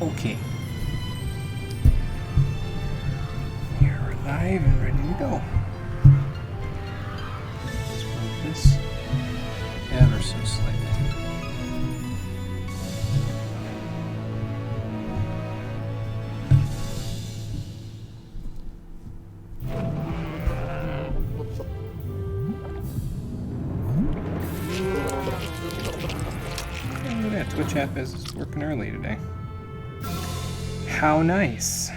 Okay. We're live and ready to go. Let's move this ever so slightly. Look at that, Twitch app is working early today. How nice.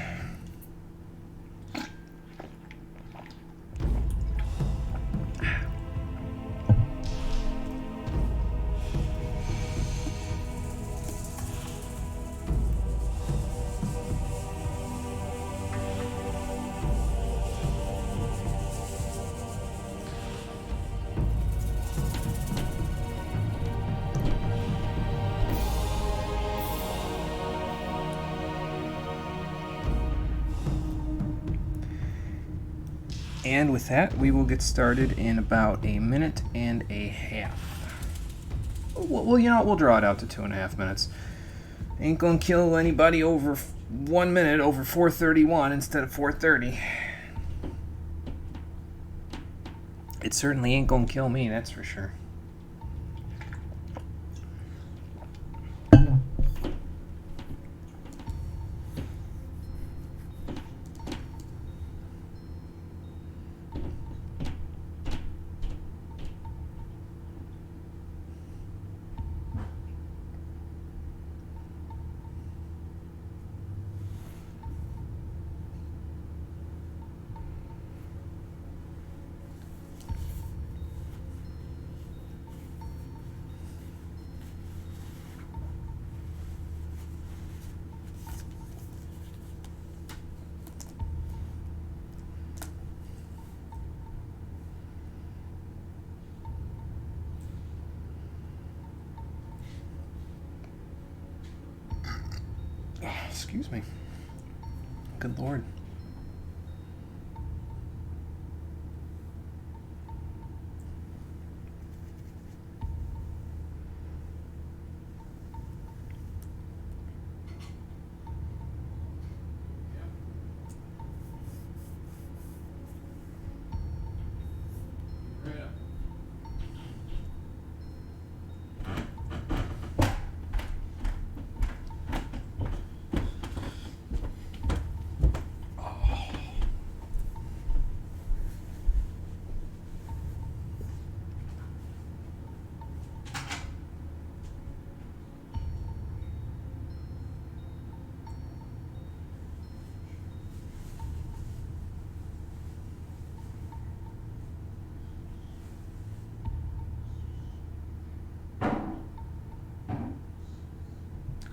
And with that, we will get started in about a minute and a half. Well, you know what? We'll draw it out to 2.5 minutes. Ain't gonna kill anybody over 1 minute over 4:31 instead of 4:30. It certainly ain't gonna kill me, that's for sure. Excuse me. Good Lord.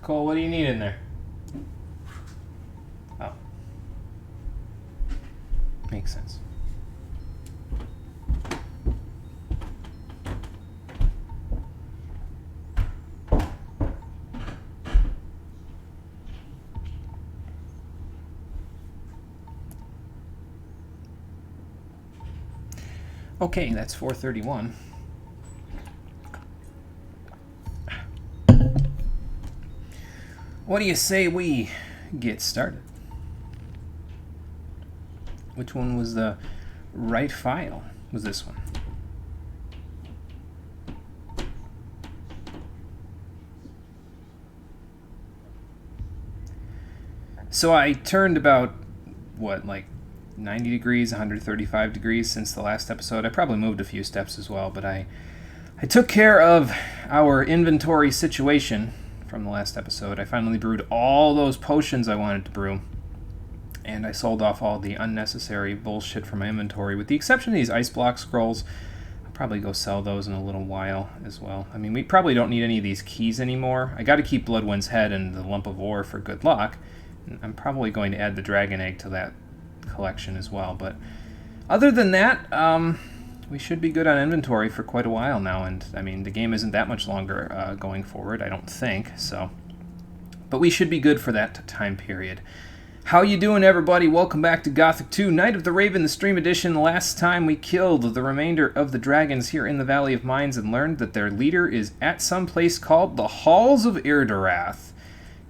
Cole, what do you need in there? Oh. Makes sense. Okay, that's 4:31. What do you say we get started? Which one was the right file? Was this one? So I turned about, what, like 90 degrees, 135 degrees since the last episode. I probably moved a few steps as well, but I took care of our inventory situation from the last episode. I finally brewed all those potions I wanted to brew, and I sold off all the unnecessary bullshit from my inventory, with the exception of these ice block scrolls. I'll probably go sell those in a little while as well. I mean, we probably don't need any of these keys anymore. I got to keep Bloodwind's head and the lump of ore for good luck. I'm probably going to add the dragon egg to that collection as well, but other than that, we should be good on inventory for quite a while now, and I mean, the game isn't that much longer going forward, I don't think, so. But we should be good for that time period. How you doing, everybody? Welcome back to Gothic 2, Night of the Raven, the Stream Edition. Last time we killed the remainder of the dragons here in the Valley of Mines and learned that their leader is at some place called the Halls of Irdarath.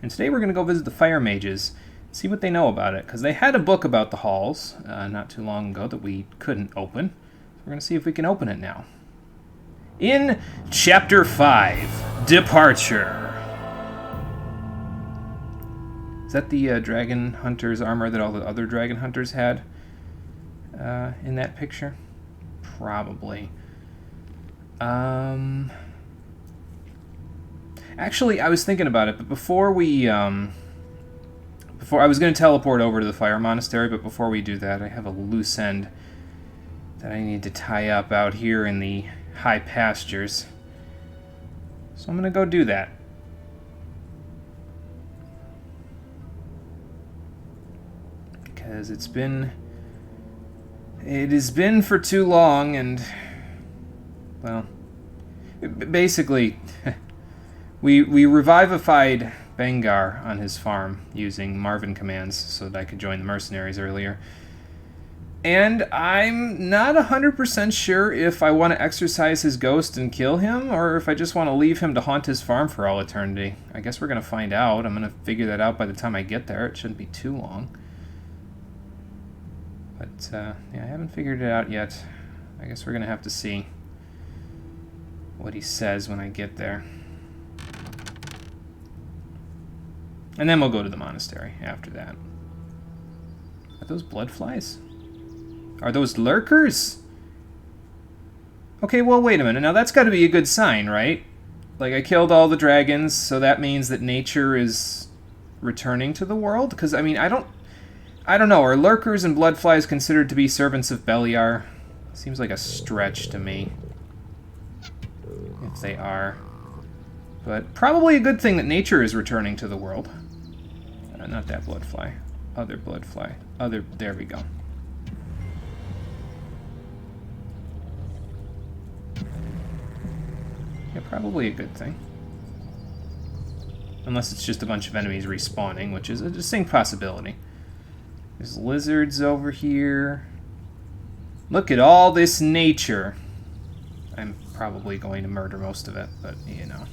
And today we're going to go visit the fire mages, see what they know about it, because they had a book about the halls not too long ago that we couldn't open. We're going to see if we can open it now. In Chapter 5, Departure. Is that the dragon hunter's armor that all the other dragon hunters had in that picture? Probably. Actually, I was thinking about it, but before I was going to teleport over to the fire monastery, but before we do that, I have a loose end that I need to tie up out here in the high pastures. So I'm going to go do that. Because it has been for too long, and, well, basically, we revivified Bengar on his farm using Marvin commands so that I could join the mercenaries earlier. And I'm not 100% sure if I want to exorcise his ghost and kill him, or if I just want to leave him to haunt his farm for all eternity. I guess we're going to find out. I'm going to figure that out by the time I get there. It shouldn't be too long. But, yeah, I haven't figured it out yet. I guess we're going to have to see what he says when I get there. And then we'll go to the monastery after that. Are those blood flies? Are those lurkers? Okay, well, wait a minute. Now, that's got to be a good sign, right? Like, I killed all the dragons, so that means that nature is returning to the world? Because, I mean, I don't know. Are lurkers and blood flies considered to be servants of Beliar? Seems like a stretch to me. If they are. But probably a good thing that nature is returning to the world. Not that blood fly. Other blood fly. There we go. Yeah, probably a good thing. Unless it's just a bunch of enemies respawning, which is a distinct possibility. There's lizards over here. Look at all this nature. I'm probably going to murder most of it, but, you know.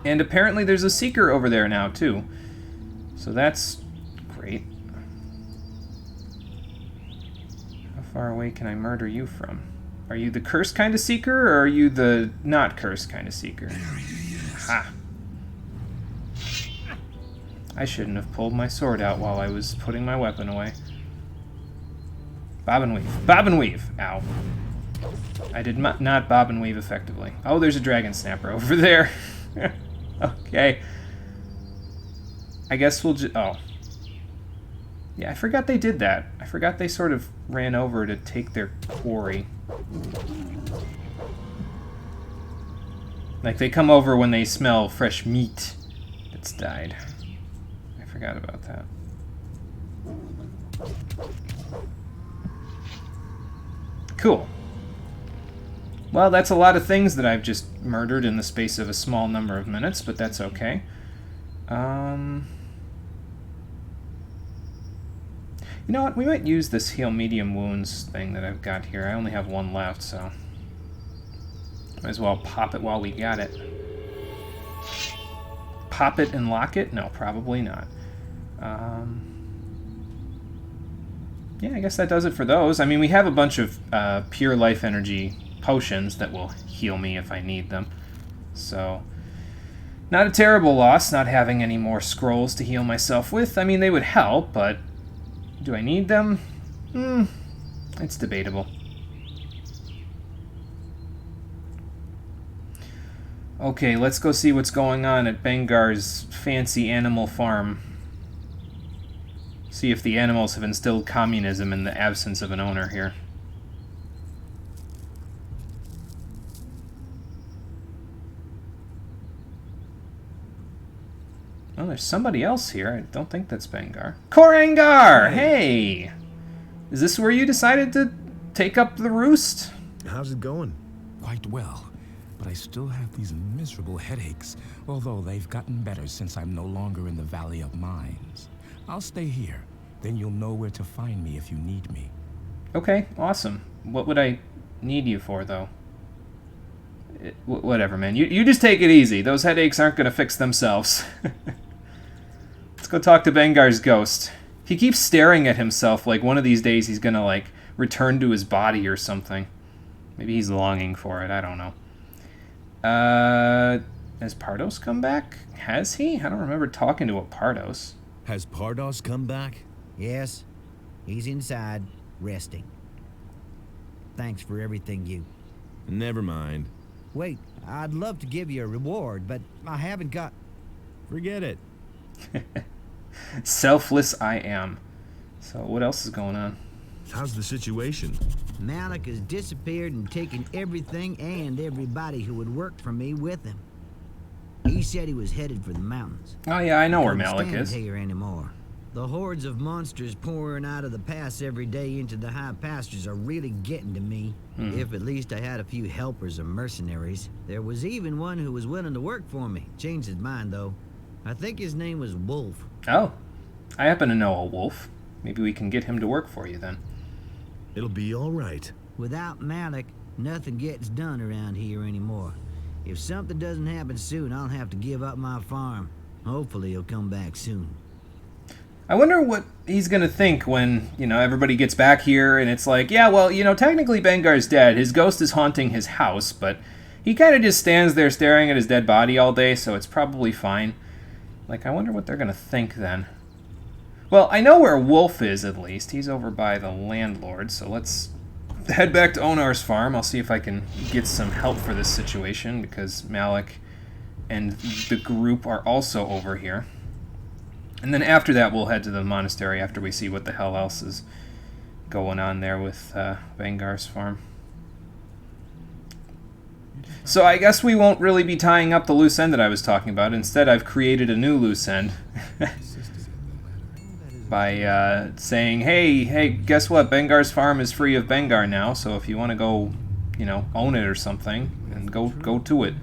And apparently there's a seeker over there now, too. So that's great. How far away can I murder you from? Are you the cursed kind of seeker, or are you the not cursed kind of seeker? Ha! I shouldn't have pulled my sword out while I was putting my weapon away. Bob and weave. Bob and weave! Ow. I did not bob and weave effectively. Oh, there's a dragon snapper over there. Okay. I guess we'll just... Oh. Yeah, I forgot they did that. I forgot they sort of ran over to take their quarry. Like, they come over when they smell fresh meat that's died. I forgot about that. Cool. Well, that's a lot of things that I've just murdered in the space of a small number of minutes, but that's okay. You know what? We might use this heal medium wounds thing that I've got here. I only have one left, so might as well pop it while we got it. Pop it and lock it? No, probably not. Yeah, I guess that does it for those. I mean, we have a bunch of pure life energy potions that will heal me if I need them. So, not a terrible loss not having any more scrolls to heal myself with. I mean, they would help, but do I need them? It's debatable. Okay, let's go see what's going on at Bengar's fancy animal farm. See if the animals have instilled communism in the absence of an owner here. Oh, there's somebody else here. I don't think that's Bengar. Korangar! Hey! Is this where you decided to take up the roost? How's it going? Quite well, but I still have these miserable headaches, although they've gotten better since I'm no longer in the Valley of Mines. I'll stay here. Then you'll know where to find me if you need me. Okay, awesome. What would I need you for, though? Whatever, man. You just take it easy. Those headaches aren't going to fix themselves. Let's go talk to Bengar's ghost. He keeps staring at himself like one of these days he's going to, like, return to his body or something. Maybe he's longing for it. I don't know. Has Pardos come back? Has he? I don't remember talking to a Pardos. Has Pardos come back? Yes. He's inside, resting. Thanks for everything you... Never mind. Wait, I'd love to give you a reward, but I haven't got... Forget it. Selfless I am. So what else is going on? How's the situation? Malik has disappeared and taken everything and everybody who would work for me with him. He said he was headed for the mountains. Oh yeah, I know where Couldn't Malik stand is. here anymore. The hordes of monsters pouring out of the pass every day into the high pastures are really getting to me. If at least I had a few helpers or mercenaries. There was even one who was willing to work for me. Changed his mind, though. I think his name was Wolf. Oh, I happen to know a wolf. Maybe we can get him to work for you then. It'll be all right. Without Malik, nothing gets done around here anymore. If something doesn't happen soon, I'll have to give up my farm. Hopefully he'll come back soon. I wonder what he's going to think when, everybody gets back here and it's like, yeah, well, technically Bengar's dead. His ghost is haunting his house, but he kind of just stands there staring at his dead body all day, so it's probably fine. Like, I wonder what they're going to think then. Well, I know where Wolf is, at least. He's over by the landlord, so let's head back to Onar's farm. I'll see if I can get some help for this situation, because Malik and the group are also over here. And then after that, we'll head to the monastery after we see what the hell else is going on there with Bengar's farm. So I guess we won't really be tying up the loose end that I was talking about. Instead, I've created a new loose end by saying, hey, guess what? Bengar's farm is free of Bengar now, so if you want to go, own it or something, then go to it.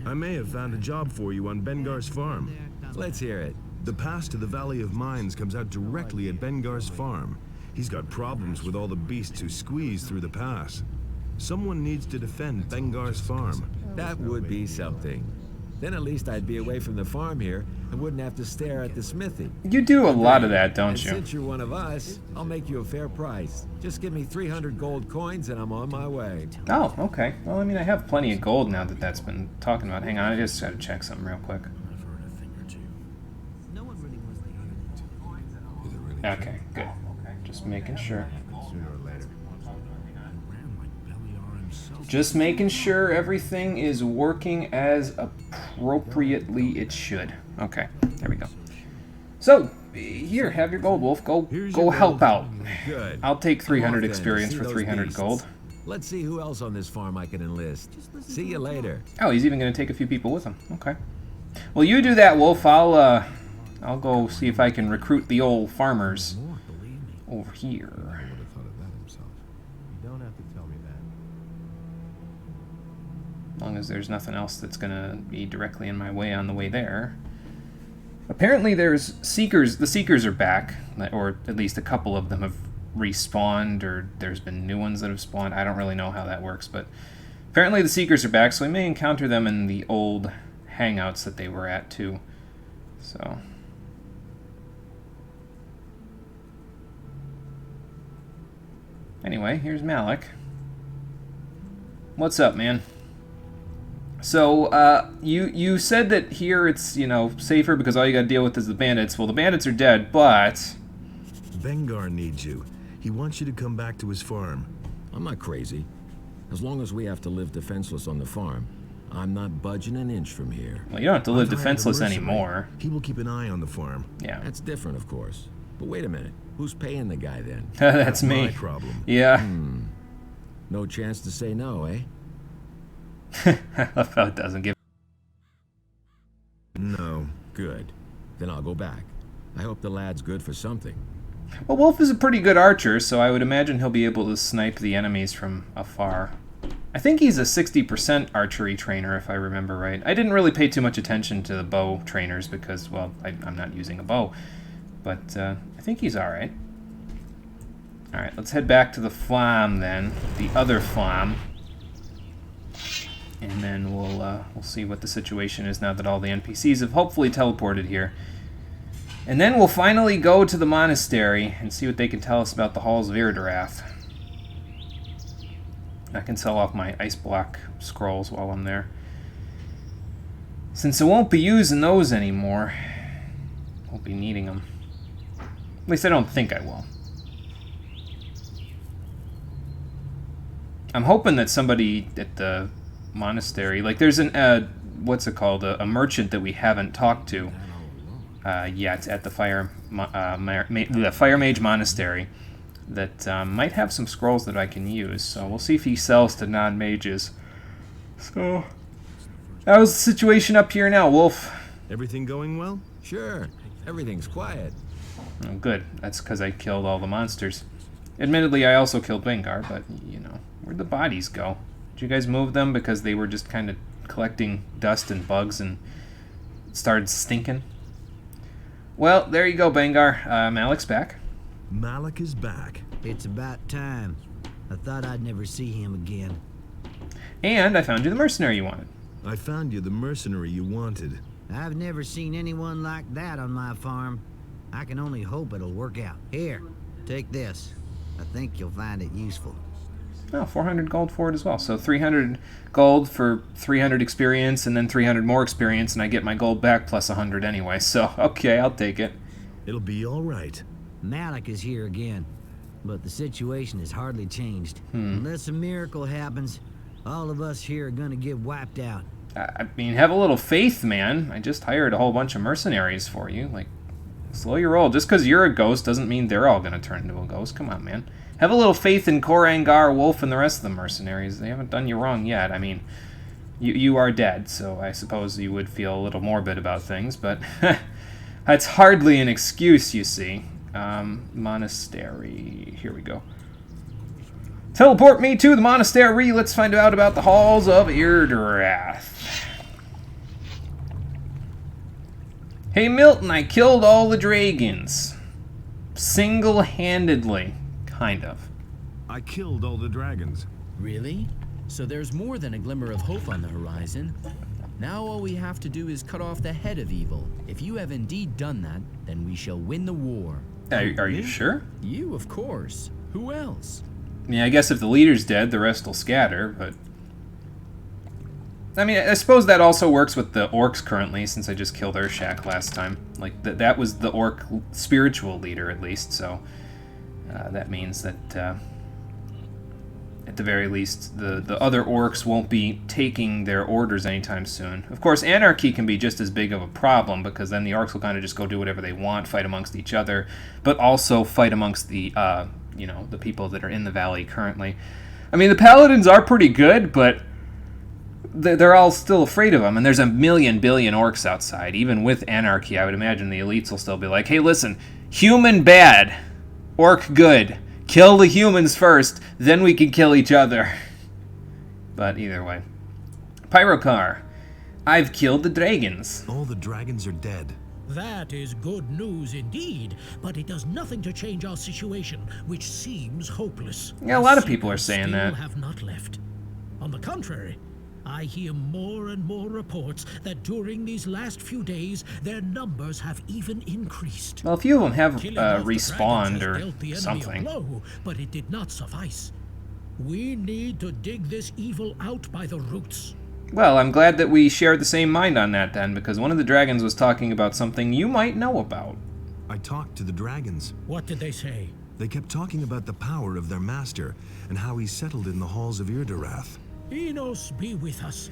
I may have found a job for you on Bengar's farm. Let's hear it. The pass to the Valley of Mines comes out directly at Bengar's farm. He's got problems with all the beasts who squeeze through the pass. Someone needs to defend Bengar's farm. That would be something. Then at least I'd be away from the farm here and wouldn't have to stare at the smithy. You do a lot of that, don't And you? since you're one of us, I'll make you a fair price. Just give me 300 gold coins and I'm on my way. Oh, okay. Well, I have plenty of gold now that that's been talking about. Hang on, I just got to check something real quick. Okay, good. Just making sure. Just making sure everything is working as appropriately it should. Okay, there we go. So, here, have your gold, Wolf. Go help out. Good. I'll take 300 then. experience See for those 300 beasts. gold. Let's see who else on this farm I can enlist. See you later. Oh, he's even going to take a few people with him. Okay. Well, you do that, Wolf. I'll go see if I can recruit the old farmers over here. As long as there's nothing else that's going to be directly in my way on the way there. Apparently there's Seekers. The Seekers are back, or at least a couple of them have respawned, or there's been new ones that have spawned. I don't really know how that works, but apparently the Seekers are back, so we may encounter them in the old hangouts that they were at, too. So... anyway, here's Malik. What's up, man? So, you said that here it's, safer because all you gotta deal with is the bandits. Well, the bandits are dead, but... Bengar needs you. He wants you to come back to his farm. I'm not crazy. As long as we have to live defenseless on the farm, I'm not budging an inch from here. Well, you don't have to live I've hired a defenseless mercenary. anymore. He will keep an eye on the farm. Yeah. That's different, of course. But wait a minute. Who's paying the guy then? That's Not me. my problem. Yeah. No chance to say no, eh? I love how it doesn't give... No. Good. Then I'll go back. I hope the lad's good for something. Well, Wolf is a pretty good archer, so I would imagine he'll be able to snipe the enemies from afar. I think he's a 60% archery trainer, if I remember right. I didn't really pay too much attention to the bow trainers because, well, I'm not using a bow. But I think he's alright. Alright, let's head back to the farm then. The other farm. And then we'll see what the situation is now that all the NPCs have hopefully teleported here. And then we'll finally go to the monastery and see what they can tell us about the Halls of Irdarath. I can sell off my ice block scrolls while I'm there. Since I won't be using those anymore, won't be needing them. At least I don't think I will. I'm hoping that somebody at the monastery, like there's an, what's it called, a merchant that we haven't talked to yet at the Fire Mage Monastery that might have some scrolls that I can use. So we'll see if he sells to non-mages. So, how's the situation up here now, Wolf? Everything going well? Sure, everything's quiet. Oh, good. That's because I killed all the monsters. Admittedly, I also killed Bengar, but, you know, where'd the bodies go? Did you guys move them because they were just kind of collecting dust and bugs and started stinking? Well, there you go, Bengar. Malik's back. Malik is back. It's about time. I thought I'd never see him again. And I found you the mercenary you wanted. I found you the mercenary you wanted. I've never seen anyone like that on my farm. I can only hope it'll work out. Here, take this. I think you'll find it useful. Oh, 400 gold for it as well. So 300 gold for 300 experience, and then 300 more experience, and I get my gold back plus 100 anyway. So, okay, I'll take it. It'll be all right. Malik is here again, but the situation has hardly changed. Unless a miracle happens, all of us here are gonna get wiped out. I mean, have a little faith, man. I just hired a whole bunch of mercenaries for you. Like, slow your roll. Just because you're a ghost doesn't mean they're all going to turn into a ghost. Come on, man. Have a little faith in Korangar, Wolf, and the rest of the mercenaries. They haven't done you wrong yet. I mean, you are dead, so I suppose you would feel a little morbid about things, but that's hardly an excuse, you see. Monastery. Here we go. Teleport me to the monastery. Let's find out about the Halls of Irdarath. Hey, Milton, I killed all the dragons. Single-handedly, kind of. I killed all the dragons. Really? So there's more than a glimmer of hope on the horizon. Now all we have to do is cut off the head of evil. If you have indeed done that, then we shall win the war. Are you sure? You, of course. Who else? Yeah, I guess if the leader's dead, the rest will scatter, but... I mean, I suppose that also works with the orcs currently, since I just killed Urshak last time. Like, that was the orc spiritual leader, at least, so... that means that, at the very least, the other orcs won't be taking their orders anytime soon. Of course, anarchy can be just as big of a problem, because then the orcs will kind of just go do whatever they want, fight amongst each other, but also fight amongst the, you know, the people that are in the valley currently. I mean, the paladins are pretty good, but they're all still afraid of them, and there's a billion orcs outside. Even with anarchy, I would imagine the elites will still be like, hey, listen, human bad, orc good. Kill the humans first, then we can kill each other. But either way. Pyrocar, I've killed the dragons. All the dragons are dead. That is good news indeed, but it does nothing to change our situation, which seems hopeless. Yeah, a lot of people are saying that. Have not left. On the contrary, I hear more and more reports that during these last few days, their numbers have even increased. Well, a few of them have Killing off the respawned dragons has or dealt the enemy a something. blow, but it did not suffice. We need to dig this evil out by the roots. Well, I'm glad that we shared the same mind on that then, because one of the dragons was talking about something you might know about. I talked to the dragons. What did they say? They kept talking about the power of their master and how he settled in the halls of Irdarath. Enos be with us.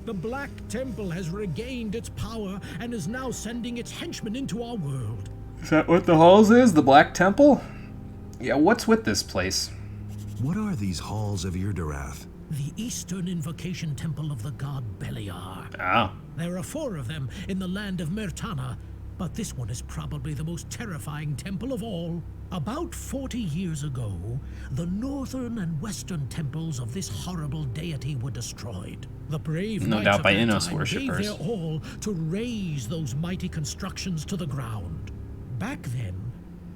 The Black Temple has regained its power and is now sending its henchmen into our world. Is that what the halls is? The Black Temple? Yeah, what's with this place? What are these halls of Irdarath? The Eastern Invocation Temple of the god Beliar. Ah. There are 4 of them in the land of Myrtana, but this one is probably the most terrifying temple of all. About 40 years ago, the northern and western temples of this horrible deity were destroyed. The brave No knights doubt of by that Innos time gave worshippers. their all to raise those mighty constructions to the ground. Back then,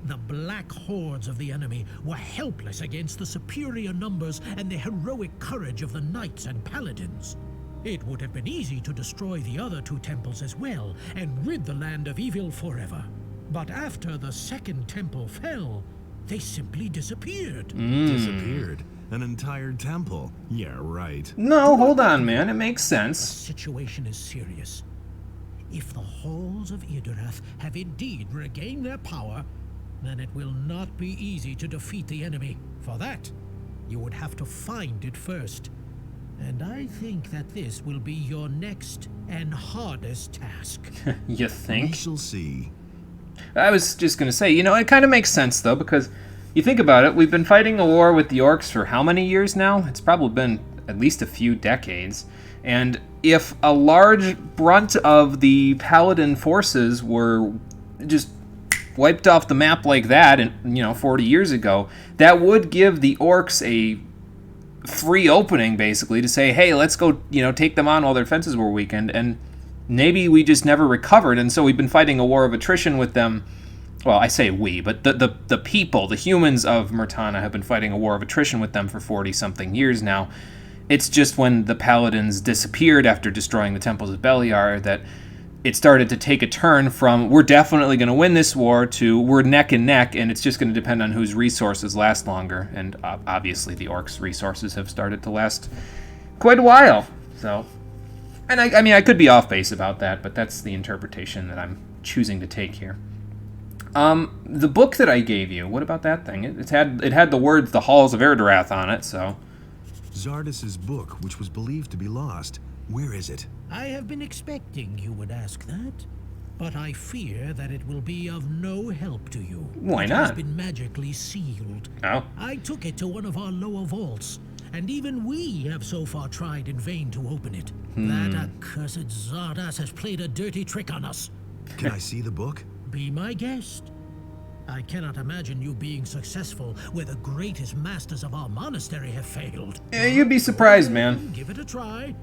the black hordes of the enemy were helpless against the superior numbers and the heroic courage of the knights and paladins. It would have been easy to destroy the other 2 temples as well and rid the land of evil forever. But after the second temple fell, they simply disappeared. Disappeared? An entire temple? Yeah, right. No, hold on, man. It makes The sense. situation is serious. If the halls of Idarath have indeed regained their power, then it will not be easy to defeat the enemy. For that, you would have to find it first. And I think that this will be your next and hardest task. You We think? shall see. I was just going to say, it kind of makes sense, though, because you think about it, we've been fighting a war with the orcs for how many years now? It's probably been at least a few decades. And if a large brunt of the paladin forces were just wiped off the map like that, and 40 years ago, that would give the orcs a free opening, basically, to say, hey, let's go, take them on while their fences were weakened. And maybe we just never recovered, and so we've been fighting a war of attrition with them. Well, I say we, but the people, the humans of Murtana have been fighting a war of attrition with them for 40-something years now. It's just when the paladins disappeared after destroying the temples of Beliar that it started to take a turn from we're definitely going to win this war to we're neck and neck, and it's just going to depend on whose resources last longer. And obviously the orcs' resources have started to last quite a while. So, and I mean, I could be off base about that, but that's the interpretation that I'm choosing to take here. The book that I gave you, what about that thing? It had the words "The Halls of Erdarath" on it, so. Zardas's book, which was believed to be lost. Where is it? I have been expecting you would ask that, but I fear that it will be of no help to you. Why It has not? been magically sealed. Oh. I took it to one of our lower vaults, and even we have so far tried in vain to open it. That accursed Zardas has played a dirty trick on us. Can I see the book? Be my guest. I cannot imagine you being successful where the greatest masters of our monastery have failed. You'd be surprised, man. Give it a try.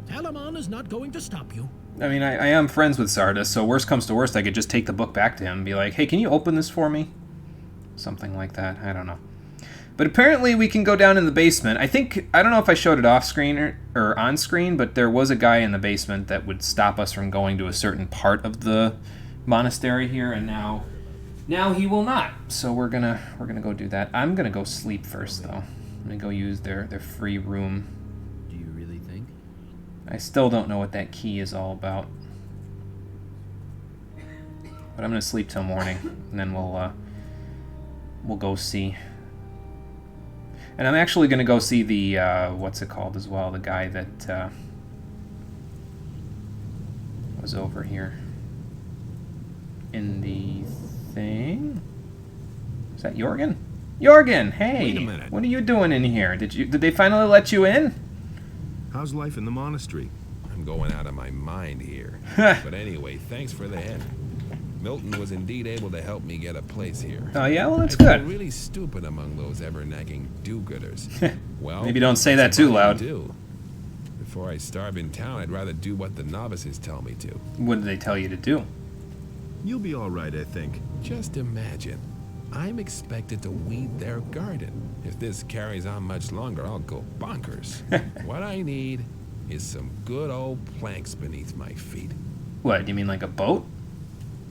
Talamon is not going to stop you. I mean, I am friends with Zardas, so worst comes to worst, I could just take the book back to him and be like, hey, can you open this for me? Something like that. I don't know. But apparently we can go down in the basement. I don't know if I showed it off screen or on screen, but there was a guy in the basement that would stop us from going to a certain part of the monastery here, and now he will not. So we're gonna go do that. I'm gonna go sleep first, though. I'm gonna go use their free room. Do you really think? I still don't know what that key is all about. But I'm gonna sleep till morning, and then we'll go see. And I'm actually gonna go see the what's it called as well? The guy that was over here in the thing. Is that Jorgen? Jorgen, hey! Wait a minute. What are you doing in here? Did they finally let you in? How's life in the monastery? I'm going out of my mind here. But anyway, thanks for the hint. Milton was indeed able to help me get a place here. Oh yeah, well that's I feel good. really stupid among those ever-nagging do-gooders. Well, Maybe don't say that that's too what I loud. do. Before I starve in town, I'd rather do what the novices tell me to. What did they tell you to do? You'll be all right, I think. Just imagine, I'm expected to weed their garden. If this carries on much longer, I'll go bonkers. What I need is some good old planks beneath my feet. What, you mean like a boat?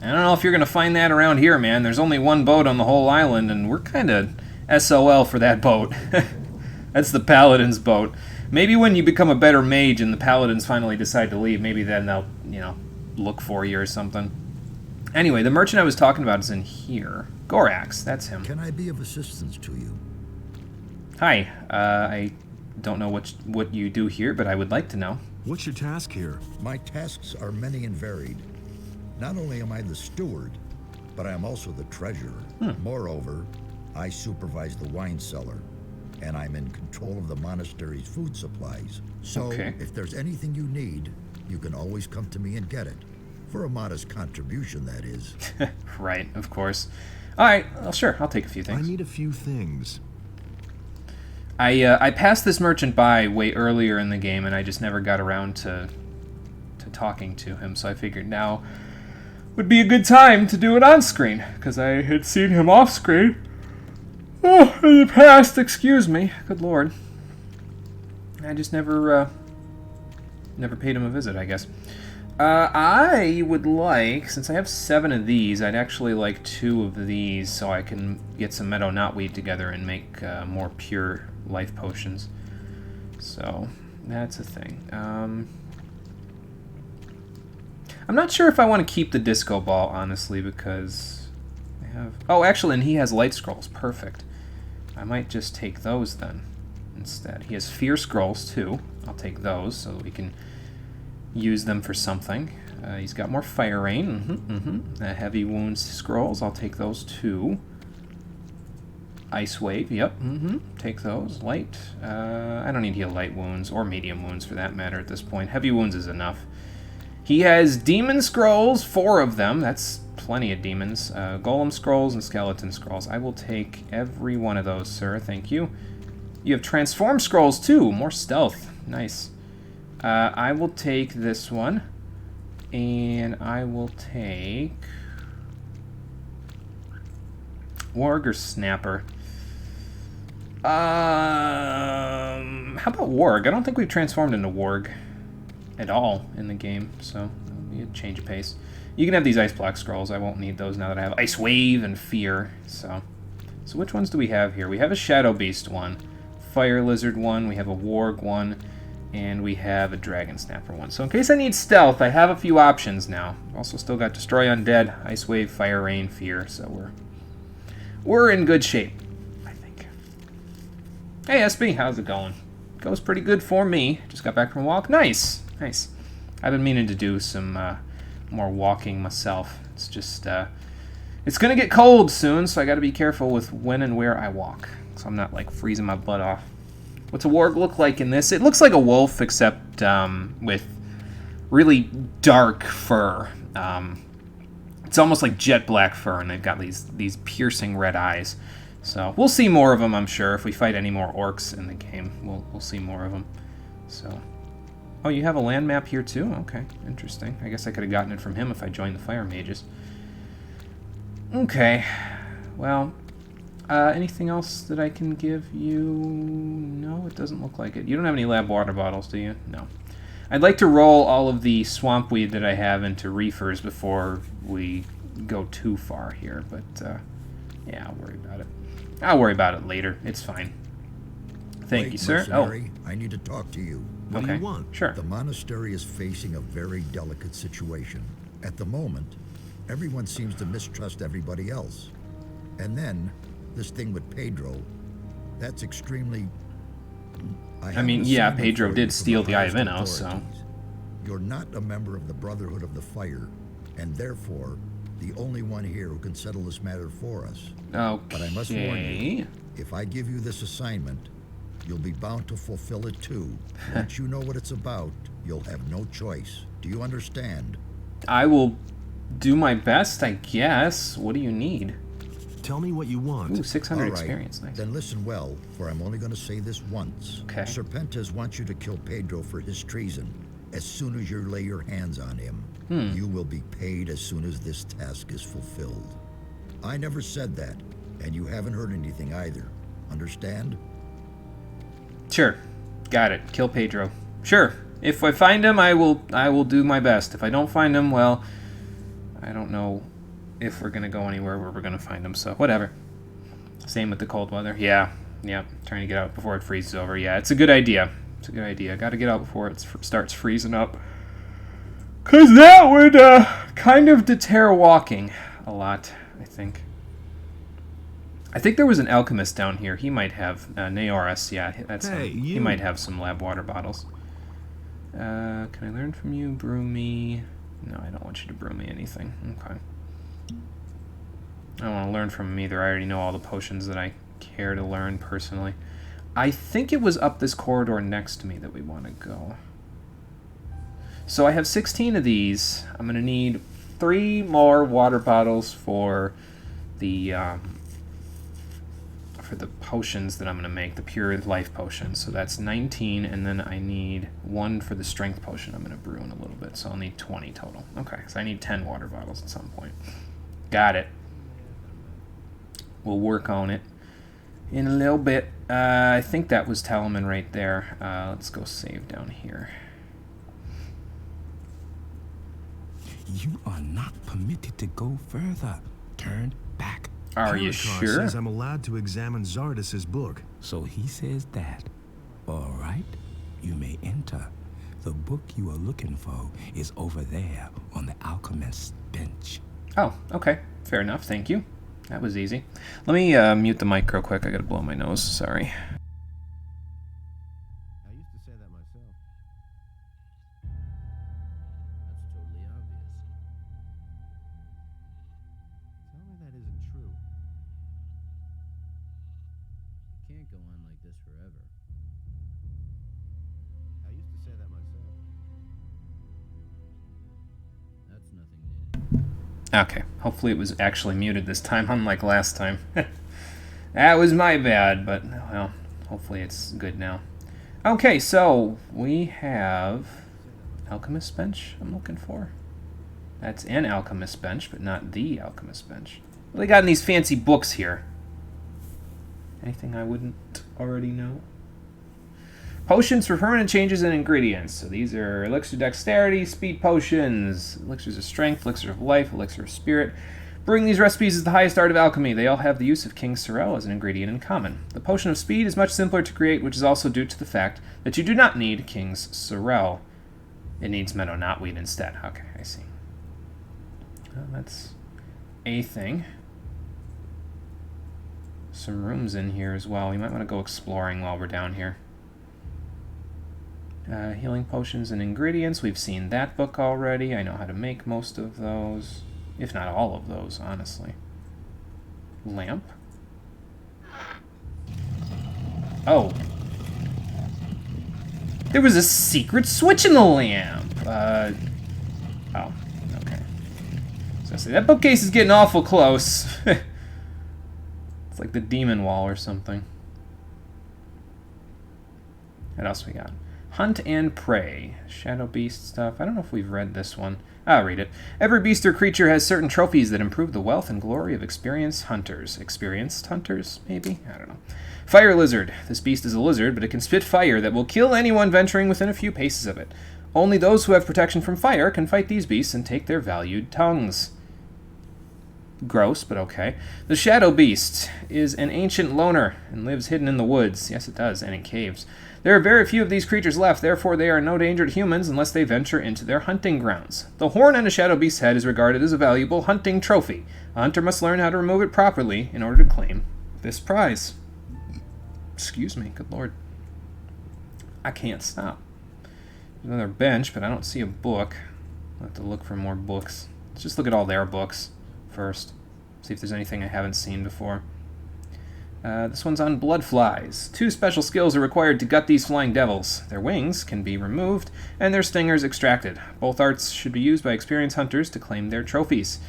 I don't know if you're going to find that around here, man. There's only one boat on the whole island, and we're kind of SOL for that boat. That's the Paladin's boat. Maybe when you become a better mage and the Paladins finally decide to leave, maybe then they'll, look for you or something. Anyway, the merchant I was talking about is in here. Gorax, that's him. Can I be of assistance to you? Hi, I don't know what you do here, but I would like to know. What's your task here? My tasks are many and varied. Not only am I the steward, but I am also the treasurer. Moreover, I supervise the wine cellar, and I'm in control of the monastery's food supplies. So, Okay. if there's anything you need, you can always come to me and get it. For a modest contribution, that is. Right, of course. All right, well, sure, I'll take a few I things. need a few things. I passed this merchant by way earlier in the game, and I just never got around to talking to him, so I figured now would be a good time to do it on screen, because I had seen him off screen. Oh, in the past, excuse me. Good lord. I just never never paid him a visit, I guess. I would like, since I have 7 of these, I'd actually like 2 of these so I can get some meadow knotweed together and make more pure life potions. So, that's a thing. I'm not sure if I want to keep the disco ball, honestly, because I have... Oh, actually, and he has light scrolls. Perfect. I might just take those then instead. He has fear scrolls, too. I'll take those so that we can use them for something. He's got more fire rain. Heavy wounds scrolls. I'll take those, too. Ice wave. Yep. Take those. Light. I don't need to heal light wounds or medium wounds for that matter at this point. Heavy wounds is enough. He has demon scrolls, 4 of them. That's plenty of demons. Golem scrolls and skeleton scrolls. I will take every one of those, sir. Thank you. You have transform scrolls, too. More stealth. Nice. I will take this one. And I will take... Warg or Snapper? How about Warg? I don't think we've transformed into Warg at all in the game, so that'll be a change of pace. You can have these Ice Block scrolls. I won't need those now that I have Ice Wave and Fear. So which ones do we have here? We have a Shadow Beast one, Fire Lizard one, we have a Warg one, and we have a Dragon Snapper one. So in case I need stealth, I have a few options now. Also still got Destroy Undead, Ice Wave, Fire Rain, Fear, so we're in good shape, I think. Hey SB, how's it going? Goes pretty good for me. Just got back from a walk. Nice. Nice. I've been meaning to do some more walking myself. It's just, it's going to get cold soon, so I got to be careful with when and where I walk, so I'm not, like, freezing my butt off. What's a warg look like in this? It looks like a wolf, except with really dark fur. It's almost like jet black fur, and they've got these piercing red eyes. So we'll see more of them, I'm sure. If we fight any more orcs in the game, we'll see more of them. So... Oh, you have a land map here too? Okay, interesting. I guess I could have gotten it from him if I joined the Fire Mages. Okay, well, anything else that I can give you? No, it doesn't look like it. You don't have any lab water bottles, do you? No. I'd like to roll all of the swamp weed that I have into reefers before we go too far here, but yeah, I'll worry about it. I'll worry about it later. It's fine. Thank you, sir. Mercenary, I need to talk to you. What do you want? Sure. The monastery is facing a very delicate situation. At the moment, everyone seems to mistrust everybody else. And then, this thing with Pedro, that's extremely... I mean, yeah, Pedro did steal the Eye of Inno, so... You're not a member of the Brotherhood of the Fire, and therefore, the only one here who can settle this matter for us. Okay. But I must warn you, if I give you this assignment, you'll be bound to fulfill it too. Once you know what it's about, you'll have no choice. Do you understand? I will do my best, I guess. What do you need? Tell me what you want. Ooh, 600 All right, experience. Nice. Then listen well, for I'm only going to say this once. Okay. Serpentis wants you to kill Pedro for his treason. As soon as you lay your hands on him, you will be paid as soon as this task is fulfilled. I never said that, and you haven't heard anything either. Understand? Sure. Got it. Kill Pedro. Sure. If I find him, I will do my best. If I don't find him, well, I don't know if we're going to go anywhere where we're going to find him, so whatever. Same with the cold weather. Yeah. Trying to get out before it freezes over. Yeah, it's a good idea. It's a good idea. Got to get out before it starts freezing up. Because that would kind of deter walking a lot, I think. I think there was an alchemist down here. He might have Naoris. Yeah, that's him. He might have some lab water bottles. Can I learn from you? Brew me. No, I don't want you to brew me anything. Okay. I don't want to learn from him either. I already know all the potions that I care to learn personally. I think it was up this corridor next to me that we want to go. So I have 16 of these. I'm going to need 3 more water bottles for the potions that I'm going to make, the pure life potions. So that's 19, and then I need 1 for the strength potion I'm going to brew in a little bit. So I'll need 20 total. Okay, so I need 10 water bottles at some point. Got it. We'll work on it in a little bit. I think that was Talaman right there. Let's go save down here. You are not permitted to go further. Turn back. Are you Karakar sure? says I'm allowed to examine Zardas's book. So he says that. All right, you may enter. The book you are looking for is over there on the alchemist's bench. Oh, okay. Fair enough. Thank you. That was easy. Let me mute the mic real quick. I gotta blow my nose. Sorry. I used to say that myself. That's totally obvious. Tell me that isn't true. It can't go on like this forever. I used to say that myself. That's nothing new. Okay. Hopefully it was actually muted this time, unlike last time. That was my bad, but, well, hopefully it's good now. Okay, so we have Alchemist Bench I'm looking for. That's an Alchemist Bench, but not the Alchemist Bench. What do they got in these fancy books here? Anything I wouldn't already know? Potions for permanent changes in ingredients. So these are elixir of dexterity, speed potions, elixirs of strength, elixir of life, elixir of spirit. Brewing these recipes is the highest art of alchemy. They all have the use of King Sorrel as an ingredient in common. The potion of speed is much simpler to create, which is also due to the fact that you do not need King's Sorrel. It needs meadow knotweed instead. Okay, I see. Well, that's a thing. Some rooms in here as well. We might want to go exploring while we're down here. Healing potions and ingredients. We've seen that book already. I know how to make most of those. If not all of those, honestly. Lamp. Oh. There was a secret switch in the lamp. Oh, okay. So I say that bookcase is getting awful close. It's like the demon wall or something. What else we got? Hunt and Prey. Shadow Beast stuff. I don't know if we've read this one. I'll read it. Every beast or creature has certain trophies that improve the wealth and glory of experienced hunters. Experienced hunters, maybe? I don't know. Fire Lizard. This beast is a lizard, but it can spit fire that will kill anyone venturing within a few paces of it. Only those who have protection from fire can fight these beasts and take their valued tongues. Gross, but okay. The Shadow Beast is an ancient loner and lives hidden in the woods. Yes, it does, and in caves. There are very few of these creatures left, therefore they are no danger to humans unless they venture into their hunting grounds. The horn on a Shadow Beast's head is regarded as a valuable hunting trophy. A hunter must learn how to remove it properly in order to claim this prize. Excuse me, good lord. I can't stop. There's another bench, but I don't see a book. I'll have to look for more books. Let's just look at all their books first. See if there's anything I haven't seen before. This one's on blood flies. 2 special skills are required to gut these flying devils. Their wings can be removed, and their stingers extracted. Both arts should be used by experienced hunters to claim their trophies.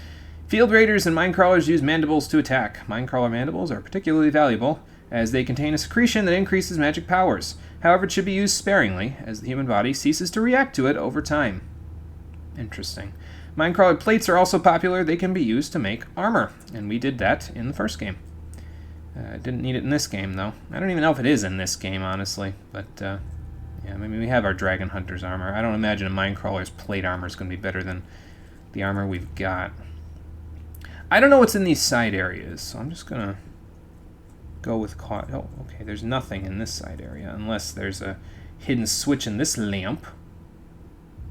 Field raiders and minecrawlers use mandibles to attack. Minecrawler mandibles are particularly valuable, as they contain a secretion that increases magic powers. However, it should be used sparingly, as the human body ceases to react to it over time. Interesting. Minecrawler plates are also popular. They can be used to make armor, and we did that in the first game. Didn't need it in this game, though. I don't even know if it is in this game, honestly. But, yeah, maybe we have our Dragon Hunter's armor. I don't imagine a Minecrawler's plate armor is going to be better than the armor we've got. I don't know what's in these side areas, so I'm just going to go with... Oh, okay, there's nothing in this side area, unless there's a hidden switch in this lamp.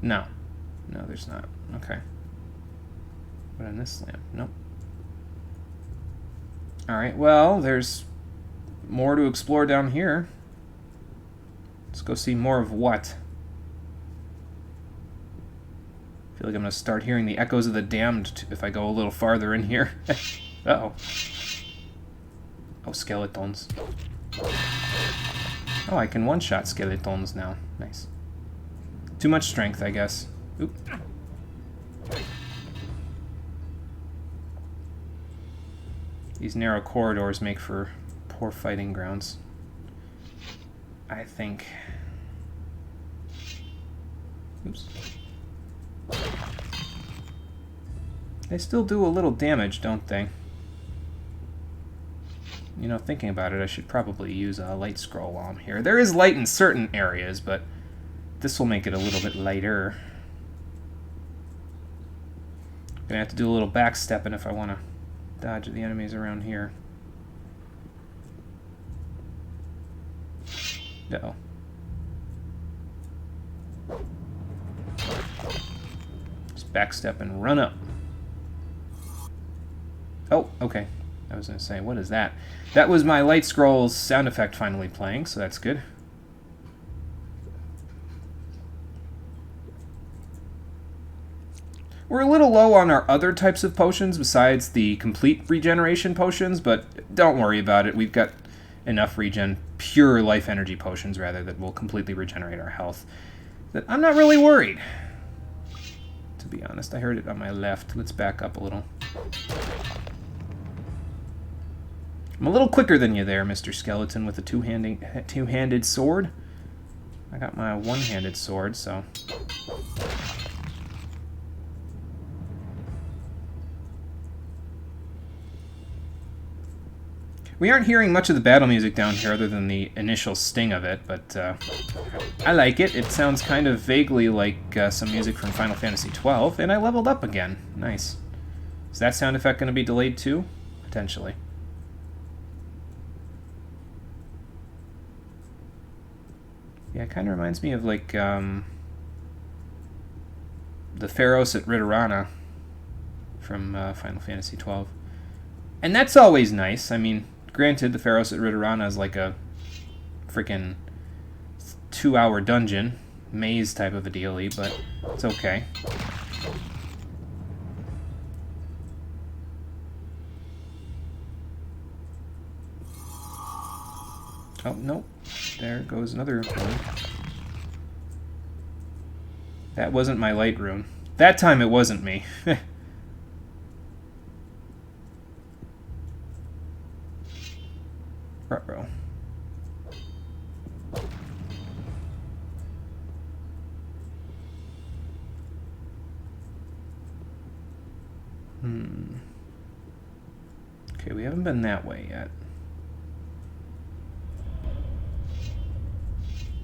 No. No, there's not. Okay. What in this lamp? Nope. Alright, well, there's more to explore down here. Let's go see more of what? I feel like I'm going to start hearing the echoes of the damned if I go a little farther in here. Uh-oh. Oh, skeletons. Oh, I can one-shot skeletons now. Nice. Too much strength, I guess. Oop. These narrow corridors make for poor fighting grounds, I think. Oops. They still do a little damage, don't they? You know, thinking about it, I should probably use a light scroll while I'm here. There is light in certain areas, but this will make it a little bit lighter. Gonna have to do a little backstepping if I want to dodge the enemies around here. Uh-oh. Just backstep and run up. Oh, okay. I was going to say, what is that? That was my Light Scrolls sound effect finally playing, so that's good. We're a little low on our other types of potions besides the complete regeneration potions, but don't worry about it. We've got enough regen, pure life energy potions, rather, that will completely regenerate our health. That I'm not really worried, to be honest. I heard it on my left. Let's back up a little. I'm a little quicker than you there, Mr. Skeleton, with a two-handed sword. I got my one-handed sword, so... We aren't hearing much of the battle music down here other than the initial sting of it, but I like it. It sounds kind of vaguely like some music from Final Fantasy XII, and I leveled up again. Nice. Is that sound effect going to be delayed too? Potentially. Yeah, it kind of reminds me of like the Pharos at Ridorana from Final Fantasy XII. And that's always nice. I mean, granted, the Pharos at Ridorana is like a freaking 2-hour dungeon, maze type of a dealie, but it's okay. Oh, nope. There goes another rune. That wasn't my light rune. That time it wasn't me. Ruh-roh. Okay, we haven't been that way yet.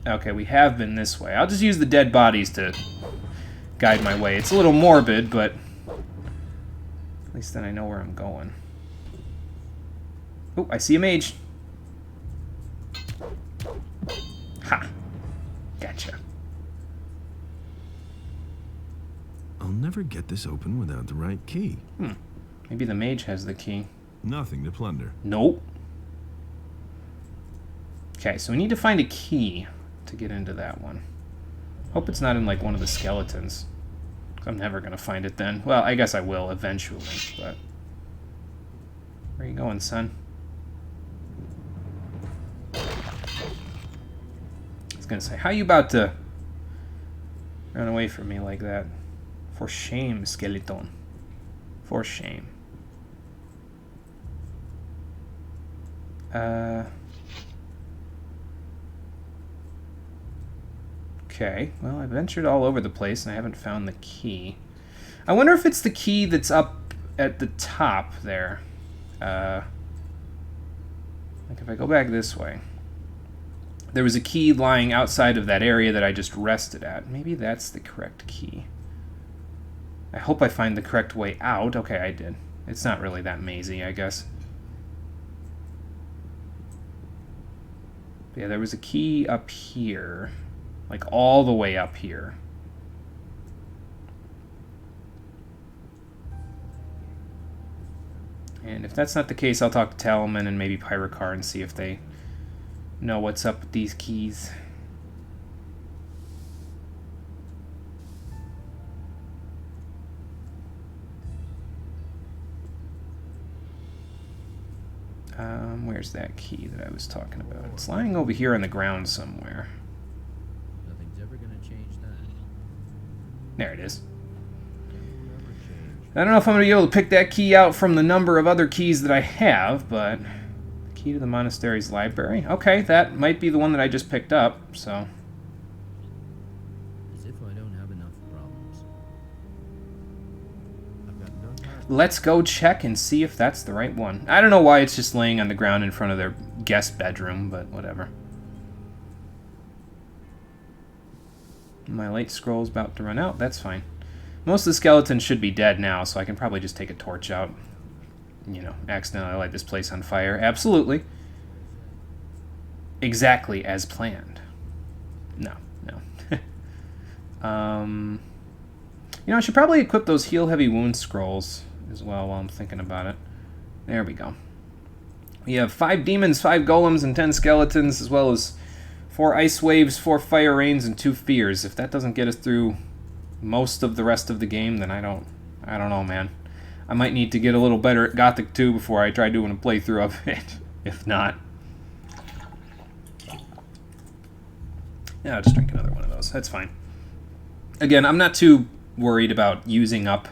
Okay, we have been this way. I'll just use the dead bodies to guide my way. It's a little morbid, but at least then I know where I'm going. Oh, I see a mage. Ha! Gotcha. I'll never get this open without the right key. Maybe the mage has the key. Nothing to plunder. Nope. Okay, so we need to find a key to get into that one. Hope it's not in like one of the skeletons. I'm never gonna find it then. Well, I guess I will eventually, but... Where are you going, son? I was gonna say, how you about to run away from me like that? For shame, skeleton. For shame. Okay, well, I ventured all over the place and I haven't found the key. I wonder if it's the key that's up at the top there. Like if I go back this way. There was a key lying outside of that area that I just rested at. Maybe that's the correct key. I hope I find the correct way out. Okay, I did. It's not really that mazy, I guess. But yeah, there was a key up here. Like all the way up here. And if that's not the case, I'll talk to Talaman and maybe Pyrocar and see if they know what's up with these keys. Where's that key that I was talking about? It's lying over here on the ground somewhere. Nothing's ever gonna change that. There it is. I don't know if I'm going to be able to pick that key out from the number of other keys that I have, but... The key to the monastery's library? Okay, that might be the one that I just picked up, so... As if I don't have enough problems. I've got no time. Let's go check and see if that's the right one. I don't know why it's just laying on the ground in front of their guest bedroom, but whatever. My light scroll's about to run out, that's fine. Most of the skeletons should be dead now, so I can probably just take a torch out. You know, accidentally light this place on fire. Absolutely. Exactly as planned. No. You know, I should probably equip those heal heavy wound scrolls as well while I'm thinking about it. There we go. We have 5 demons, 5 golems, and 10 skeletons, as well as 4 ice waves, 4 fire rains, and 2 fears. If that doesn't get us through most of the rest of the game, then I don't know, man. I might need to get a little better at Gothic 2 before I try doing a playthrough of it. If not. Yeah, I'll just drink another one of those. That's fine. Again, I'm not too worried about using up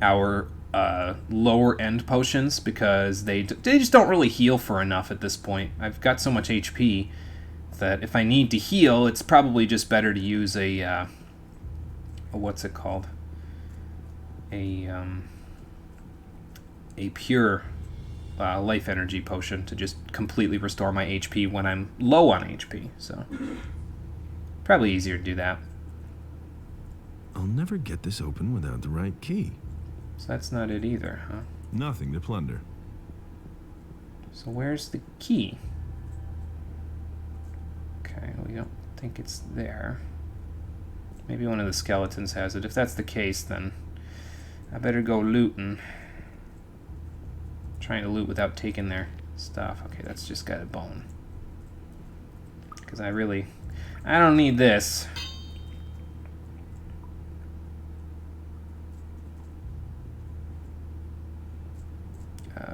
our lower end potions because they just don't really heal for enough at this point. I've got so much HP that if I need to heal, it's probably just better to use a what's it called? A pure life energy potion to just completely restore my HP when I'm low on HP. So probably easier to do that. I'll never get this open without the right key. So that's not it either, huh? Nothing to plunder. So where's the key? Okay, we don't think it's there. Maybe one of the skeletons has it. If that's the case, then I better go looting. Trying to loot without taking their stuff. Okay, that's just got a bone. Because I don't need this.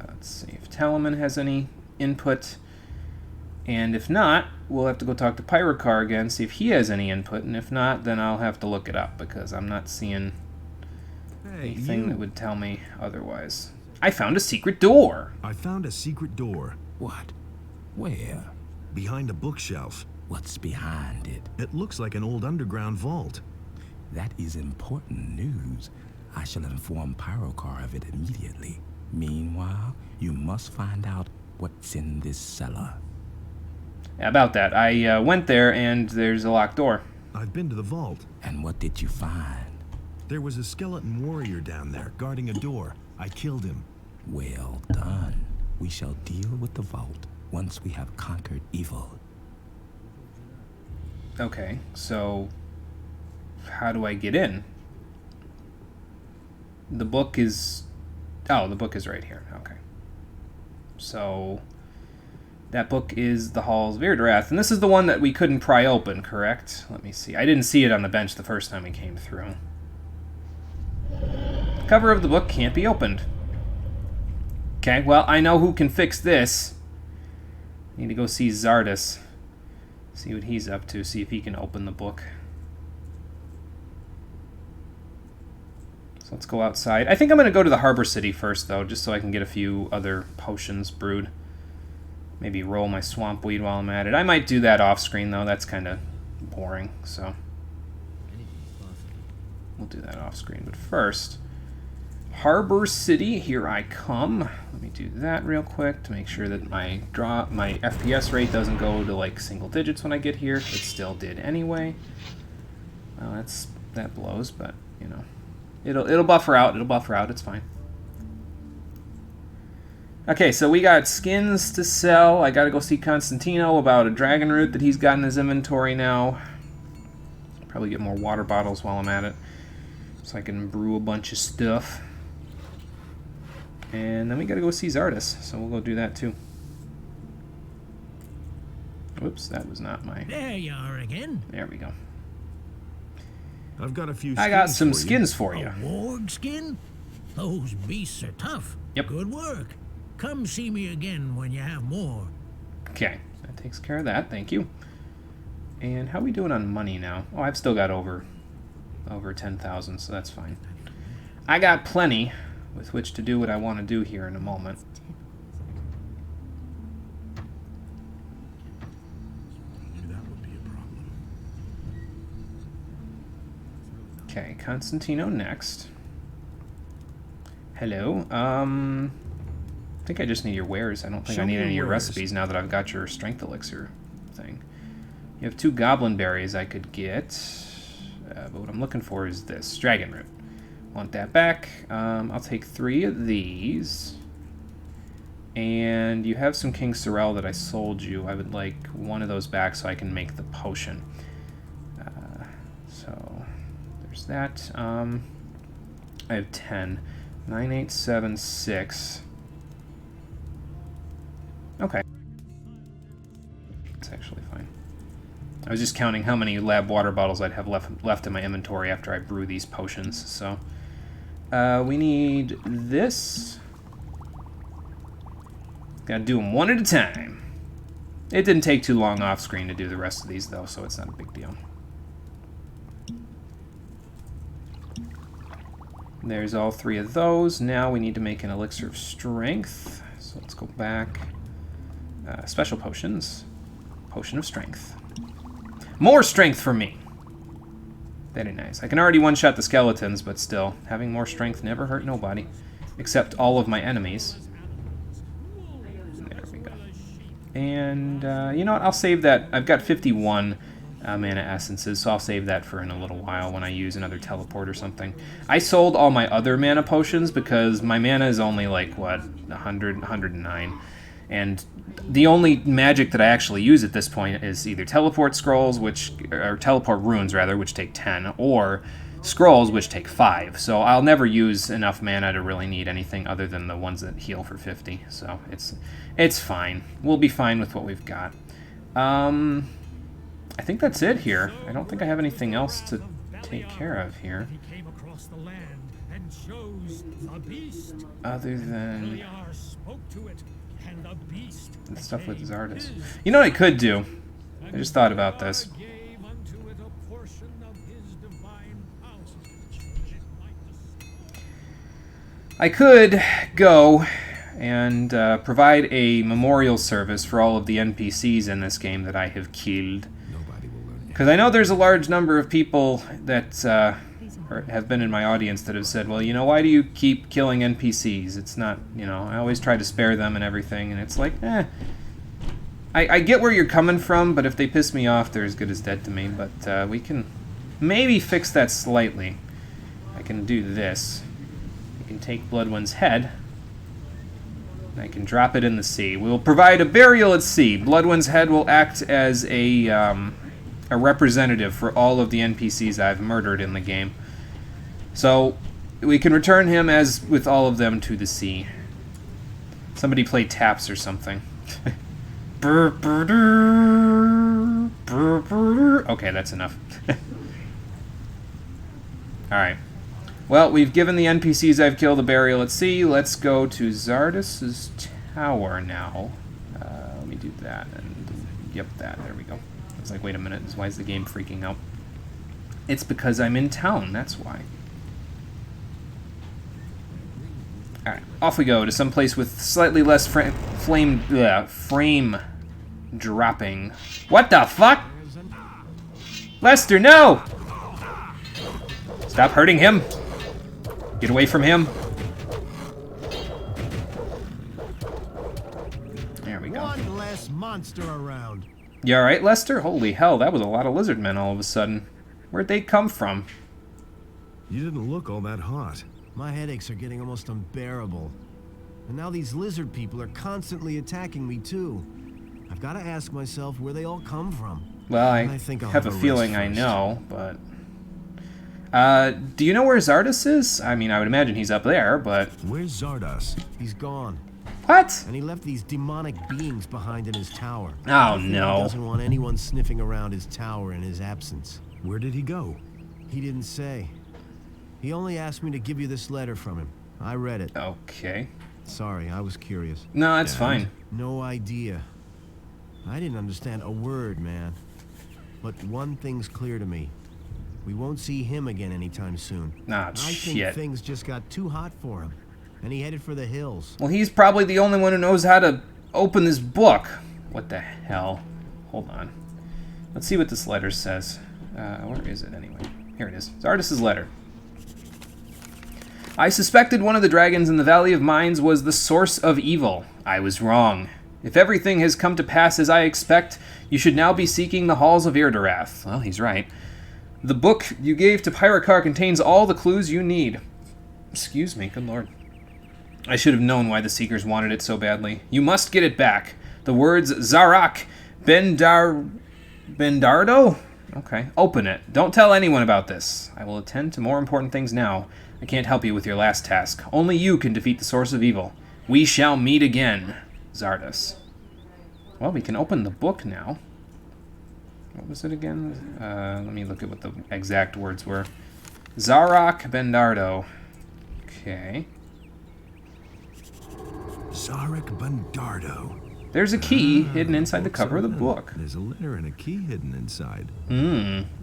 Let's see if Talaman has any input. And if not, we'll have to go talk to Pyrocar again, see if he has any input. And if not, then I'll have to look it up because I'm not seeing anything that would tell me otherwise. I found a secret door. I found a secret door. What? Where? Behind a bookshelf. What's behind it? It looks like an old underground vault. That is important news. I shall inform Pyrocar of it immediately. Meanwhile, you must find out what's in this cellar. About that, I went there and there's a locked door. I've been to the vault. And what did you find? There was a skeleton warrior down there guarding a door. I killed him. Well done. We shall deal with the vault once we have conquered evil. Okay, so how do I get in? The book is... Oh, the book is right here. Okay. So that book is the Halls of Irdarath, and this is the one that we couldn't pry open, correct? Let me see. I didn't see it on the bench the first time we came through. The cover of the book can't be opened. Okay, well, I know who can fix this. I need to go see Zardus. See what he's up to, see if he can open the book. So let's go outside. I think I'm going to go to the Harbor City first, though, just so I can get a few other potions brewed. Maybe roll my swamp weed while I'm at it. I might do that off-screen, though. That's kind of boring, so we'll do that off-screen. But first, Harbor City, here I come. Let me do that real quick to make sure that my FPS rate doesn't go to like single digits when I get here. It still did anyway. Well, that blows, but you know, it'll buffer out. It'll buffer out. It's fine. Okay, so we got skins to sell. I gotta go see Constantino about a dragon root that he's got in his inventory now. Probably get more water bottles while I'm at it, so I can brew a bunch of stuff. And then we gotta go see Zardus, so we'll go do that too. Whoops, that was not my... There you are again. There we go. I've got a few I got some skins for you. A warg skin? Those beasts are tough. Yep. Good work. Come see me again when you have more. Okay, that takes care of that, thank you. And how are we doing on money now? Oh, I've still got over 10,000, so that's fine. I got plenty with which to do what I want to do here in a moment. Okay, Constantino next. Hello. I think I just need your wares. I don't think I need any of your recipes now that I've got your strength elixir thing. You have 2 goblin berries I could get, but what I'm looking for is this dragon root. Want that back. I'll take 3 of these. And you have some King Sorrel that I sold you. I would like 1 of those back so I can make the potion. So there's that. I have 10. 9, 8, 7, 6. Okay. That's actually fine. I was just counting how many lab water bottles I'd have left in my inventory after I brew these potions. So we need this. Gotta do them one at a time. It didn't take too long off screen to do the rest of these though, so it's not a big deal. There's all 3 of those. Now we need to make an elixir of strength. So let's go back. Special potions. Potion of strength. More strength for me! Very nice. I can already one-shot the skeletons, but still, having more strength never hurt nobody. Except all of my enemies. There we go. And, you know what? I'll save that. I've got 51 mana essences, so I'll save that for in a little while when I use another teleport or something. I sold all my other mana potions because my mana is only like, what, 100, 109. And the only magic that I actually use at this point is either teleport scrolls, or teleport runes rather, which take 10, or scrolls, which take 5. So I'll never use enough mana to really need anything other than the ones that heal for 50. So it's fine. We'll be fine with what we've got. I think that's it here. I don't think I have anything else to take care of here. Other than the stuff with Zardus. You know what I could do? I just thought about this. I could go and provide a memorial service for all of the NPCs in this game that I have killed. Because I know there's a large number of people that have been in my audience that have said, well, you know, why do you keep killing NPCs? It's not, you know, I always try to spare them and everything, and it's like, I get where you're coming from, but if they piss me off, they're as good as dead to me. But we can maybe fix that slightly. I can do this. I can take Bloodwind's head, and I can drop it in the sea. We will provide a burial at sea. Bloodwind's head will act as a representative for all of the NPCs I've murdered in the game. So we can return him, as with all of them, to the sea. Somebody play taps or something. Okay, that's enough. Alright. Well, we've given the NPCs I've killed a burial at sea. Let's go to Zardus' tower now. Let me do that. And yep, that. There we go. It's like, wait a minute, why is the game freaking out? It's because I'm in town, that's why. Alright, off we go to some place with slightly less frame dropping. What the fuck? Lester, no! Stop hurting him. Get away from him. There we go. One less monster around. You alright, Lester? Holy hell, that was a lot of lizard men all of a sudden. Where'd they come from? You didn't look all that hot. My headaches are getting almost unbearable. And now these lizard people are constantly attacking me too. I've got to ask myself where they all come from. Well, I think I'll have a feeling I know, but... do you know where Zardus is? I mean, I would imagine he's up there, but... Where's Zardus? He's gone. What? And he left these demonic beings behind in his tower. Oh, no. He doesn't want anyone sniffing around his tower in his absence. Where did he go? He didn't say. He only asked me to give you this letter from him. I read it. Okay. Sorry, I was curious. No, that's fine. No idea. I didn't understand a word, man. But one thing's clear to me. We won't see him again anytime soon. Ah, I think shit. things just got too hot for him. And he headed for the hills. Well, he's probably the only one who knows how to open this book. What the hell? Hold on. Let's see what this letter says. Where is it anyway? Here it is. Zardus' letter. I suspected one of the dragons in the Valley of Mines was the source of evil. I was wrong. If everything has come to pass as I expect, you should now be seeking the halls of Irdarath. Well, he's right. The book you gave to Pyrakar contains all the clues you need. Excuse me, good lord. I should have known why the Seekers wanted it so badly. You must get it back. The words Zarak Bendardo? Okay, open it. Don't tell anyone about this. I will attend to more important things now. I can't help you with your last task. Only you can defeat the source of evil. We shall meet again, Zardas. Well, we can open the book now. What was it again? Let me look at what the exact words were. Zarak Bendardo. Okay. Zarak Bendardo. There's a key hidden inside the cover of the book. There's a letter and a key hidden inside.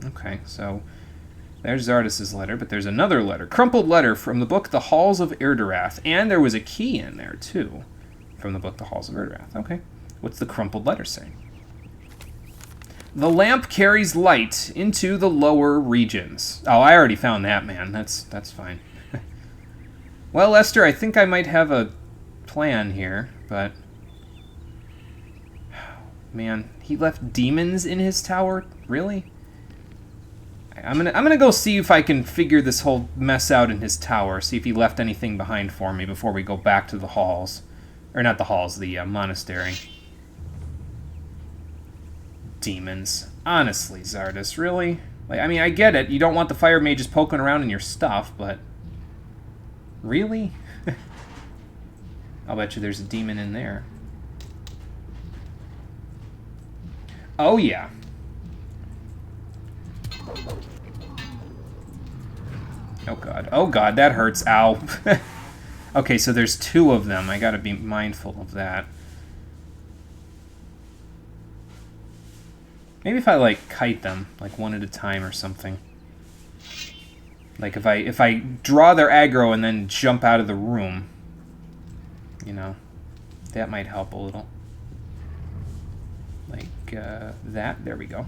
Okay, so there's Zardas's letter, but there's another letter. Crumpled letter from the book The Halls of Erdarath. And there was a key in there, too, from the book The Halls of Erdarath. Okay, what's the crumpled letter say? The lamp carries light into the lower regions. Oh, I already found that, man. That's fine. Well, Lester, I think I might have a plan here, but... Man, he left demons in his tower? Really? I'm gonna go see if I can figure this whole mess out in his tower, see if he left anything behind for me before we go back to the halls. Or not the halls, the monastery. Demons. Honestly, Zardas, really? Like, I mean, I get it. You don't want the fire mages poking around in your stuff, but... Really? I'll bet you there's a demon in there. Oh, yeah. Oh, God. Oh, God, that hurts. Ow. Okay, so there's two of them. I gotta be mindful of that. Maybe if I, like, kite them, like, one at a time or something. Like, if I draw their aggro and then jump out of the room, you know, that might help a little. Like, that. There we go.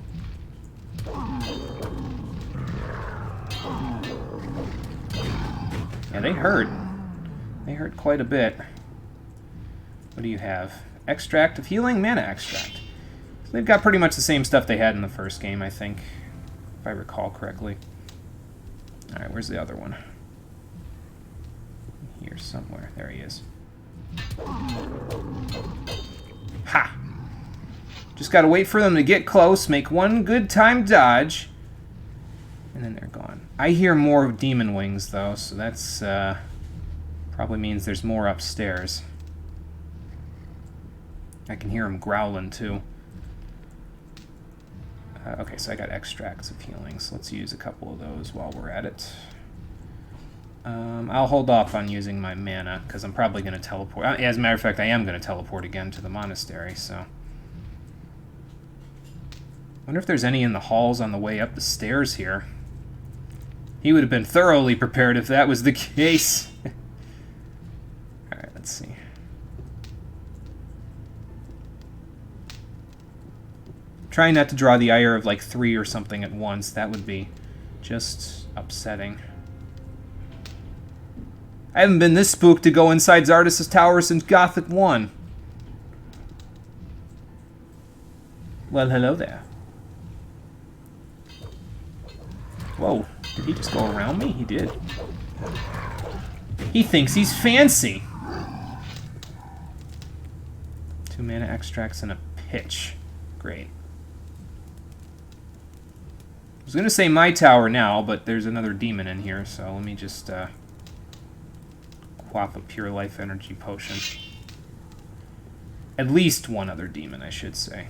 Yeah, they hurt. They hurt quite a bit. What do you have? Extract of healing? Mana extract. So they've got pretty much the same stuff they had in the first game, I think. If I recall correctly. Alright, where's the other one? Here somewhere. There he is. Ha! Just gotta wait for them to get close, make one good time dodge, and then they're gone. I hear more demon wings, though, so that's probably means there's more upstairs. I can hear them growling, too. Okay, so I got extracts of healing, so let's use a couple of those while we're at it. I'll hold off on using my mana, because I'm probably going to teleport. As a matter of fact, I am going to teleport again to the monastery, so... Wonder if there's any in the halls on the way up the stairs here. He would have been thoroughly prepared if that was the case. Alright, let's see. Trying not to draw the ire of like 3 or something at once. That would be just upsetting. I haven't been this spooked to go inside Zardas' tower since Gothic 1. Well, hello there. Whoa, did he just go around me? He did. He thinks he's fancy. 2 mana extracts and a pitch. Great. I was going to say my tower now, but there's another demon in here, so let me just quaff a pure life energy potion. At least one other demon, I should say.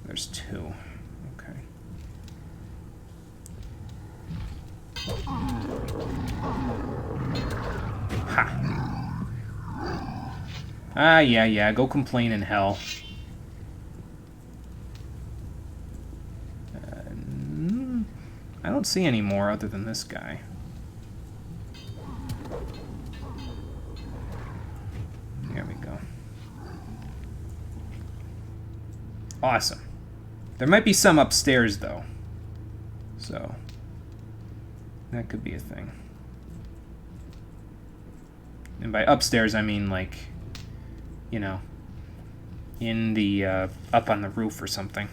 There's 2. Okay. Ha. Ah, yeah, go complain in hell. I don't see any more other than this guy. There we go. Awesome. There might be some upstairs, though. So, that could be a thing. And by upstairs, I mean, like, you know, in the, up on the roof or something.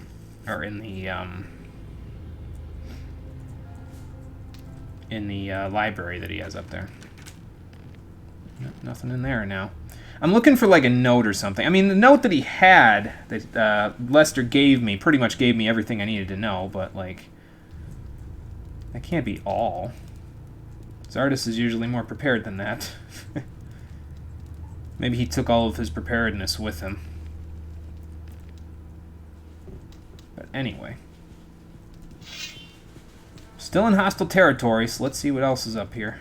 Or in the library that he has up there. Nothing in there now. I'm looking for like a note or something. I mean, the note that he had that Lester gave me pretty much gave me everything I needed to know, but like that can't be all. Zardus is usually more prepared than that. Maybe he took all of his preparedness with him. But anyway. Still in hostile territory, so let's see what else is up here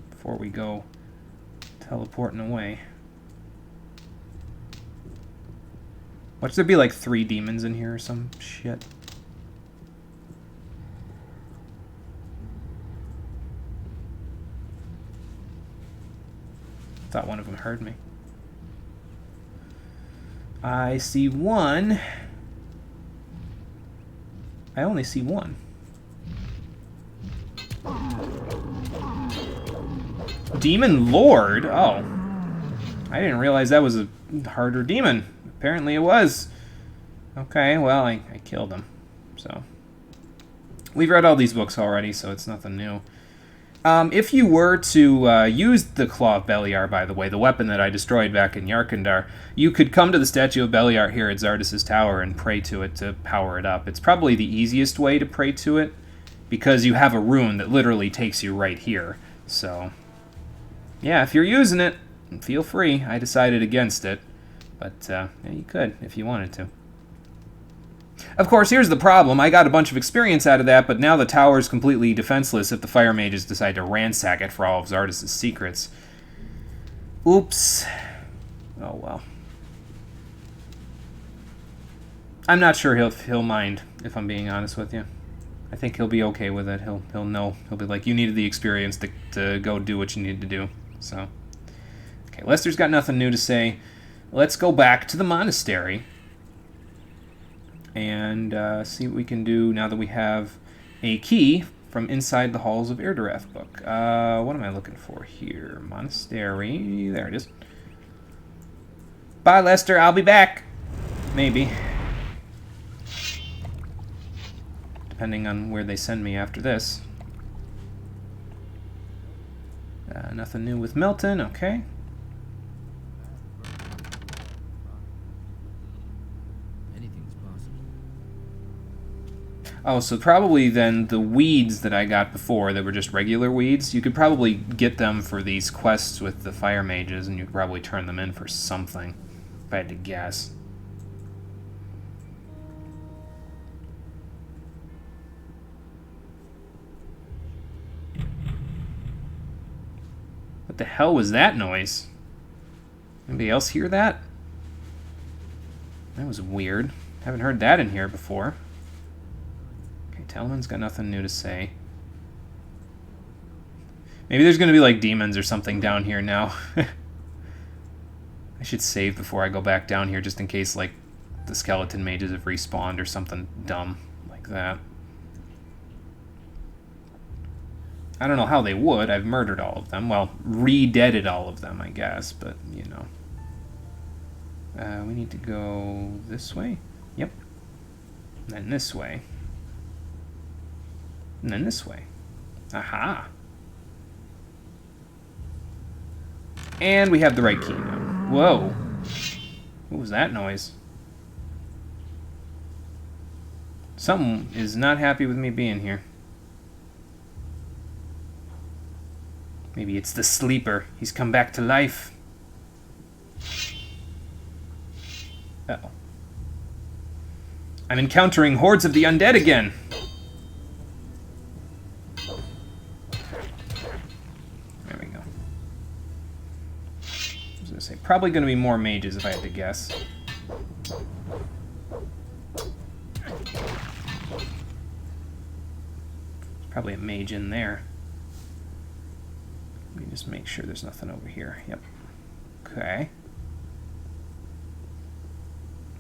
before we go teleporting away. Watch there be like 3 demons in here or some shit. Thought one of them heard me. I see one. I only see one. Demon Lord? Oh. I didn't realize that was a harder demon. Apparently it was. Okay, well, I killed him. So. We've read all these books already, so it's nothing new. If you were to use the Claw of Beliar, by the way, the weapon that I destroyed back in Yarkandar, you could come to the statue of Beliar here at Zardus' tower and pray to it to power it up. It's probably the easiest way to pray to it, because you have a rune that literally takes you right here. So, yeah, if you're using it, feel free. I decided against it, but yeah, you could if you wanted to. Of course, here's the problem. I got a bunch of experience out of that, but now the tower's completely defenseless if the fire mages decide to ransack it for all of Zardus' secrets. Oops. Oh, well. I'm not sure he'll mind, if I'm being honest with you. I think he'll be okay with it. He'll know. He'll be like, you needed the experience to go do what you needed to do. So, okay, Lester's got nothing new to say. Let's go back to the monastery and see what we can do now that we have a key from inside the halls of Irdorath book. What am I looking for here? Monastery. There it is. Bye, Lester. I'll be back. Maybe. Depending on where they send me after this. Nothing new with Milton. Okay. Oh, so probably then the weeds that I got before that were just regular weeds, you could probably get them for these quests with the fire mages, and you could probably turn them in for something, if I had to guess. What the hell was that noise? Anybody else hear that? That was weird. Haven't heard that in here before. Telman's got nothing new to say. Maybe there's going to be like demons or something down here now. I should save before I go back down here just in case like the skeleton mages have respawned or something dumb like that. I don't know how they would. I've murdered all of them. Well, re-deaded all of them, I guess, but you know. We need to go this way. Yep. And then this way. And then this way. Aha! And we have the right key now. Whoa! What was that noise? Something is not happy with me being here. Maybe it's the sleeper. He's come back to life. Uh-oh. I'm encountering hordes of the undead again. Probably going to be more mages if I had to guess. There's probably a mage in there. Let me just make sure there's nothing over here. Yep. Okay.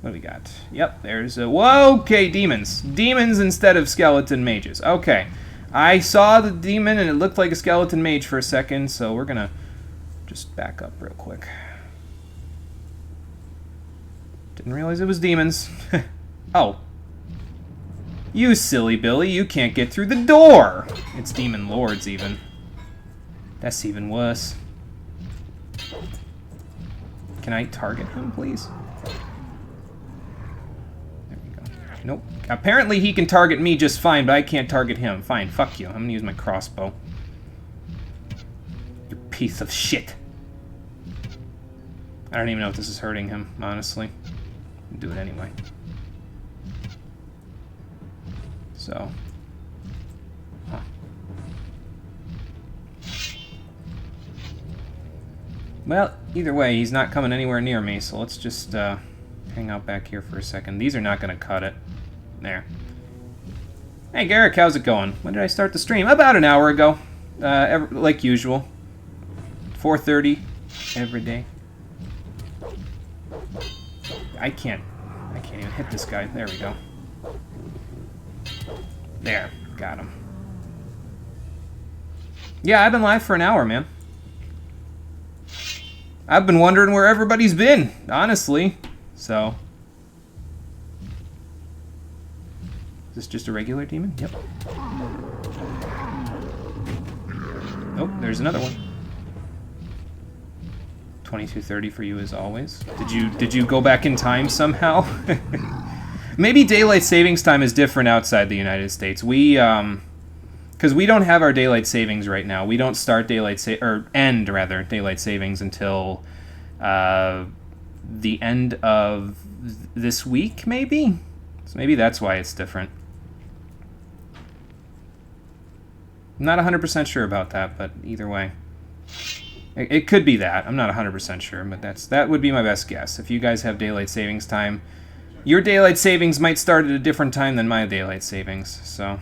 What do we got? Yep, there's a... Whoa, okay, demons. Demons instead of skeleton mages. Okay. I saw the demon and it looked like a skeleton mage for a second, so we're going to just back up real quick. Didn't realize it was demons. Oh. You silly Billy, you can't get through the door! It's demon lords, even. That's even worse. Can I target him, please? There we go. Nope. Apparently he can target me just fine, but I can't target him. Fine, fuck you. I'm gonna use my crossbow. You piece of shit. I don't even know if this is hurting him, honestly. I'll do it anyway. So. Huh. Well, either way, he's not coming anywhere near me, so let's just hang out back here for a second. These are not going to cut it. There. Hey, Garrick, how's it going? When did I start the stream? About an hour ago. Like usual. 4:30 every day. I can't even hit this guy. There we go. There. Got him. Yeah, I've been live for an hour, man. I've been wondering where everybody's been, honestly. So. Is this just a regular demon? Yep. Oh, there's another one. 22:30 for you as always. Did you go back in time somehow? Maybe daylight savings time is different outside the United States. We because we don't have our daylight savings right now. We don't start end daylight savings until the end of this week, maybe. So maybe that's why it's different. I'm not 100% sure about that, but either way. It could be that. I'm not 100% sure, but that would be my best guess. If you guys have daylight savings time, your daylight savings might start at a different time than my daylight savings, so.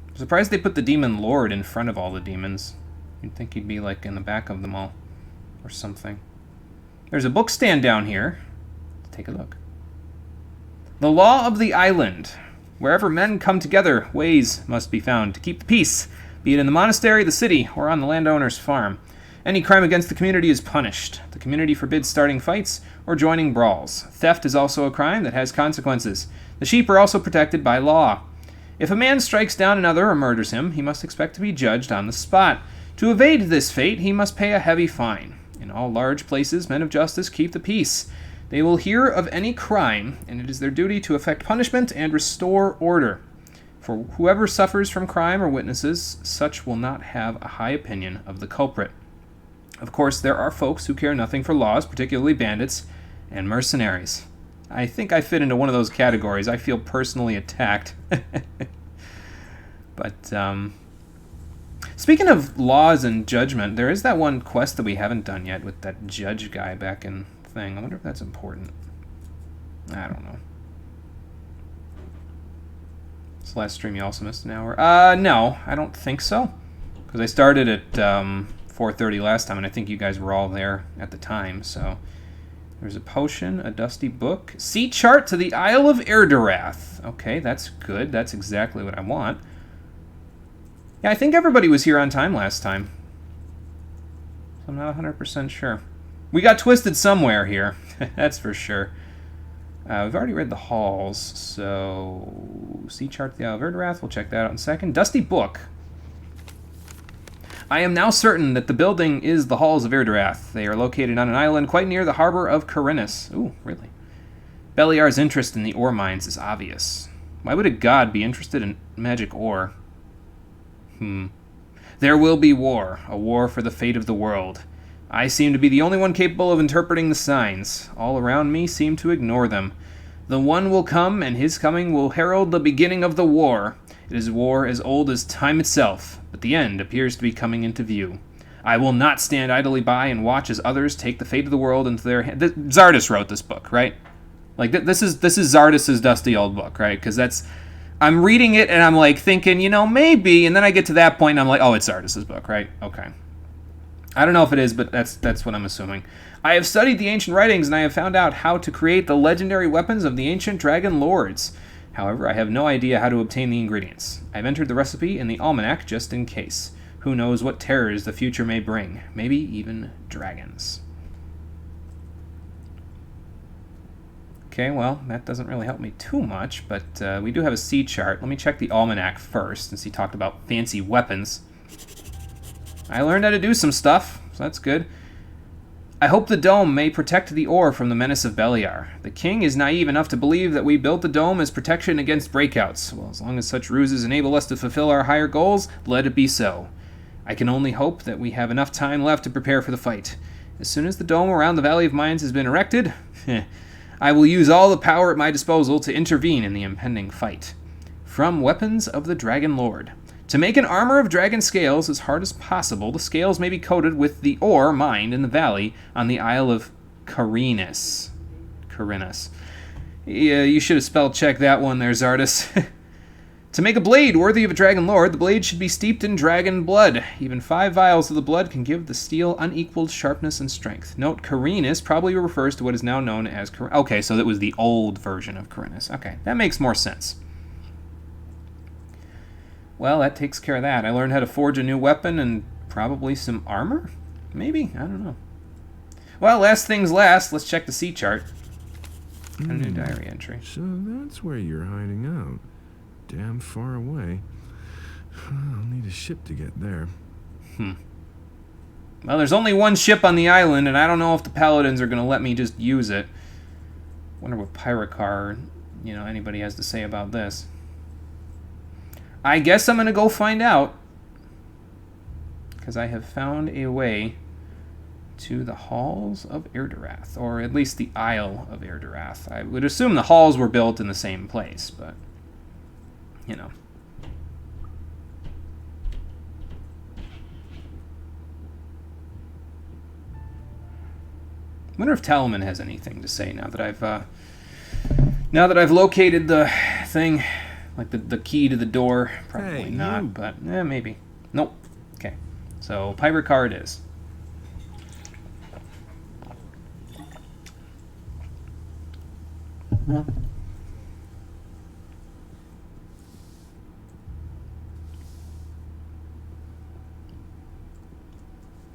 I'm surprised they put the Demon Lord in front of all the demons. You'd think he'd be like in the back of them all, or something. There's a book stand down here. Let's take a look. The Law of the Island. Wherever men come together, ways must be found to keep the peace, be it in the monastery, the city, or on the landowner's farm. Any crime against the community is punished. The community forbids starting fights or joining brawls. Theft is also a crime that has consequences. The sheep are also protected by law. If a man strikes down another or murders him, he must expect to be judged on the spot. To evade this fate, he must pay a heavy fine. In all large places, men of justice keep the peace. They will hear of any crime, and it is their duty to effect punishment and restore order. For whoever suffers from crime or witnesses, such will not have a high opinion of the culprit. Of course, there are folks who care nothing for laws, particularly bandits and mercenaries. I think I fit into one of those categories. I feel personally attacked. But, speaking of laws and judgment, there is that one quest that we haven't done yet with that judge guy back in thing. I wonder if that's important. I don't know. This last stream you also missed an hour? No, I don't think so. Because I started at 4:30 last time, and I think you guys were all there at the time, so. There's a potion, a dusty book. Sea chart to the Isle of Erdarath. Okay, that's good. That's exactly what I want. Yeah, I think everybody was here on time last time. I'm not 100% sure. We got twisted somewhere here. That's for sure. We've already read the halls, so sea chart to the Isle of Erdarath. We'll check that out in a second. Dusty book. I am now certain that the building is the halls of Erdarath. They are located on an island quite near the harbor of Carinus. Ooh, really? Beliar's interest in the ore mines is obvious. Why would a god be interested in magic ore? There will be war, a war for the fate of the world. I seem to be the only one capable of interpreting the signs. All around me seem to ignore them. The one will come, and his coming will herald the beginning of the war. It is war as old as time itself, but the end appears to be coming into view. I will not stand idly by and watch as others take the fate of the world into their hands. Zardus wrote this book, right? Like, this is Zardus's dusty old book, right? Because I'm reading it, and I'm, like, thinking, maybe, and then I get to that point, and I'm like, oh, it's Zardus's book, right? Okay. I don't know if it is, but that's what I'm assuming. I have studied the ancient writings, and I have found out how to create the legendary weapons of the ancient dragon lords. However, I have no idea how to obtain the ingredients. I've entered the recipe in the almanac just in case. Who knows what terrors the future may bring. Maybe even dragons. Okay, well, that doesn't really help me too much, but we do have a sea chart. Let me check the almanac first, since he talked about fancy weapons. I learned how to do some stuff, so that's good. I hope the dome may protect the ore from the menace of Beliar. The king is naive enough to believe that we built the dome as protection against breakouts. Well, as long as such ruses enable us to fulfill our higher goals, let it be so. I can only hope that we have enough time left to prepare for the fight. As soon as the dome around the Valley of Mines has been erected, I will use all the power at my disposal to intervene in the impending fight. From Weapons of the Dragon Lord. To make an armor of dragon scales as hard as possible, the scales may be coated with the ore mined in the valley on the Isle of Carinus. Yeah, you should have spell checked that one there, Zardus. To make a blade worthy of a dragon lord, the blade should be steeped in dragon blood. Even 5 vials of the blood can give the steel unequaled sharpness and strength. Note, Carinus probably refers to what is now known as... Okay, so that was the old version of Carinus. Okay, that makes more sense. Well, that takes care of that. I learned how to forge a new weapon and probably some armor? Maybe? I don't know. Well, last things last, let's check the sea chart. A new diary entry. So that's where you're hiding out. Damn far away. I'll need a ship to get there. Well, there's only one ship on the island, and I don't know if the paladins are going to let me just use it. Wonder what Pyrocar, anybody has to say about this. I guess I'm going to go find out, because I have found a way to the Halls of Erdarath, or at least the Isle of Erdarath. I would assume the halls were built in the same place, but, Wonder if Talman has anything to say now that I've located the thing. Like the key to the door. Probably not, but maybe. Nope. Okay. So, Pyrocar it is.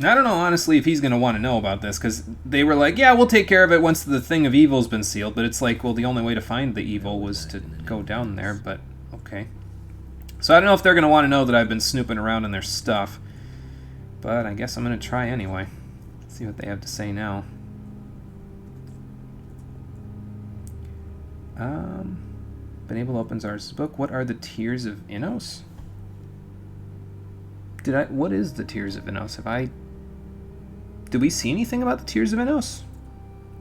I don't know, honestly, if he's going to want to know about this, because they were like, yeah, we'll take care of it once the thing of evil's been sealed, but it's like, well, the only way to find the evil was to go down there, but okay. So I don't know if they're going to want to know that I've been snooping around in their stuff, but I guess I'm going to try anyway. See what they have to say now. Been able to open Zard's book. What are the Tears of Innos? What is the Tears of Innos? Did we see anything about the Tears of Innos?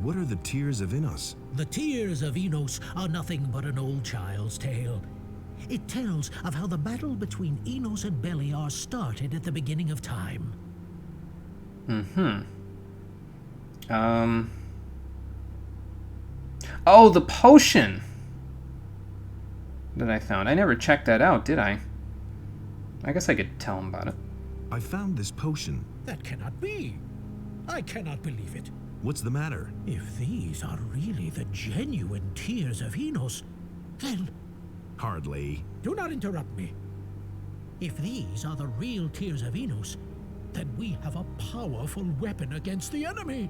What are the Tears of Innos? The Tears of Innos are nothing but an old child's tale. It tells of how the battle between Innos and Beliar started at the beginning of time. Oh, the potion that I found. I never checked that out, did I? I guess I could tell him about it. I found this potion. That cannot be. I cannot believe it. What's the matter? If these are really the genuine Tears of Innos, then... Hardly. Do not interrupt me. If these are the real Tears of Innos, then we have a powerful weapon against the enemy.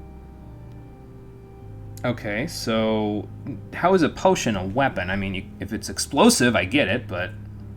Okay, so how is a potion a weapon? I mean, if it's explosive, I get it, but...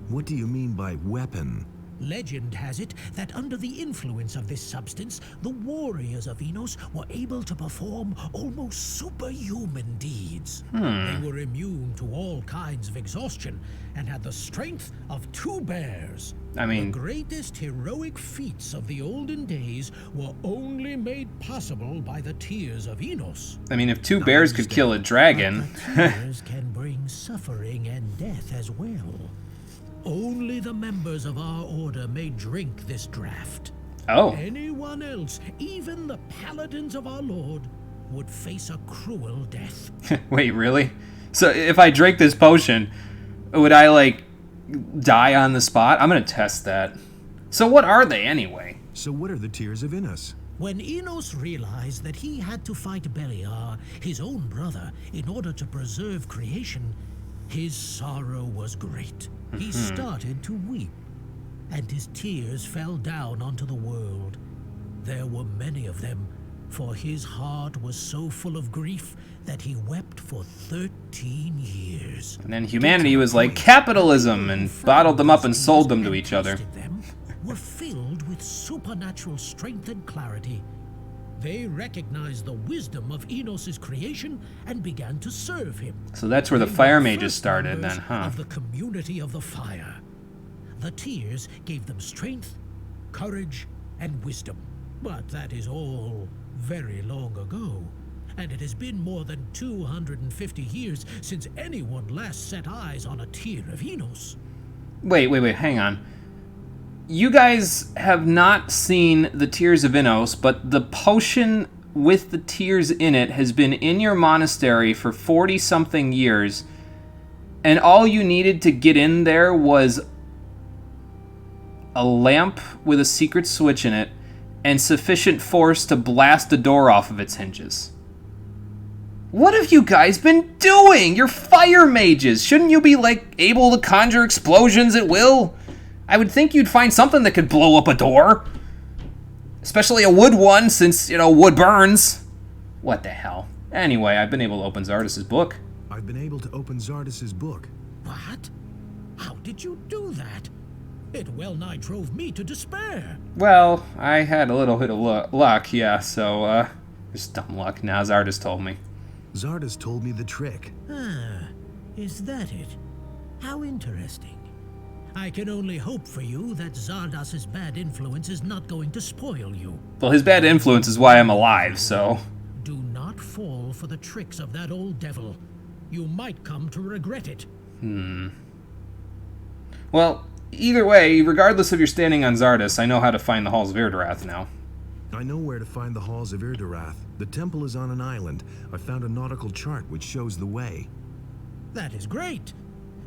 What do you mean by weapon? Legend has it that under the influence of this substance, the warriors of Innos were able to perform almost superhuman deeds. They were immune to all kinds of exhaustion and had the strength of 2 bears. I mean... The greatest heroic feats of the olden days were only made possible by the Tears of Innos. I mean, if 2 bears could kill a dragon... But the tears can bring suffering and death as well. Only the members of our order may drink this draught. Oh. Anyone else, even the paladins of our lord, would face a cruel death. Wait, really? So if I drink this potion, would I, die on the spot? I'm gonna test that. So what are they, anyway? So what are the Tears of Innos? When Innos realized that he had to fight Beliar, his own brother, in order to preserve creation, his sorrow was great. He started to weep, and his tears fell down onto the world. There were many of them, for his heart was so full of grief that he wept for 13 years. And then humanity was like capitalism and bottled them up and sold them to each other. Them were filled with supernatural strength and clarity. They recognized the wisdom of Enos' creation and began to serve him. So that's where the They were fire the mages first started members then, huh? Of the community of the fire. The tears gave them strength, courage, and wisdom. But that is all very long ago. And it has been more than 250 years since anyone last set eyes on a tear of Enos. Wait, hang on. You guys have not seen the Tears of Enos, but the potion with the tears in it has been in your monastery for 40-something years, and all you needed to get in there was a lamp with a secret switch in it and sufficient force to blast a door off of its hinges. What have you guys been doing? You're fire mages. Shouldn't you be, like, able to conjure explosions at will? I would think you'd find something that could blow up a door. Especially a wood one, since, you know, wood burns. What the hell? Anyway, I've been able to open Zardas's book. I've been able to open Zardas's book. What? How did you do that? It well nigh drove me to despair. Well, I had a little bit of luck, yeah, so, just dumb luck. Now Zardas told me. Zardas told me the trick. Ah, is that it? How interesting. I can only hope for you that Zardas's bad influence is not going to spoil you. Well, his bad influence is why I'm alive, so... Do not fall for the tricks of that old devil. You might come to regret it. Well, either way, regardless of your standing on Zardas, I know how to find the Halls of Irdarath now. I know where to find the Halls of Irdarath. The temple is on an island. I found a nautical chart which shows the way. That is great.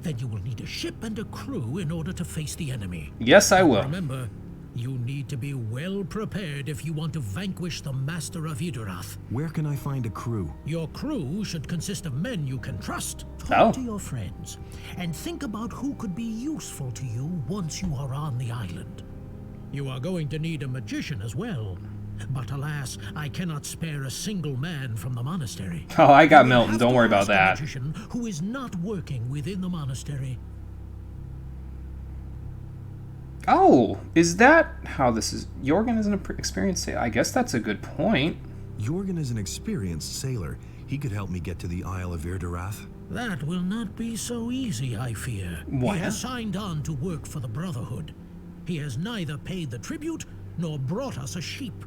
Then you will need a ship and a crew in order to face the enemy. Yes, I will. Remember, you need to be well prepared if you want to vanquish the Master of Irdarath. Where can I find a crew? Your crew should consist of men you can trust. Talk to your friends, and think about who could be useful to you once you are on the island. You are going to need a magician as well. But alas, I cannot spare a single man from the monastery. Oh, I got Milton. Don't worry about that. A magician who is not working within the monastery. Oh, is that how this is? Jorgen is an experienced sailor. I guess that's a good point. Jorgen is an experienced sailor. He could help me get to the Isle of Irdarath. That will not be so easy, I fear. What? He has signed on to work for the Brotherhood. He has neither paid the tribute nor brought us a sheep.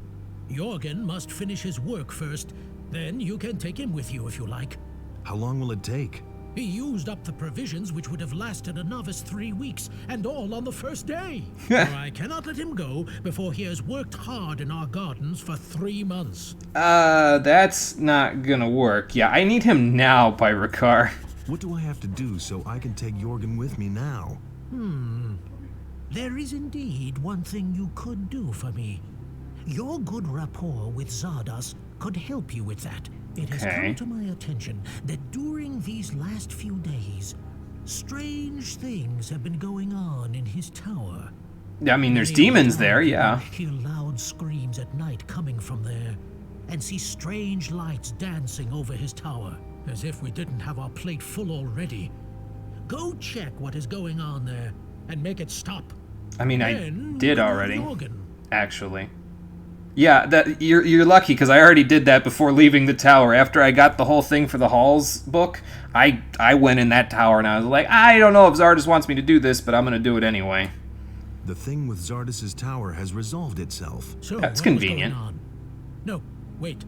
Jorgen must finish his work first, then you can take him with you if you like. How long will it take? He used up the provisions which would have lasted a novice 3 weeks, and all on the first day. For I cannot let him go before he has worked hard in our gardens for 3 months. That's not gonna work. Yeah, I need him now, Pyrokar. What do I have to do so I can take Jorgen with me now? There is indeed one thing you could do for me. Your good rapport with Zardas could help you with that. It has come to my attention that during these last few days, strange things have been going on in his tower. I mean, there's demons there, yeah. Hear loud screams at night coming from there, and see strange lights dancing over his tower, as if we didn't have our plate full already. Go check what is going on there, and make it stop. I mean, I did already, Jorgen. actually. Yeah, that you're lucky, because I already did that before leaving the tower. After I got the whole thing for the Halls book, I went in that tower, and I was like, I don't know if Zardas wants me to do this, but I'm going to do it anyway. The thing with Zardas's tower has resolved itself. So That's what was convenient. going on? No, wait.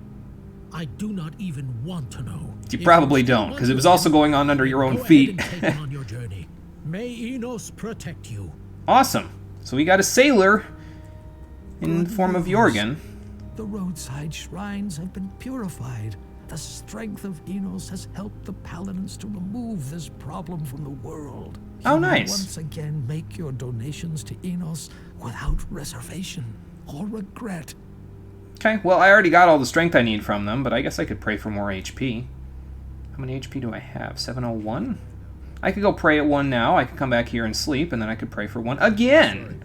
I do not even want to know. You If probably still don't, want because to it was know, also going on under your own go ahead feet. and take him on your journey. May Enos protect you. Awesome. So we got a sailor in the form of Jorgen. The roadside shrines have been purified. The strength of Enos has helped the paladins to remove this problem from the world. Oh, You may nice. once again make your donations to Enos without reservation or regret. Okay, well, I already got all the strength I need from them, but I guess I could pray for more HP. How many HP do I have? 701? I could go pray at 1 now. I could come back here and sleep, and then I could pray for 1 again.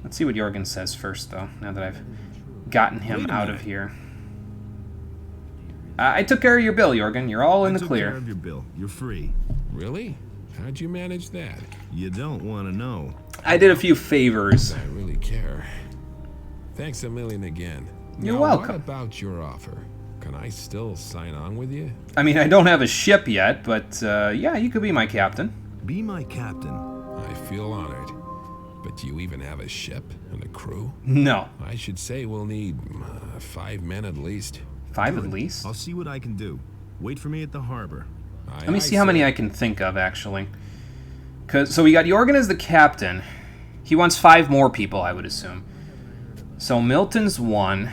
Let's see what Jorgen says first, though, now that I've gotten him out of here. I took care of your bill, Jorgen. You're all in the I took clear. care of your bill. You're free. Really? How'd you manage that? You don't want to know. I did a few favors. I really care. Thanks a million again. You're Now, welcome. What about your offer? Can I still sign on with you? I mean, I don't have a ship yet, but yeah, you could be my captain. Be my captain. I feel honored. But do you even have a ship and a crew? No. I should say we'll need 5 men at least. 5 at least? I'll see what I can do. Wait for me at the harbor. Let me see how many I can think of, actually. So we got Jorgen as the captain. He wants 5 more people, I would assume. So Milton's 1.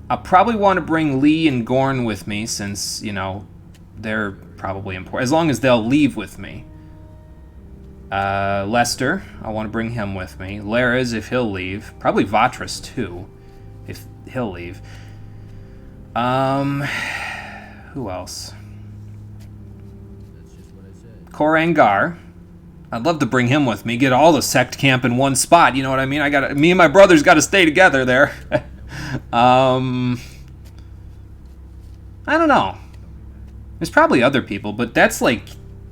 I'll probably want to bring Lee and Gorn with me, since, you know, they're probably important. As long as they'll leave with me. Lester, I want to bring him with me. Lares, if he'll leave. Probably Vatras, too, if he'll leave. Who else? Korangar. I'd love to bring him with me. Get all the sect camp in one spot. You know what I mean? Me and my brothers got to stay together there. I don't know. There's probably other people, but that's like,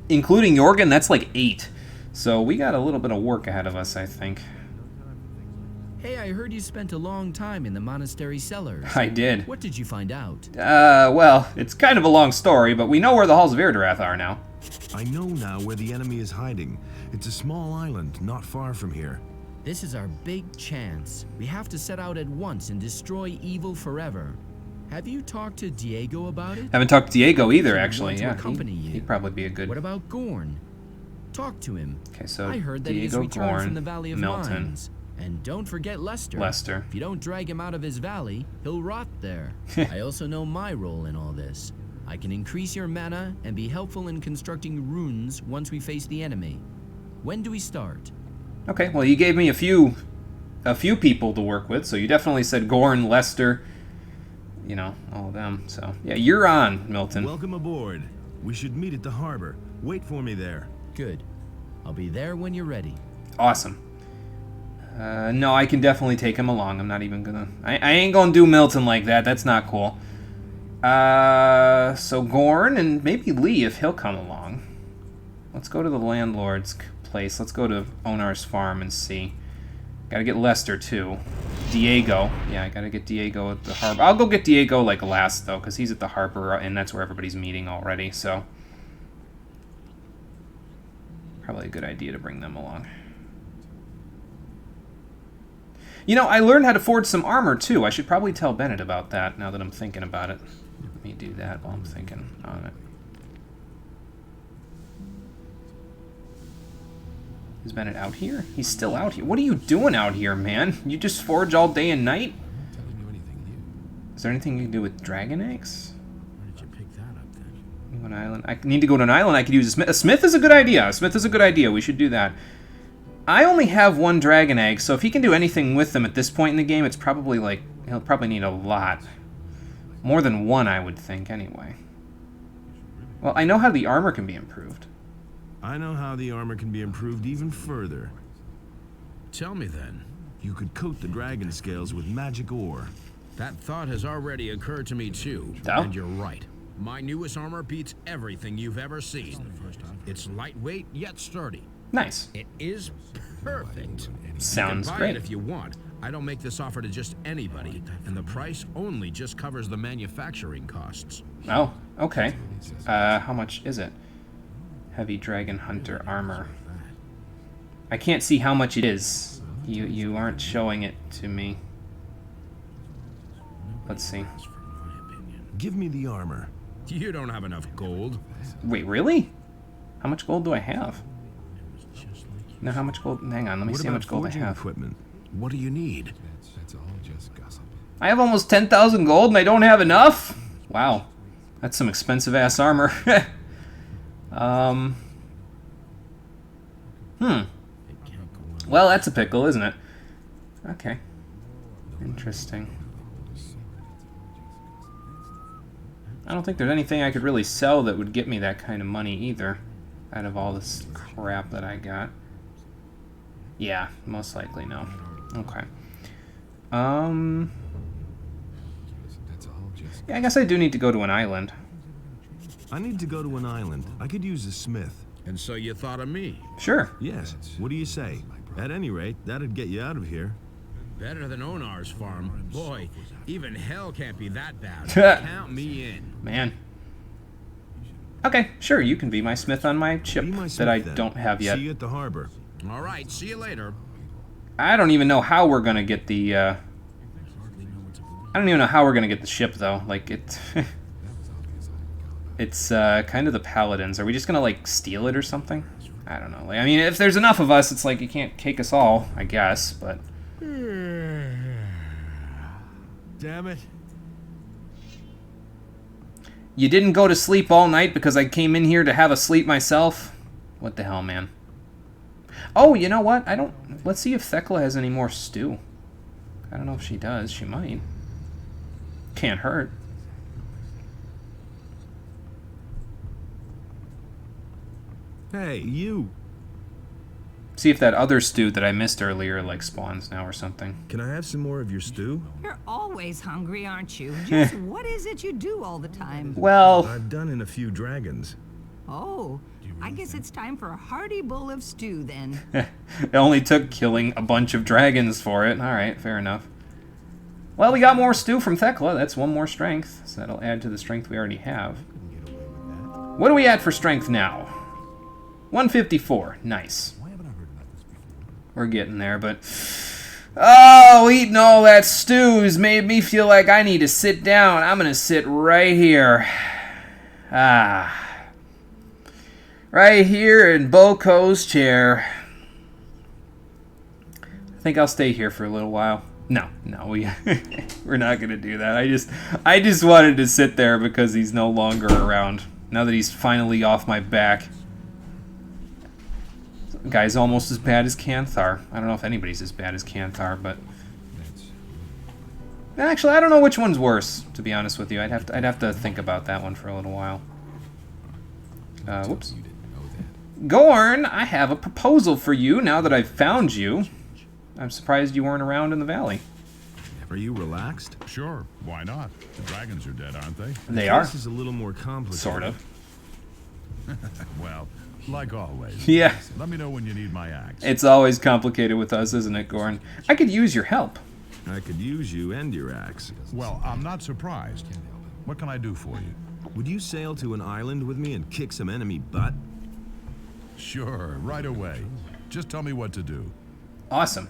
including Jorgen, that's like 8. So we got a little bit of work ahead of us, I think. Hey, I heard you spent a long time in the monastery cellars. I did. What did you find out? Well, it's kind of a long story, but we know where the Halls of Irdarath are now. I know now where the enemy is hiding. It's a small island not far from here. This is our big chance. We have to set out at once and destroy evil forever. Have you talked to Diego about it? Haven't talked to Diego either, actually. To Yeah, accompany you. he'd probably be a good... What about Gorn? Talk to him. Okay, so I heard that Diego, he's returned Gorn, from the Valley of Milton. Mines. And don't forget Lester. Lester. If you don't drag him out of his valley, he'll rot there. I also know my role in all this. I can increase your mana and be helpful in constructing runes once we face the enemy. When do we start? Okay, well, you gave me a few people to work with, so you definitely said Gorn, Lester, you know, all of them. So, yeah, you're on, Milton. Welcome aboard. We should meet at the harbor. Wait for me there. Good. I'll be there when you're ready. Awesome. No, I can definitely take him along. I'm not even gonna... I ain't gonna do Milton like that. That's not cool. So Gorn and maybe Lee, if he'll come along. Let's go to the landlord's place. Let's go to Onar's farm and see. Gotta get Lester, too. Diego. Yeah, I gotta get Diego at the harbor. I'll go get Diego, like, last, though, because he's at the harbor, and that's where everybody's meeting already, so... Probably a good idea to bring them along. You know, I learned how to forge some armor, too. I should probably tell Bennett about that, now that I'm thinking about it. Let me do that while I'm thinking on it. Is Bennett out here? He's still out here. What are you doing out here, man? You just forge all day and night? Is there anything you can do with dragon eggs? Where did you pick that up, then? An island. I need to go to an island. I could use a smith. A smith is a good idea. A smith is a good idea. We should do that. I only have 1 dragon egg, so if he can do anything with them at this point in the game, it's probably like... He'll probably need a lot. More than 1, I would think, anyway. Well, I know how the armor can be improved. I know how the armor can be improved even further. Tell me then. You could coat the dragon scales with magic ore. That thought has already occurred to me too. Oh? And you're right. My newest armor beats everything you've ever seen. It's lightweight yet sturdy. Nice. It is perfect. Sounds you can buy great. it if you want. I don't make this offer to just anybody, and the price only just covers the manufacturing costs. Oh, okay. How much is it? Heavy Dragon Hunter armor. I can't see how much it is. You aren't showing it to me. Let's see. Give me the armor. You don't have enough gold. Wait, really? How much gold do I have? No, how much gold? Hang on, let me see how much gold I have. Equipment? What do you need? That's all just gossip. I have almost 10,000 gold and I don't have enough? Wow. That's some expensive ass armor. Well, that's a pickle, isn't it? Okay. Interesting. I don't think there's anything I could really sell that would get me that kind of money either, out of all this crap that I got. Yeah, most likely no. Okay. Yeah, I guess I do need to go to an island. I need to go to an island. I could use a smith. And so you thought of me? Sure. Yes. What do you say? At any rate, that'd get you out of here. Better than Onar's farm. Boy, even hell can't be that bad. Count me in. Man. Okay, sure, you can be my smith on my ship that I don't have yet. See you at the harbor. All right, see you later. I don't even know how we're gonna get the, I don't even know how we're gonna get the ship, though. Like, it's kind of the paladins. Are we just gonna, like, steal it or something? I don't know. Like, I mean, if there's enough of us, it's like you can't take us all, I guess, but... Damn it. You didn't go to sleep all night because I came in here to have a sleep myself? What the hell, man? Oh, you know what? Let's see if Thekla has any more stew. I don't know if she does. She might. Can't hurt. Hey, you. See if that other stew that I missed earlier, like, spawns now or something. Can I have some more of your stew? You're always hungry, aren't you? Just what is it you do all the time? Well... I've done in a few dragons. Oh, I guess it's time for a hearty bowl of stew, then. It only took killing a bunch of dragons for it. Alright, fair enough. Well, we got more stew from Thekla. That's one more strength. So that'll add to the strength we already have. What are we at for strength now? 154. Nice. We're getting there, but... Oh, eating all that stew's made me feel like I need to sit down. I'm gonna sit right here. Right here in Boko's chair. I think I'll stay here for a little while. No, we're not gonna do that. I just wanted to sit there because he's no longer around. Now that he's finally off my back. The guy's almost as bad as Canthar. I don't know if anybody's as bad as Canthar, but actually, I don't know which one's worse. To be honest with you, I'd have to think about that one for a little while. Whoops. Gorn, I have a proposal for you now that I've found you. I'm surprised you weren't around in the valley. Are you relaxed? Sure, why not? The dragons are dead, aren't they? They are. This is a little more complicated. Sort of. Well, like always. Yeah. Let me know when you need my axe. It's always complicated with us, isn't it, Gorn? I could use your help. I could use you and your axe. Well, I'm not surprised. What can I do for you? Would you sail to an island with me and kick some enemy butt? Sure, right away. Just tell me what to do. Awesome.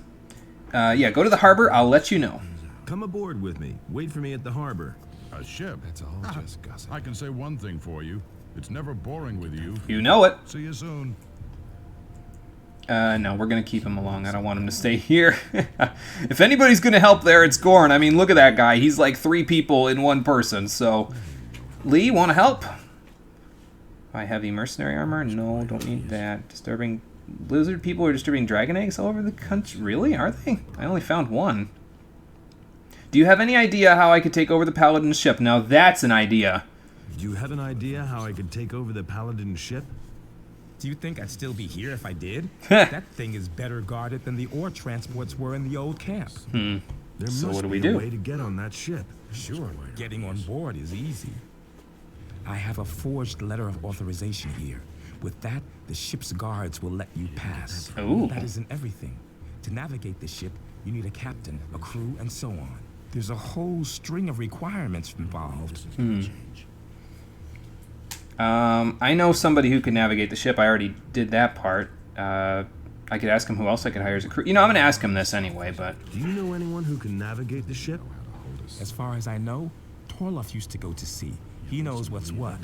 Yeah, go to the harbor. I'll let you know. Come aboard with me. Wait for me at the harbor. A ship? That's all just gossip. I can say one thing for you. It's never boring with you. You know it. See you soon. No, we're going to keep him along. I don't want him to stay here. If anybody's going to help there, it's Gorn. I mean, look at that guy. He's like 3 people in one person, so... Lee, want to help? I have the mercenary armor? No, don't need that. Disturbing... Lizard people are distributing dragon eggs all over the country. Really? Are they? I only found one. Do you have any idea how I could take over the Paladin ship? Now that's an idea. Do you have an idea how I could take over the Paladin ship? Do you think I'd still be here if I did? That thing is better guarded than the ore transports were in the old camp. There So must what do we be a do? way to get on that ship. Sure, getting on board is easy. I have a forged letter of authorization here. With that, the ship's guards will let you pass. Ooh. That isn't everything. To navigate the ship, you need a captain, a crew, and so on. There's a whole string of requirements involved. I know somebody who can navigate the ship. I already did that part. I could ask him who else I could hire as a crew. You know, I'm going to ask him this anyway, but... Do you know anyone who can navigate the ship? As far as I know, Torloff used to go to sea. He knows what's what.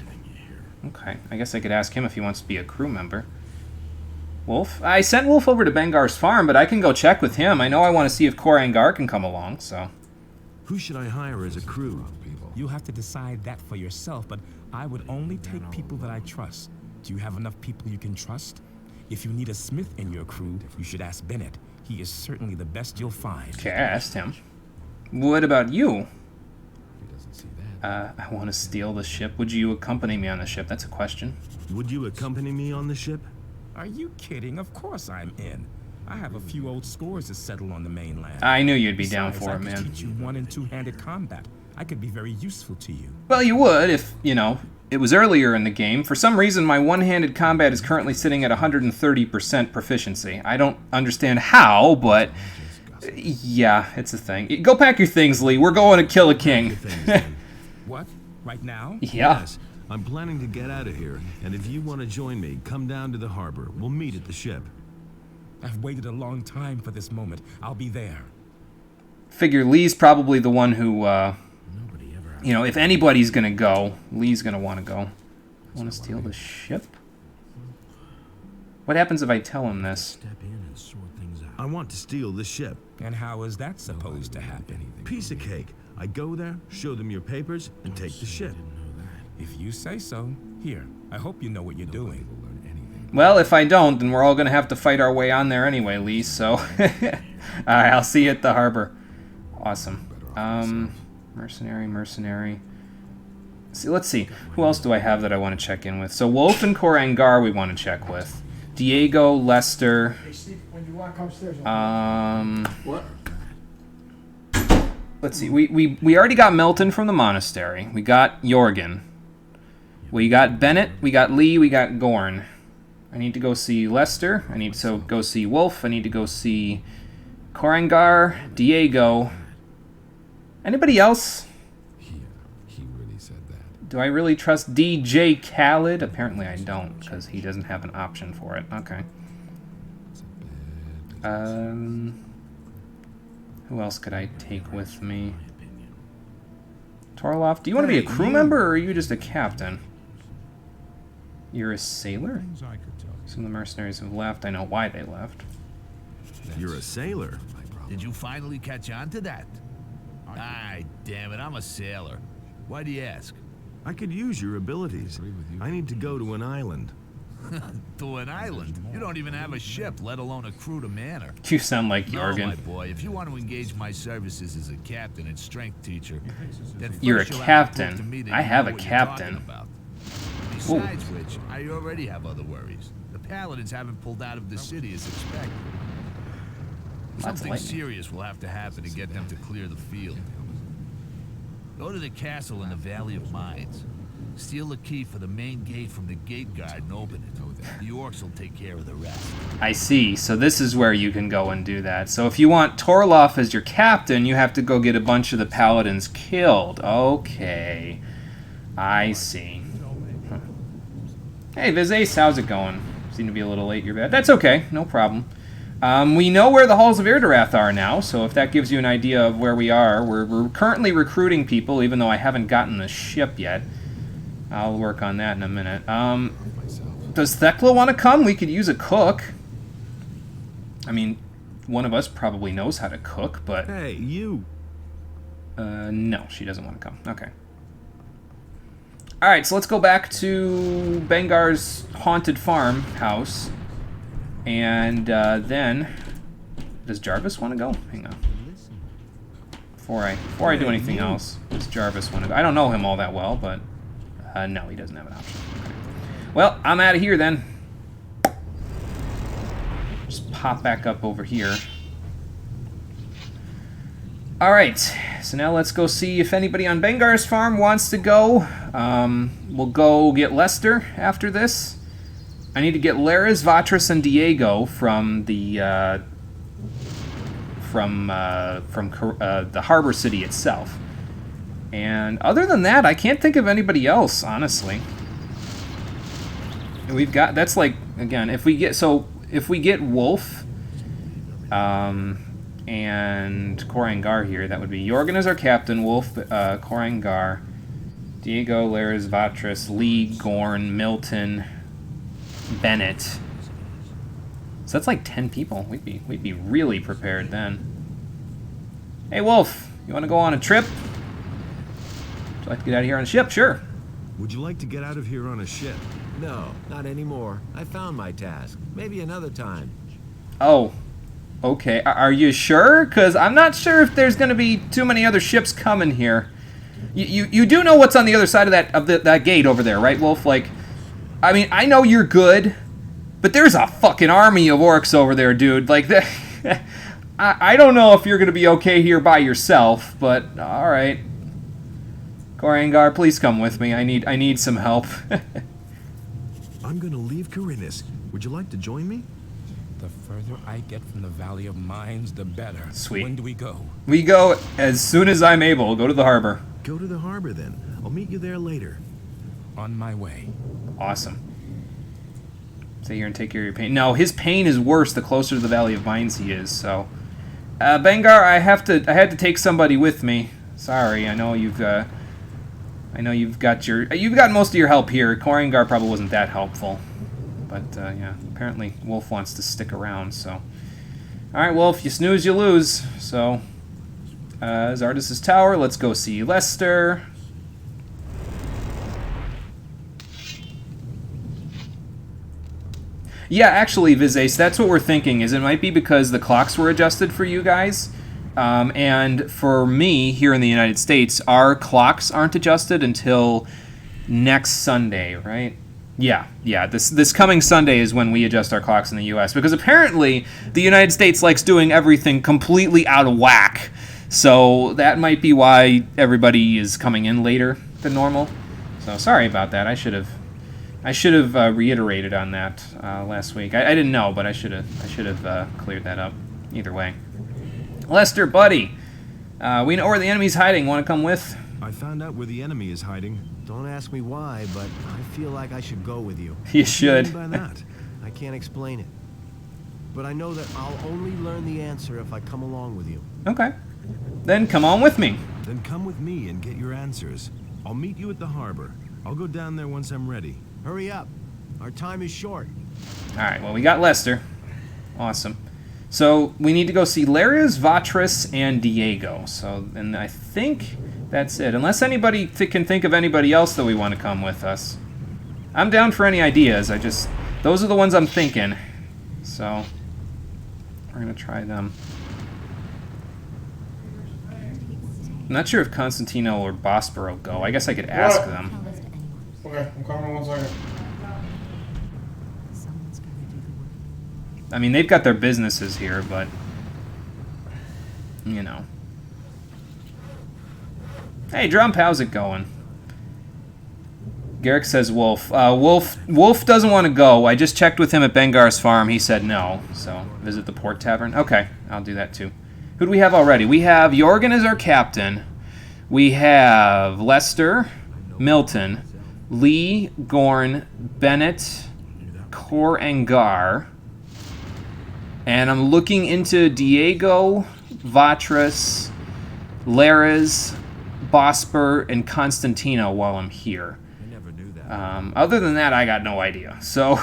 Okay, I guess I could ask him if he wants to be a crew member. Wolf? I sent Wolf over to Bengar's farm, but I can go check with him. I know I want to see if Korangar can come along, so... Who should I hire as a crew? You'll have to decide that for yourself, but I would only take people that I trust. Do you have enough people you can trust? If you need a smith in your crew, you should ask Bennett. He is certainly the best you'll find. Okay, I asked him. What about you? I want to steal the ship. Would you accompany me on the ship? That's a question. Would you accompany me on the ship? Are you kidding? Of course I'm in. I have a few old scores to settle on the mainland. I knew you'd be down Besides, for I it, could man. teach you one- and two-handed combat. I could be very useful to you. Well, you would if, it was earlier in the game. For some reason, my one-handed combat is currently sitting at 130% proficiency. I don't understand how, but yeah, it's a thing. Go pack your things, Lee. We're going to kill a king. What? Right now? Yeah. Yes. I'm planning to get out of here, and if you want to join me, come down to the harbor. We'll meet at the ship. I've waited a long time for this moment. I'll be there. Figure Lee's probably the one who, if anybody's going to go, Lee's going to want to go. Want to steal the ship? What happens if I tell him this? I want to steal the ship. And how is that supposed to happen? Piece of cake. I go there, show them your papers, and take the ship. If you say so. Here, I hope you know what you're doing. Well, if I don't, then we're all going to have to fight our way on there anyway, Lee, so... Alright, I'll see you at the harbor. Awesome. Mercenary. Let's see. Who else do I have that I want to check in with? So Wolf and Korangar we want to check with. Diego, Lester... What? Let's see. We already got Milton from the monastery. We got Jorgen. We got Bennett. We got Lee. We got Gorn. I need to go see Lester. I need to go see Wolf. I need to go see Korangar, Diego. Anybody else? He really said that. Do I really trust DJ Khaled? Apparently I don't, because he doesn't have an option for it. Okay. Who else could I take with me? Torloff, do you want to be a crew member, or are you just a captain? You're a sailor? Some of the mercenaries have left. I know why they left. You're a sailor. Did you finally catch on to that? Aye, damn it, I'm a sailor. Why do you ask? I could use your abilities. I need to go to an island. To an island? You don't even have a ship, let alone a crew to man her. You sound like No, Jorgen. my boy, if you want to engage my services as a captain and strength teacher, then first You're a you'll have to captain. prove to me that I you have know a what you're captain. talking about. Besides which, I already have other worries. The paladins haven't pulled out of the city as expected. Something lightning. serious will have to happen to get them to clear the field. Go to the castle in the Valley of Mines. Steal the key for the main gate from the gate guard and open it. The orcs will take care of the rest. I see. So this is where you can go and do that. So if you want Torloff as your captain, you have to go get a bunch of the paladins killed. Okay. I see. Huh. Hey, Vizace, how's it going? Seem to be a little late, you're bad. That's okay. No problem. We know where the Halls of Irdarath are now, so if that gives you an idea of where we are, we're currently recruiting people, even though I haven't gotten the ship yet. I'll work on that in a minute. Does Thekla want to come? We could use a cook. I mean, one of us probably knows how to cook, but... Hey, you! No, she doesn't want to come. Okay. Alright, so let's go back to Bengar's haunted farmhouse. And then... Does Jarvis want to go? Hang on. Before I do anything else, does Jarvis want to go? I don't know him all that well, but... no, he doesn't have an option. Okay. Well, I'm out of here then. Just pop back up over here. Alright, so now let's go see if anybody on Bengar's farm wants to go. We'll go get Lester after this. I need to get Laris, Vatras, and Diego from the harbor city itself. And other than that, I can't think of anybody else, honestly. We've got, that's like, again, if we get Wolf, and Korangar here, that would be Jorgen as our captain, Wolf, Korangar, Diego, Laris, Vatras, Lee, Gorn, Milton, Bennett. So that's like 10 people. We'd be really prepared then. Hey Wolf, you want to go on a trip? Would you like to get out of here on a ship? Sure. Would you like to get out of here on a ship? No, not anymore. I found my task. Maybe another time. Oh, okay. Are you sure? Because I'm not sure if there's going to be too many other ships coming here. You do know what's on the other side of that gate over there, right, Wolf? Like, I mean, I know you're good, but there's a fucking army of orcs over there, dude. Like, I don't know if you're going to be okay here by yourself, but all right. Korangar, please come with me. I need some help. I'm gonna leave Corinus. Would you like to join me? The further I get from the Valley of Mines, the better. Sweet. When do we go? We go as soon as I'm able. Go to the harbor. Go to the harbor then. I'll meet you there later. On my way. Awesome. Stay here and take care of your pain. No, his pain is worse the closer to the Valley of Mines he is, so... Bengar, I had to take somebody with me. Sorry, I know you've got most of your help here. Korangar probably wasn't that helpful. But, yeah, apparently Wolf wants to stick around, so... Alright, Wolf, you snooze, you lose. So, Zardis' Tower, let's go see Lester. Yeah, actually, Vizace, that's what we're thinking, is it might be because the clocks were adjusted for you guys. And for me, here in the United States, our clocks aren't adjusted until next Sunday, right? Yeah, this coming Sunday is when we adjust our clocks in the U.S. Because apparently the United States likes doing everything completely out of whack. So that might be why everybody is coming in later than normal. So sorry about that. I should have reiterated on that last week. I didn't know, but I should have cleared that up. Either way, Lester, buddy, we know where the enemy's hiding. Want to come with? I found out where the enemy is hiding. Don't ask me why, but I feel like I should go with you. You should. What do you mean by that? I can't explain it. But I know that I'll only learn the answer if I come along with you. Okay. Then come on with me. Then come with me and get your answers. I'll meet you at the harbor. I'll go down there once I'm ready. Hurry up. Our time is short. Alright, well, we got Lester. Awesome. So, we need to go see Larius, Vatras, and Diego. So, and I think that's it. Unless anybody can think of anybody else that we want to come with us. I'm down for any ideas. Those are the ones I'm thinking. So, we're going to try them. I'm not sure if Constantino or Bosporo go. I guess I could ask them. Okay, I'm coming in 1 second. I mean, they've got their businesses here, but... You know. Hey, Drump, how's it going? Garrick says Wolf. Wolf doesn't want to go. I just checked with him at Bengar's farm. He said no. So, visit the Port Tavern. Okay, I'll do that too. Who do we have already? We have Jorgen as our captain. We have Lester, Milton, Lee, Gorn, Bennett, Korangar. And I'm looking into Diego, Vatras, Larius, Bosper, and Constantino while I'm here. I never knew that. Other than that, I got no idea. So,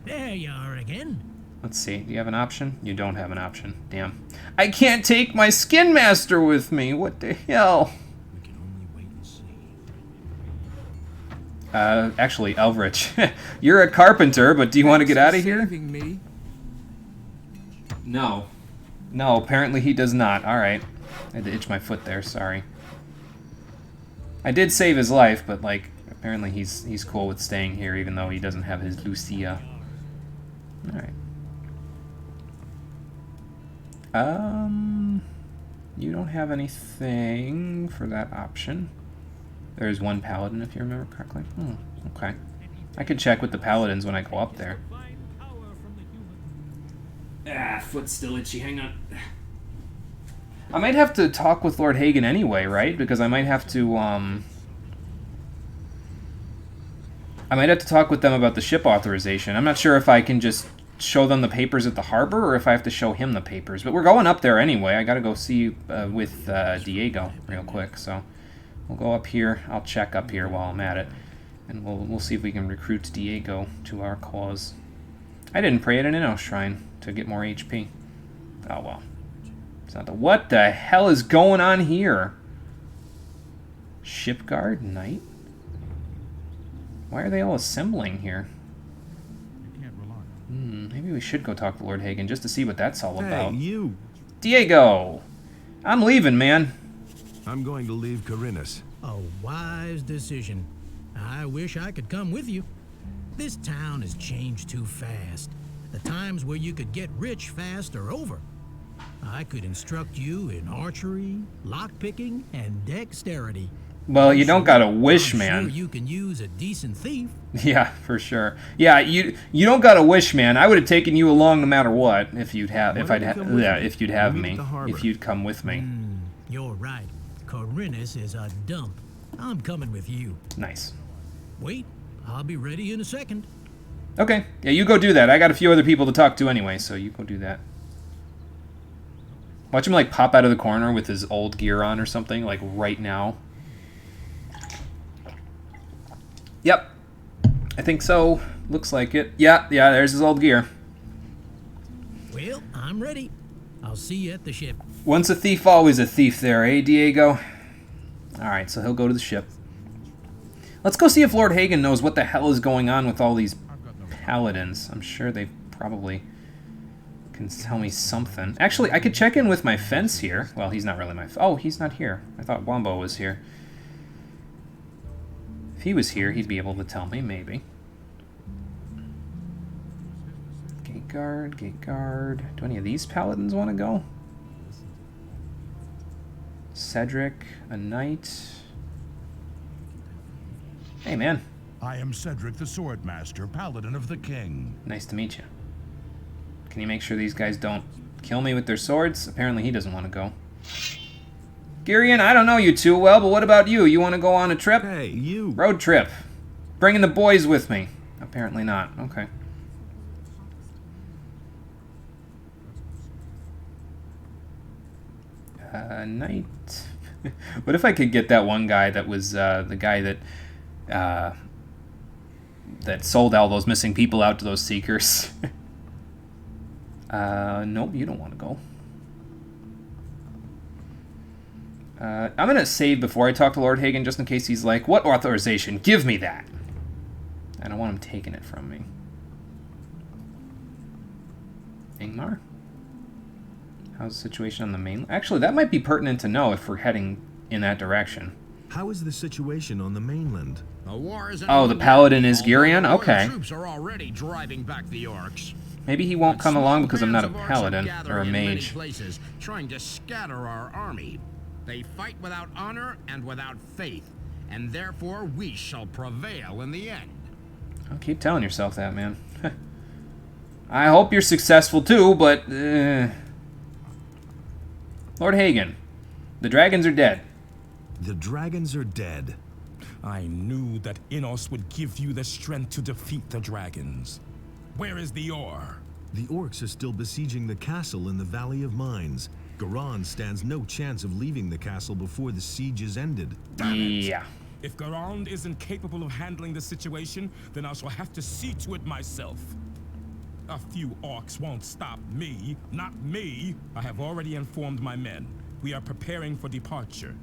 There you are again. let's see. Do you have an option? You don't have an option. Damn. I can't take my Skin Master with me. What the hell? We can only wait and see. Actually, Elvrich, you're a carpenter, but do you want to get out of here? Me. No. No, apparently he does not. Alright. I had to itch my foot there, sorry. I did save his life, but, like, apparently he's cool with staying here, even though he doesn't have his Lucia. Alright. You don't have anything for that option. There's one paladin, if you remember correctly. Okay. I could check with the paladins when I go up there. Foot's still itchy. Hang on. I might have to talk with Lord Hagen anyway, right? Because I might have to, I might have to talk with them about the ship authorization. I'm not sure if I can just show them the papers at the harbor or if I have to show him the papers. But we're going up there anyway. I gotta go see with Diego real quick. So we'll go up here. I'll check up here while I'm at it. And we'll see if we can recruit Diego to our cause. I didn't pray at an Inno Shrine to get more HP. Oh well. It's not the... What the hell is going on here? Shipguard Knight? Why are they all assembling here? Maybe we should go talk to Lord Hagen just to see what that's all about. Hey, you! Diego! I'm leaving, man. I'm going to leave Corinus. A wise decision. I wish I could come with you. This town has changed too fast. The times where you could get rich fast are over. I could instruct you in archery, lockpicking, and dexterity. Well, you don't gotta wish, I'm man. Sure you can use a decent thief. Yeah, for sure. Yeah, you don't gotta wish, man. I would have taken you along no matter what if you'd have if you'd have me. If you'd come with me. You're right. Corinus is a dump. I'm coming with you. Nice. Wait, I'll be ready in a second. Okay. Yeah, you go do that. I got a few other people to talk to anyway, so you go do that. Watch him like pop out of the corner with his old gear on or something, like right now. Yep. I think so. Looks like it. Yeah, there's his old gear. Well, I'm ready. I'll see you at the ship. Once a thief, always a thief there, eh, Diego? Alright, so he'll go to the ship. Let's go see if Lord Hagen knows what the hell is going on with all these paladins. I'm sure they probably can tell me something. Actually, I could check in with my fence here. Well, he's not really my... Oh, he's not here. I thought Wombo was here. If he was here, he'd be able to tell me, maybe. Gate guard, gate guard. Do any of these paladins want to go? Cedric, a knight. Hey, man. I am Cedric the Swordmaster, Paladin of the King. Nice to meet you. Can you make sure these guys don't kill me with their swords? Apparently he doesn't want to go. Girion, I don't know you too well, but what about you? You want to go on a trip? Hey, you. Road trip. Bringing the boys with me. Apparently not. Okay. Knight. What if I could get that one guy that was the guy that that sold all those missing people out to those seekers? Nope, you don't want to go. I'm going to save before I talk to Lord Hagen, just in case he's like, what authorization? Give me that. I don't want him taking it from me. Ingmar? How's the situation on the mainland? Actually, that might be pertinent to know if we're heading in that direction. How is the situation on the mainland? The war is the paladin is Girion? Okay. Troops are already driving back the orcs. Maybe he won't come along because I'm not a paladin or a mage. Places, trying to scatter our army. They fight without honor and without faith, and therefore we shall prevail in the end. I'll keep telling yourself that, man. I hope you're successful too, but... Lord Hagen, the dragons are dead. The dragons are dead. I knew that Innos would give you the strength to defeat the dragons. Where is the ore? The orcs are still besieging the castle in the Valley of Mines. Garan stands no chance of leaving the castle before the siege is ended. Yeah. If Garand isn't capable of handling the situation, then I shall have to see to it myself. A few orcs won't stop me, not me. I have already informed my men. We are preparing for departure.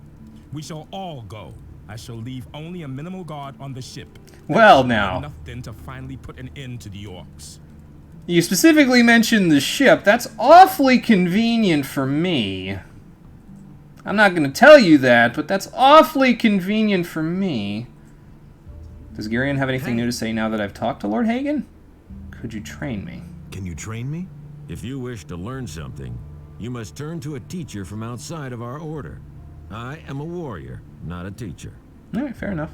We shall all go. I shall leave only a minimal guard on the ship. Well, now. Enough then to finally put an end to the orcs. You specifically mentioned the ship. That's awfully convenient for me. I'm not going to tell you that, but that's awfully convenient for me. Does Girion have anything new to say now that I've talked to Lord Hagen? Could you train me? Can you train me? If you wish to learn something, you must turn to a teacher from outside of our order. I am a warrior, not a teacher. Alright, fair enough.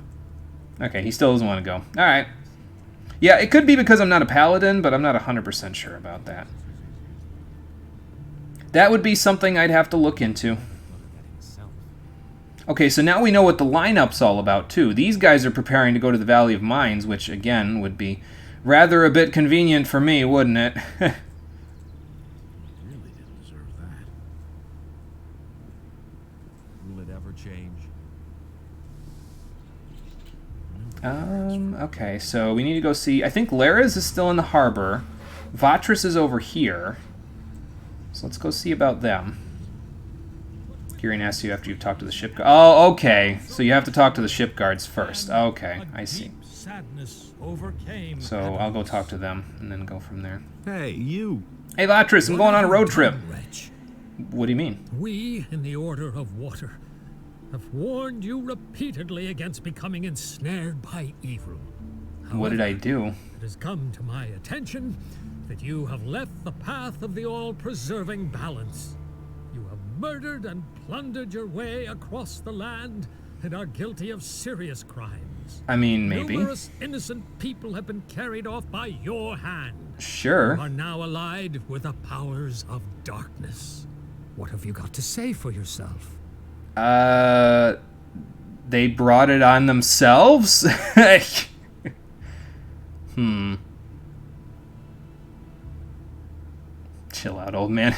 Okay, he still doesn't want to go. Alright. Yeah, it could be because I'm not a paladin, but I'm not 100% sure about that. That would be something I'd have to look into. Okay, so now we know what the lineup's all about, too. These guys are preparing to go to the Valley of Mines, which, again, would be rather a bit convenient for me, wouldn't it? Really didn't deserve that. Will it ever change? Okay, so we need to go see... I think Lara's is still in the harbor. Vatris is over here. So let's go see about them. Girion asks you after you've talked to the ship guard. Oh, okay. So you have to talk to the ship guards first. Okay, I see. So I'll go talk to them and then go from there. Hey, you. Hey, Vatris, I'm going on a road trip. What do you mean? We, in the Order of Water, have warned you repeatedly against becoming ensnared by evil. However, what did I do? It has come to my attention that you have left the path of the all-preserving balance. You have murdered and plundered your way across the land, and are guilty of serious crimes. I mean, maybe. Numerous innocent people have been carried off by your hand. Sure. You are now allied with the powers of darkness. What have you got to say for yourself? They brought it on themselves? Chill out, old man.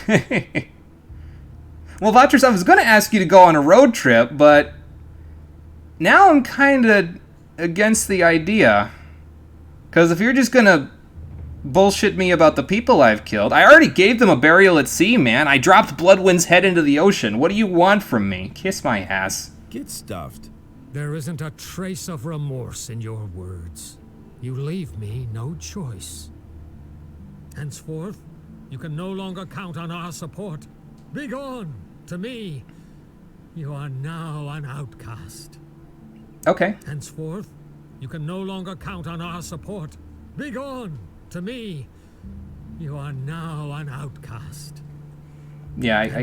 Well, Vatras, I was going to ask you to go on a road trip, but now I'm kind of against the idea. Because if you're just going to bullshit me about the people I've killed, I already gave them a burial at sea, man. I dropped Bloodwind's head into the ocean. What do you want from me? Kiss my ass. Get stuffed. There isn't a trace of remorse in your words. You leave me no choice. Henceforth, you can no longer count on our support. Begone! To me, you are now an outcast. Okay. Henceforth, you can no longer count on our support. Begone! To me, you are now an outcast. Yeah,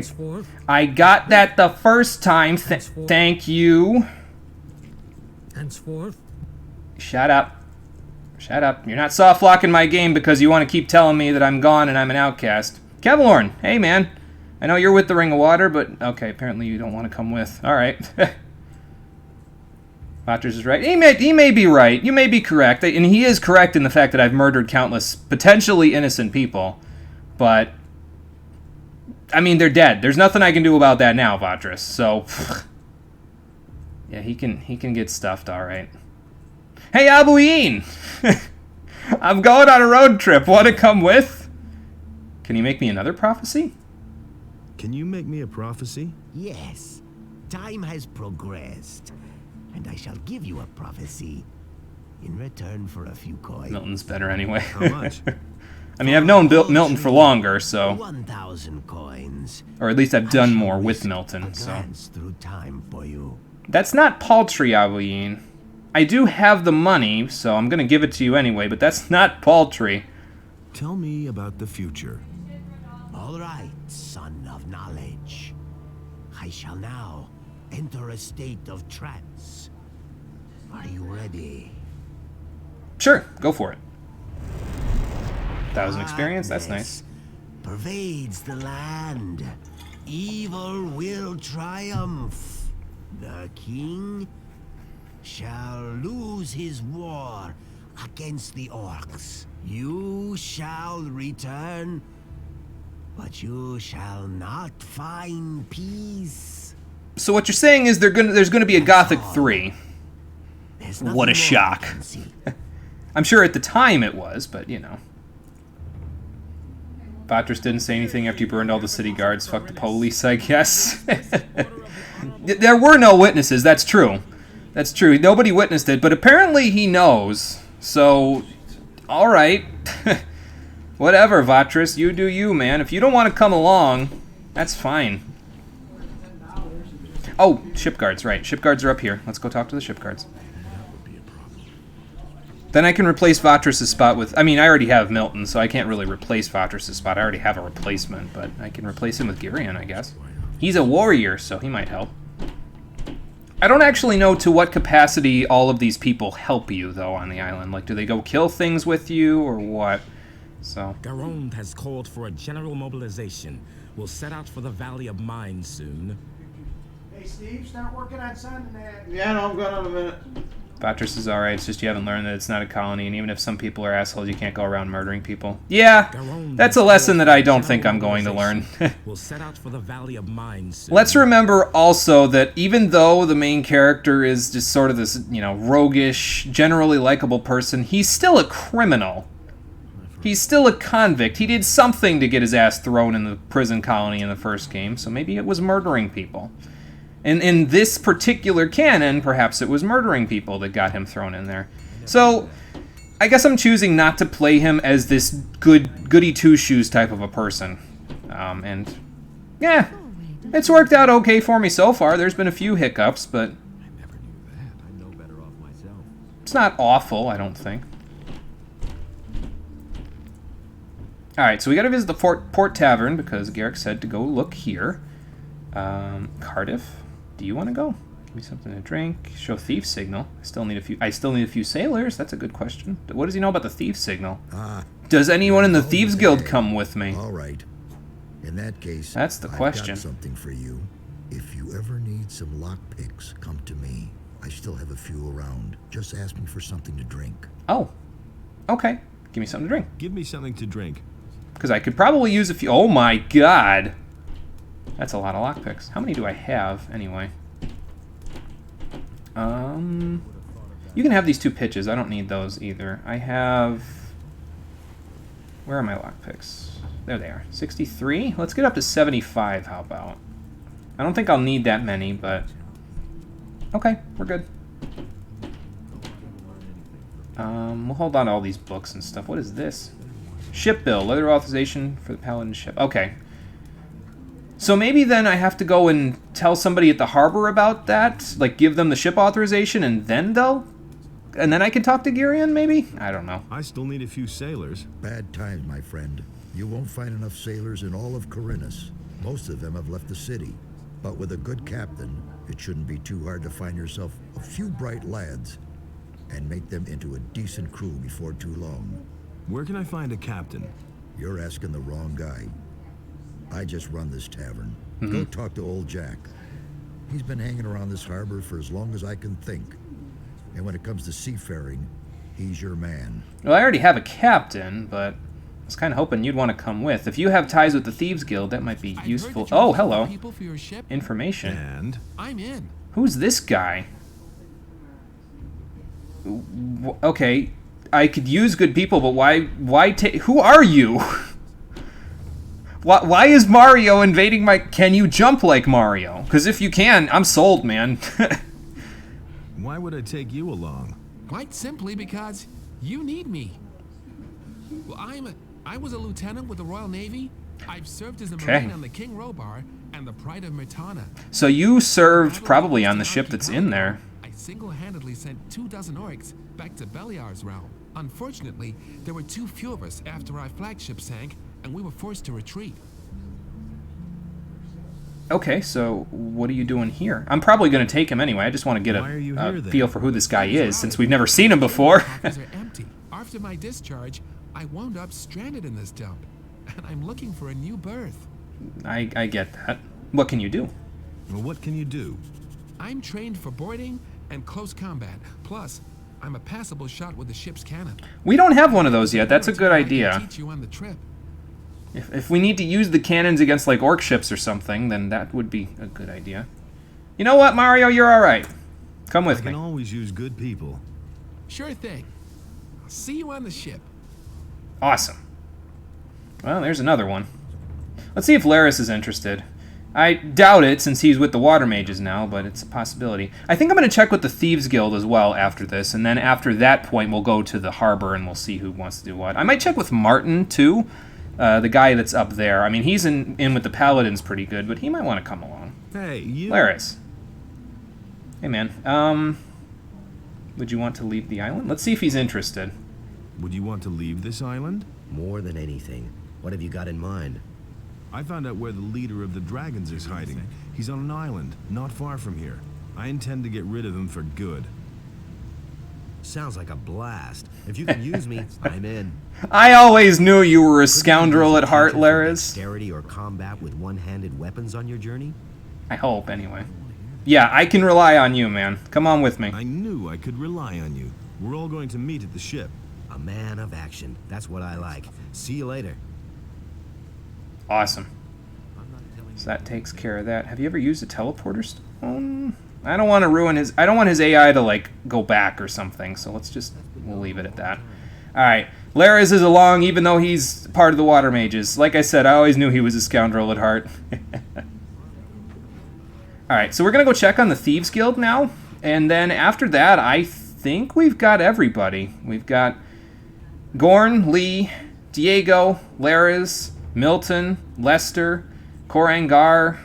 I got that the first time. Thank you. Henceforth. Shut up. Shut up. You're not soft-locking my game because you want to keep telling me that I'm gone and I'm an outcast. Kevlorn, hey man. I know you're with the Ring of Water, but okay, apparently you don't want to come with. Alright. Vatras is right. He may be right. You may be correct. And he is correct in the fact that I've murdered countless potentially innocent people. But, I mean, they're dead. There's nothing I can do about that now, Vatras. So, yeah, he can get stuffed, alright. Hey, Abuin! I'm going on a road trip. Want to come with? Can you make me another prophecy? Can you make me a prophecy? Yes. Time has progressed, and I shall give you a prophecy in return for a few coins. Milton's better anyway. How much? I mean, I've known Milton for longer, so... 1,000 coins. Or at least I've done more with Milton, so... Through time for you. That's not paltry, Abuin. I do have the money, so I'm going to give it to you anyway, but that's not paltry. Tell me about the future. All right, son of knowledge. I shall now enter a state of trance. Are you ready? Sure, go for it. 1,000 experience, that's nice. Pervades the land. Evil will triumph. The king shall lose his war against the orcs. You shall return, but you shall not find peace. So what you're saying is there's gonna be a Gothic 3. What a shock. I'm sure at the time it was, but you know. Vatras didn't say anything after you burned all the city guards. Fuck the police, I guess. There were no witnesses, that's true. That's true. Nobody witnessed it, but apparently he knows. So, alright. Whatever, Vatras. You do you, man. If you don't want to come along, that's fine. Oh, ship guards, right. Ship guards are up here. Let's go talk to the ship guards. Then I can replace Vatras' spot with... I mean, I already have Milton, so I can't really replace Vatras' spot. I already have a replacement, but I can replace him with Girion, I guess. He's a warrior, so he might help. I don't actually know to what capacity all of these people help you, though, on the island. Like, do they go kill things with you, or what? So... Garond has called for a general mobilization. We'll set out for the Valley of Mines soon. Hey, Steve, start working on sending that. Yeah, no, I'm going on a minute. Vatras is alright, it's just you haven't learned that it's not a colony, and even if some people are assholes, you can't go around murdering people. Yeah, that's a lesson that I don't think I'm going to learn. We'll set out for the Valley of Mines soon. Let's remember also that even though the main character is just sort of this, you know, roguish, generally likable person, he's still a criminal. He's still a convict. He did something to get his ass thrown in the prison colony in the first game, so maybe it was murdering people. In this particular canon, perhaps it was murdering people that got him thrown in there. So, I guess I'm choosing not to play him as this goody two-shoes type of a person. And, yeah, it's worked out okay for me so far. There's been a few hiccups, but it's not awful, I don't think. Alright, so we gotta visit the Port Tavern, because Garrick said to go look here. Cardiff? Do you want to go? Give me something to drink. Show thief signal. I still need a few sailors. That's a good question. What does he know about the thief signal? Does anyone in the Thieves Guild come with me? All right. In that case, that's the question. I've got something for you. If you ever need some lockpicks, come to me. I still have a few around. Just ask me for something to drink. Oh. Okay. Give me something to drink. Give me something to drink. Because I could probably use a few. Oh my god. That's a lot of lockpicks. How many do I have, anyway? You can have these 2 pitches. I don't need those either. I have... Where are my lockpicks? There they are. 63? Let's get up to 75, how about? I don't think I'll need that many, but... Okay, we're good. We'll hold on to all these books and stuff. What is this? Ship bill. Letter authorization for the Paladin ship. Okay. So maybe then I have to go and tell somebody at the harbor about that? Like, give them the ship authorization and then they'll... And then I can talk to Girion, maybe? I don't know. I still need a few sailors. Bad times, my friend. You won't find enough sailors in all of Corinus. Most of them have left the city. But with a good captain, it shouldn't be too hard to find yourself a few bright lads and make them into a decent crew before too long. Where can I find a captain? You're asking the wrong guy. I just run this tavern. Go talk to old Jack. He's been hanging around this harbor for as long as I can think. And when it comes to seafaring, he's your man. Well, I already have a captain, but I was kind of hoping you'd want to come with. If you have ties with the Thieves Guild, that might be useful. Oh, hello. Information. And? I'm in. Who's this guy? Okay, I could use good people, but why take... Who are you? Why is Mario invading my... Can you jump like Mario? Because if you can, I'm sold, man. Why would I take you along? Quite simply because you need me. Well, I was a lieutenant with the Royal Navy. I've served as a Marine on the King Robar and the Pride of Myrtana. So you served probably on the ship that's in there. I single-handedly sent 24 orcs back to Beliar's realm. Unfortunately, there were too few of us after our flagship sank, and we were forced to retreat. Okay, so what are you doing here? I'm probably going to take him anyway. I just want to get a feel for who this guy is, since we've never seen him before. Are empty. After my discharge, I wound up stranded in this dump, and I'm looking for a new berth. I get that. What can you do? Well, what can you do? I'm trained for boarding and close combat. Plus, I'm a passable shot with the ship's cannon. We don't have one of those yet. That's a good idea. I can teach you on the trip. If we need to use the cannons against, like, orc ships or something, then that would be a good idea. You know what, Mario? You're all right. Come with me. I can always use good people. Sure thing. I'll see you on the ship. Awesome. Well, there's another one. Let's see if Laris is interested. I doubt it, since he's with the Water Mages now, but it's a possibility. I think I'm going to check with the Thieves Guild as well after this, and then after that point, we'll go to the harbor and we'll see who wants to do what. I might check with Martin, too. The guy that's up there. I mean, he's in with the Paladins pretty good, but he might want to come along. Hey, you... Laris. Hey, man. Would you want to leave the island? Let's see if he's interested. Would you want to leave this island? More than anything. What have you got in mind? I found out where the leader of the dragons is hiding. He's on an island, not far from here. I intend to get rid of him for good. Sounds like a blast. If you can use me, I'm in. I always knew you were a scoundrel at heart, Laris. Dexterity or combat with one-handed weapons on your journey? I hope, anyway. Yeah, I can rely on you, man. Come on with me. I knew I could rely on you. We're all going to meet at the ship. A man of action. That's what I like. See you later. Awesome. So that takes care of that. Have you ever used a teleporter stone? I don't want to ruin his... I don't want his AI to, like, go back or something, so we'll leave it at that. Alright, Laris is along even though he's part of the Water Mages. Like I said, I always knew he was a scoundrel at heart. Alright, so we're going to go check on the Thieves Guild now, and then after that, I think we've got everybody. We've got Gorn, Lee, Diego, Laris, Milton, Lester, Korangar...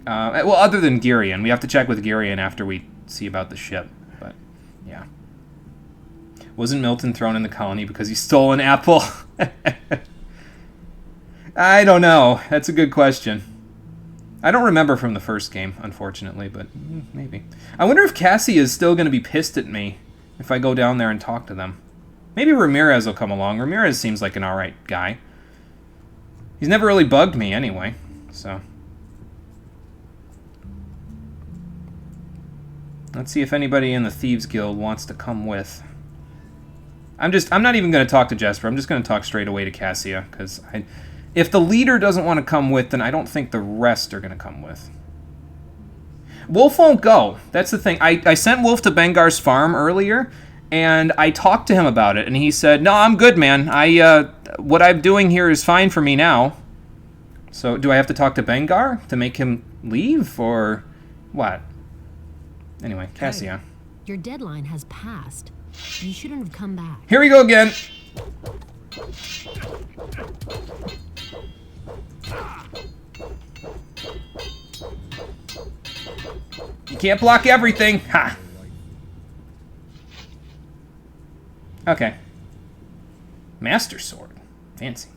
well, other than Girion. We have to check with Girion after we see about the ship. But, yeah. Wasn't Milton thrown in the colony because he stole an apple? I don't know. That's a good question. I don't remember from the first game, unfortunately, but maybe. I wonder if Cassie is still going to be pissed at me if I go down there and talk to them. Maybe Ramirez will come along. Ramirez seems like an alright guy. He's never really bugged me anyway, so. Let's see if anybody in the Thieves Guild wants to come with. I'm not even going to talk to Jesper. I'm just going to talk straight away to Cassia, because if the leader doesn't want to come with, then I don't think the rest are going to come with. Wolf won't go. That's the thing. I sent Wolf to Bengar's farm earlier, and I talked to him about it, and he said, "No, I'm good, man. What I'm doing here is fine for me now." So, do I have to talk to Bengar to make him leave, or what? Anyway, Cassia. Hey, your deadline has passed. You shouldn't have come back. Here we go again. You can't block everything. Ha! Okay. Master Sword. Fancy.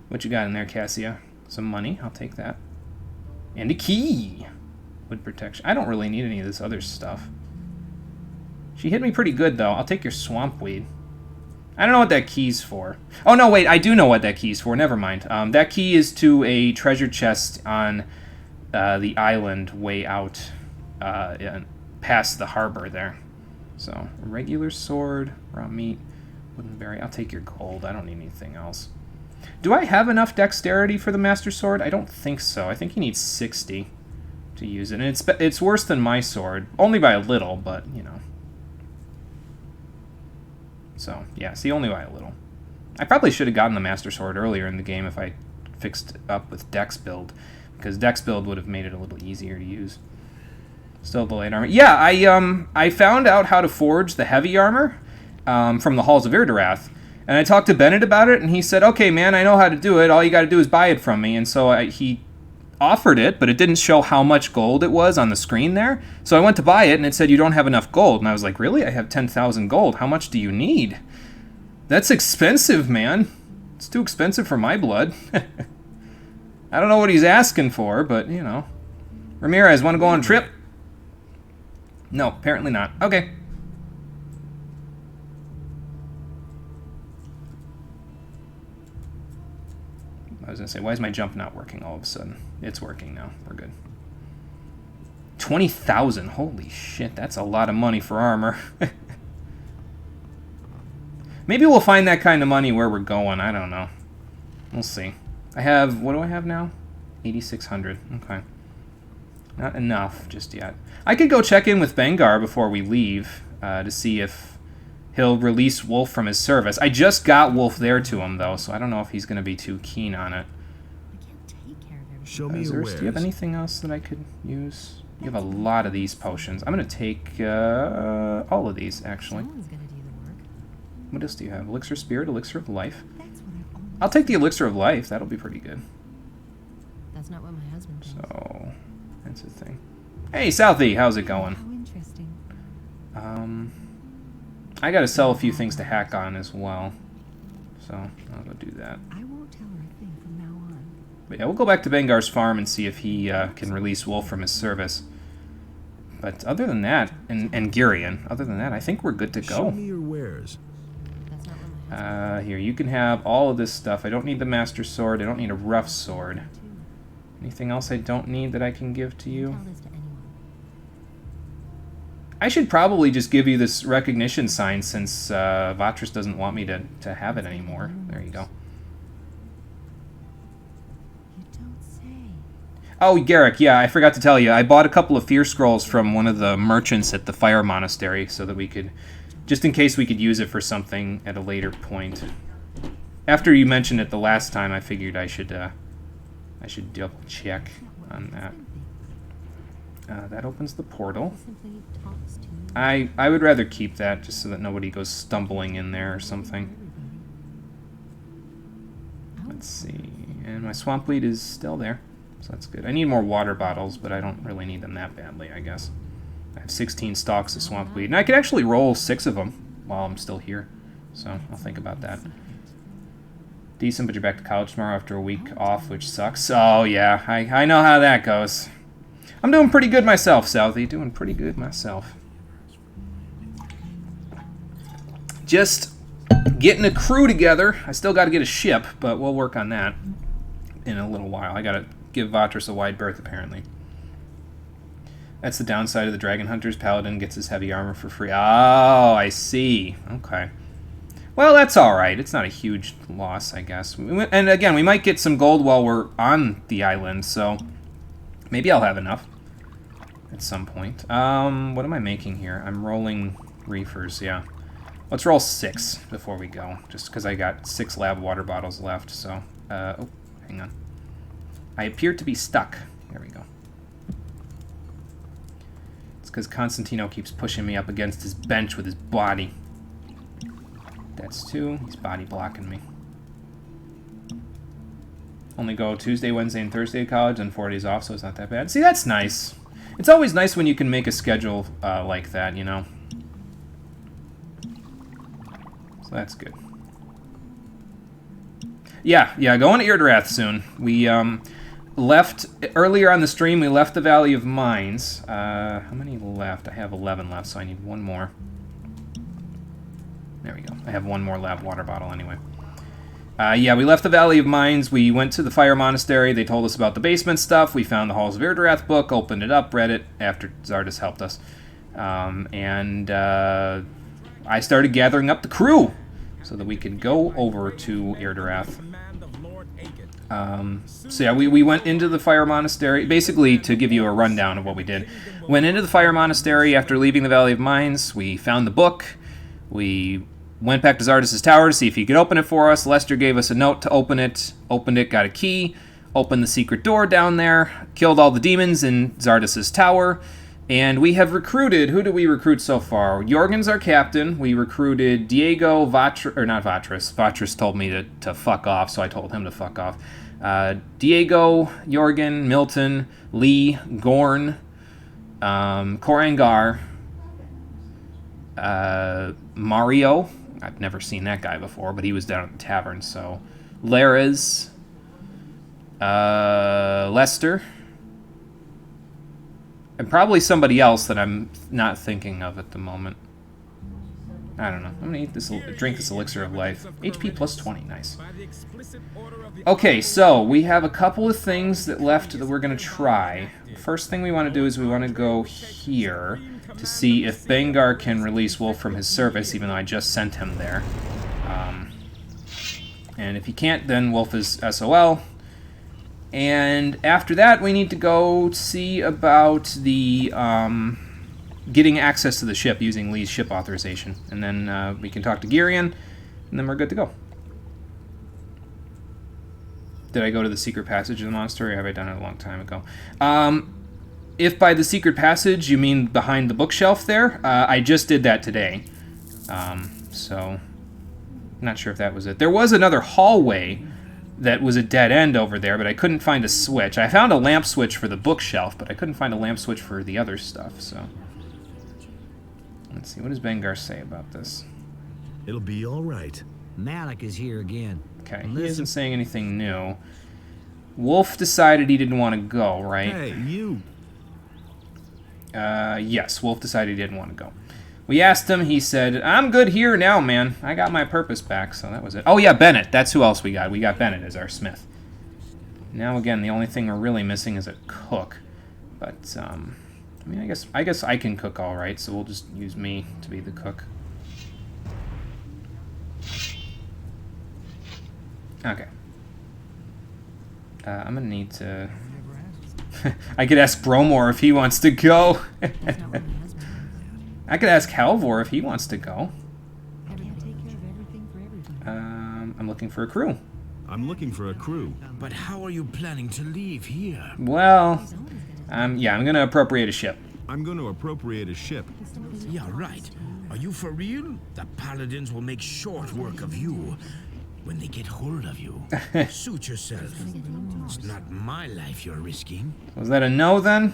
What you got in there, Cassia? Some money. I'll take that. And a key. Wood protection. I don't really need any of this other stuff. She hit me pretty good, though. I'll take your swamp weed. I don't know what that key's for. Oh, no, wait. I do know what that key's for. Never mind. That key is to a treasure chest on the island way out past the harbor there. So, regular sword, raw meat, wooden berry. I'll take your gold. I don't need anything else. Do I have enough dexterity for the Master Sword? I don't think so. I think he needs 60 to use it. And it's worse than my sword. Only by a little, but, you know. So, yeah, see, only by a little. I probably should have gotten the Master Sword earlier in the game if I fixed up with Dex build, because Dex build would have made it a little easier to use. Still the light armor. Yeah, I found out how to forge the heavy armor from the Halls of Irdarath, and I talked to Bennett about it, and he said, "Okay, man, I know how to do it. All you got to do is buy it from me." And so he offered it, but it didn't show how much gold it was on the screen there. So I went to buy it, and it said, "You don't have enough gold." And I was like, "Really? I have 10,000 gold. How much do you need?" That's expensive, man. It's too expensive for my blood. I don't know what he's asking for, but, you know. Ramirez, want to go on a trip? No, apparently not. Okay. I was going to say, why is my jump not working all of a sudden? It's working now. We're good. 20,000. Holy shit, that's a lot of money for armor. Maybe we'll find that kind of money where we're going. I don't know. We'll see. I have... What do I have now? 8,600. Okay. Not enough just yet. I could go check in with Bengar before we leave to see if he'll release Wolf from his service. I just got Wolf there to him, though, so I don't know if he's going to be too keen on it. Show me your wares. Do you have anything else that I could use? You have a lot of these potions. I'm going to take all of these, actually. What else do you have? Elixir of Spirit, Elixir of Life. I'll take the Elixir of Life. That'll be pretty good. That's not what my husband thinks. So, that's the thing. Hey, Southie, how's it going? How interesting. I gotta sell a few things to hack on as well. So, I'll go do that. I won't tell her a thing from now on. But yeah, we'll go back to Bengar's farm and see if he can release Wolf from his service. But other than that, and Girion, other than that, I think we're good to go. Show me your wares. Here, you can have all of this stuff. I don't need the Master Sword. I don't need a rough sword. Anything else I don't need that I can give to you? I should probably just give you this recognition sign since Vatras doesn't want me to have it anymore. There you go. Oh, Garrick, yeah, I forgot to tell you. I bought a couple of Fear Scrolls from one of the merchants at the Fire Monastery so that we could... Just in case we could use it for something at a later point. After you mentioned it the last time, I figured I should double check on that. That opens the portal. I would rather keep that just so that nobody goes stumbling in there or something. Let's see. And my swamp weed is still there, so that's good. I need more water bottles, but I don't really need them that badly, I guess. I have 16 stalks of swamp weed, and I could actually roll 6 of them while I'm still here. So I'll think about that. Decent, but you're back to college tomorrow after a week off, which sucks. Oh, yeah. I know how that goes. I'm doing pretty good myself, Southie. Doing pretty good myself. Just getting a crew together. I still got to get a ship, but we'll work on that in a little while. I got to give Vatras a wide berth, apparently. That's the downside of the Dragon Hunters. Paladin gets his heavy armor for free. Oh, I see. Okay. Well, that's alright. It's not a huge loss, I guess. And again, we might get some gold while we're on the island, so maybe I'll have enough at some point. What am I making here? I'm rolling reefers, yeah. Let's roll 6 before we go, just because I got 6 lab water bottles left, so... oh, hang on. I appear to be stuck. There we go. It's because Constantino keeps pushing me up against his bench with his body. That's 2. He's body blocking me. Only go Tuesday, Wednesday, and Thursday at college, and 4 days off, so it's not that bad. See, that's nice. It's always nice when you can make a schedule like that, you know? So that's good. Yeah, going to Eardrath soon. We left, earlier on the stream, we left the Valley of Mines. How many left? I have 11 left, so I need 1 more. There we go. I have 1 more lab water bottle anyway. Yeah, we left the Valley of Mines. We went to the Fire Monastery. They told us about the basement stuff. We found the Halls of Eardrath book, opened it up, read it after Zardus helped us. I started gathering up the crew so that we could go over to Eardrath. So yeah, we went into the Fire Monastery, basically to give you a rundown of what we did. Went into the Fire Monastery after leaving the Valley of Mines. We found the book. We went back to Zardus' tower to see if he could open it for us. Lester gave us a note to open it. Opened it, got a key. Opened the secret door down there. Killed all the demons in Zardus' tower. And we have recruited... Who did we recruit so far? Jorgen's our captain. We recruited Diego, not Vatras. Vatras told me to fuck off, so I told him to fuck off. Diego, Jorgen, Milton, Lee, Gorn, Korangar, Mario. I've never seen that guy before, but he was down at the tavern, so... Lares, Lester, and probably somebody else that I'm not thinking of at the moment. I don't know. I'm gonna drink this elixir of life. HP plus 20, nice. Okay, so we have a couple of things that left that we're gonna try. The first thing we want to do is we want to go here to see if Bengar can release Wolf from his service, even though I just sent him there. And if he can't, then Wolf is SOL. And after that, we need to go see about the getting access to the ship using Lee's ship authorization. And then we can talk to Girion, and then we're good to go. Did I go to the secret passage in the monastery, or have I done it a long time ago? If by the secret passage you mean behind the bookshelf there, I just did that today. So, not sure if that was it. There was another hallway that was a dead end over there, but I couldn't find a switch. I found a lamp switch for the bookshelf, but I couldn't find a lamp switch for the other stuff, so... Let's see, what does Bengar say about this? It'll be all right. Malik is here again. Okay, he isn't saying anything new. Wolf decided he didn't want to go, right? Hey, you... Yes, Wolf decided he didn't want to go. We asked him, he said, I'm good here now, man. I got my purpose back, so that was it. Oh yeah, Bennett, that's who else we got. We got Bennett as our smith. Now again, the only thing we're really missing is a cook. But, I mean, I guess I can cook all right, so we'll just use me to be the cook. Okay. I'm gonna need to... I could ask Bromore if he wants to go. I could ask Halvor if he wants to go. I'm looking for a crew. I'm looking for a crew. But how are you planning to leave here? Well, yeah, I'm gonna appropriate a ship. I'm going to appropriate a ship. Yeah, right. Are you for real? The Paladins will make short work of you when they get hold of you. Suit yourself. It's not my life you're risking. Was that a no, then?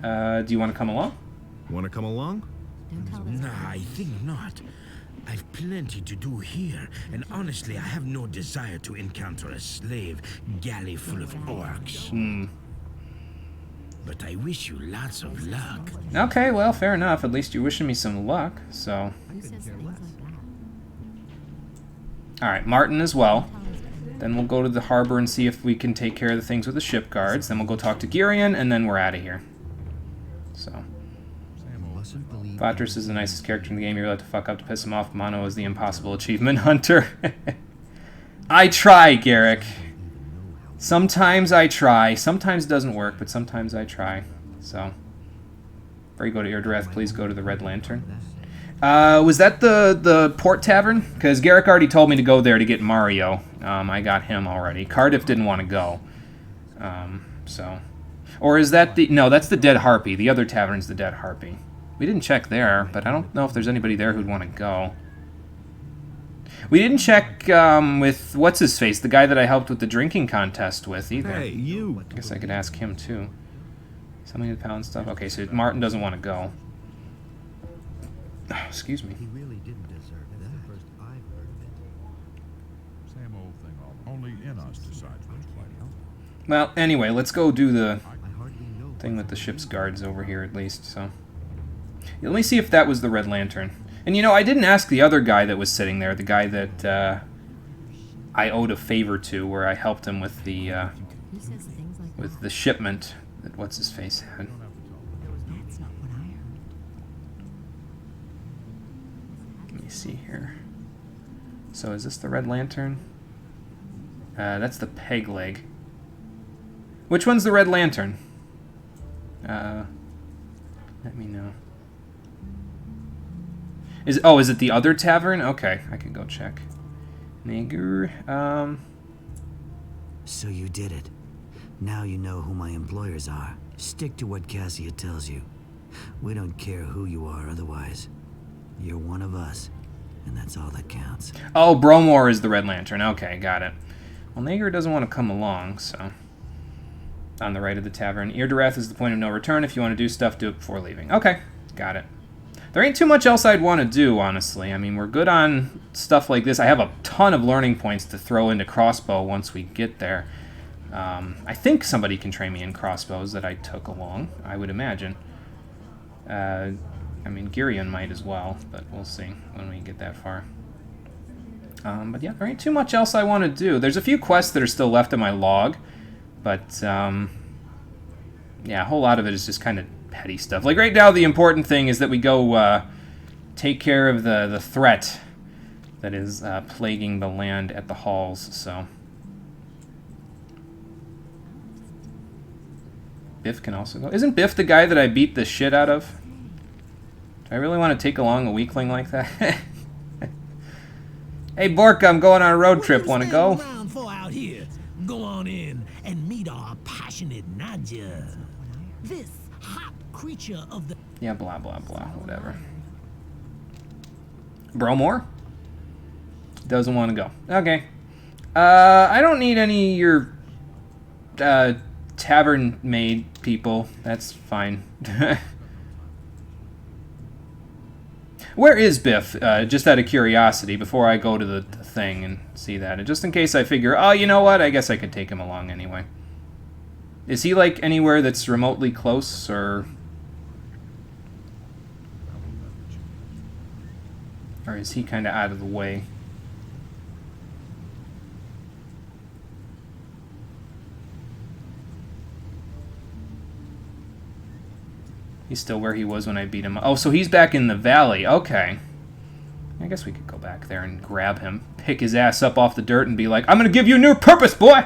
Do you want to come along? Want to come along? Nah, I think not. I've plenty to do here, and honestly, I have no desire to encounter a slave galley full of orcs. But I wish you lots of luck. Okay, well, fair enough. At least you're wishing me some luck, so... Alright, Martin as well. Then we'll go to the harbor and see if we can take care of the things with the ship guards. Then we'll go talk to Girion, and then we're out of here. So... Vatras is the nicest character in the game. You're allowed to fuck up to piss him off. Mono is the impossible achievement hunter. I try, Garrick. Sometimes I try. Sometimes it doesn't work, but sometimes I try. So, before you go to Irdreth, please go to the Red Lantern. Was that the Port Tavern? Because Garrick already told me to go there to get Mario. I got him already. Cardiff didn't want to go. So, or is that the... No, that's the Dead Harpy. The other tavern's the Dead Harpy. We didn't check there, but I don't know if there's anybody there who'd want to go. We didn't check with what's-his-face, the guy that I helped with the drinking contest with, either. Hey, you! I guess I could ask him, too. Something to pound stuff. Okay, so Martin doesn't want to go. Oh, excuse me. He really didn't deserve it. That's the first I've heard of it. Same old thing, only in us decides which way. Well, anyway, let's go do the thing with the ship's guards over here, at least, so... Let me see if that was the Red Lantern. And, you know, I didn't ask the other guy that was sitting there, the guy that I owed a favor to, where I helped him with the shipment that what's-his-face had. Let me see here. So is this the Red Lantern? That's the Peg Leg. Which one's the Red Lantern? Let me know. Is it the other tavern? Okay, I can go check. Nagur, So you did it. Now you know who my employers are. Stick to what Cassia tells you. We don't care who you are otherwise. You're one of us, and that's all that counts. Oh, Bromore is the Red Lantern. Okay, got it. Well, Nagur doesn't want to come along, so... On the right of the tavern. Irdreth is the point of no return. If you want to do stuff, do it before leaving. Okay, got it. There ain't too much else I'd want to do, honestly. I mean, we're good on stuff like this. I have a ton of learning points to throw into crossbow once we get there. I think somebody can train me in crossbows that I took along, I would imagine. I mean, Girion might as well, but we'll see when we get that far. But yeah, there ain't too much else I want to do. There's a few quests that are still left in my log, but yeah, a whole lot of it is just kind of petty stuff. Like right now, the important thing is that we go take care of the threat that is plaguing the land at the halls, so... Biff can also go. Isn't Biff the guy that I beat the shit out of? Do I really want to take along a weakling like that? Hey, Bork, I'm going on a road trip. Want to go? Out here. Go on in and meet our passionate Nadia. This hot creature of the... Yeah, blah, blah, blah. Whatever. Bromore? Doesn't want to go. Okay. I don't need any of your tavern maid people. That's fine. Where is Biff? Just out of curiosity, before I go to the thing and see that. And just in case I figure, oh, you know what? I guess I could take him along anyway. Is he, like, anywhere that's remotely close, or... Or is he kind of out of the way? He's still where he was when I beat him. Oh, so he's back in the valley. Okay. I guess we could go back there and grab him. Pick his ass up off the dirt and be like, I'm going to give you a new purpose, boy!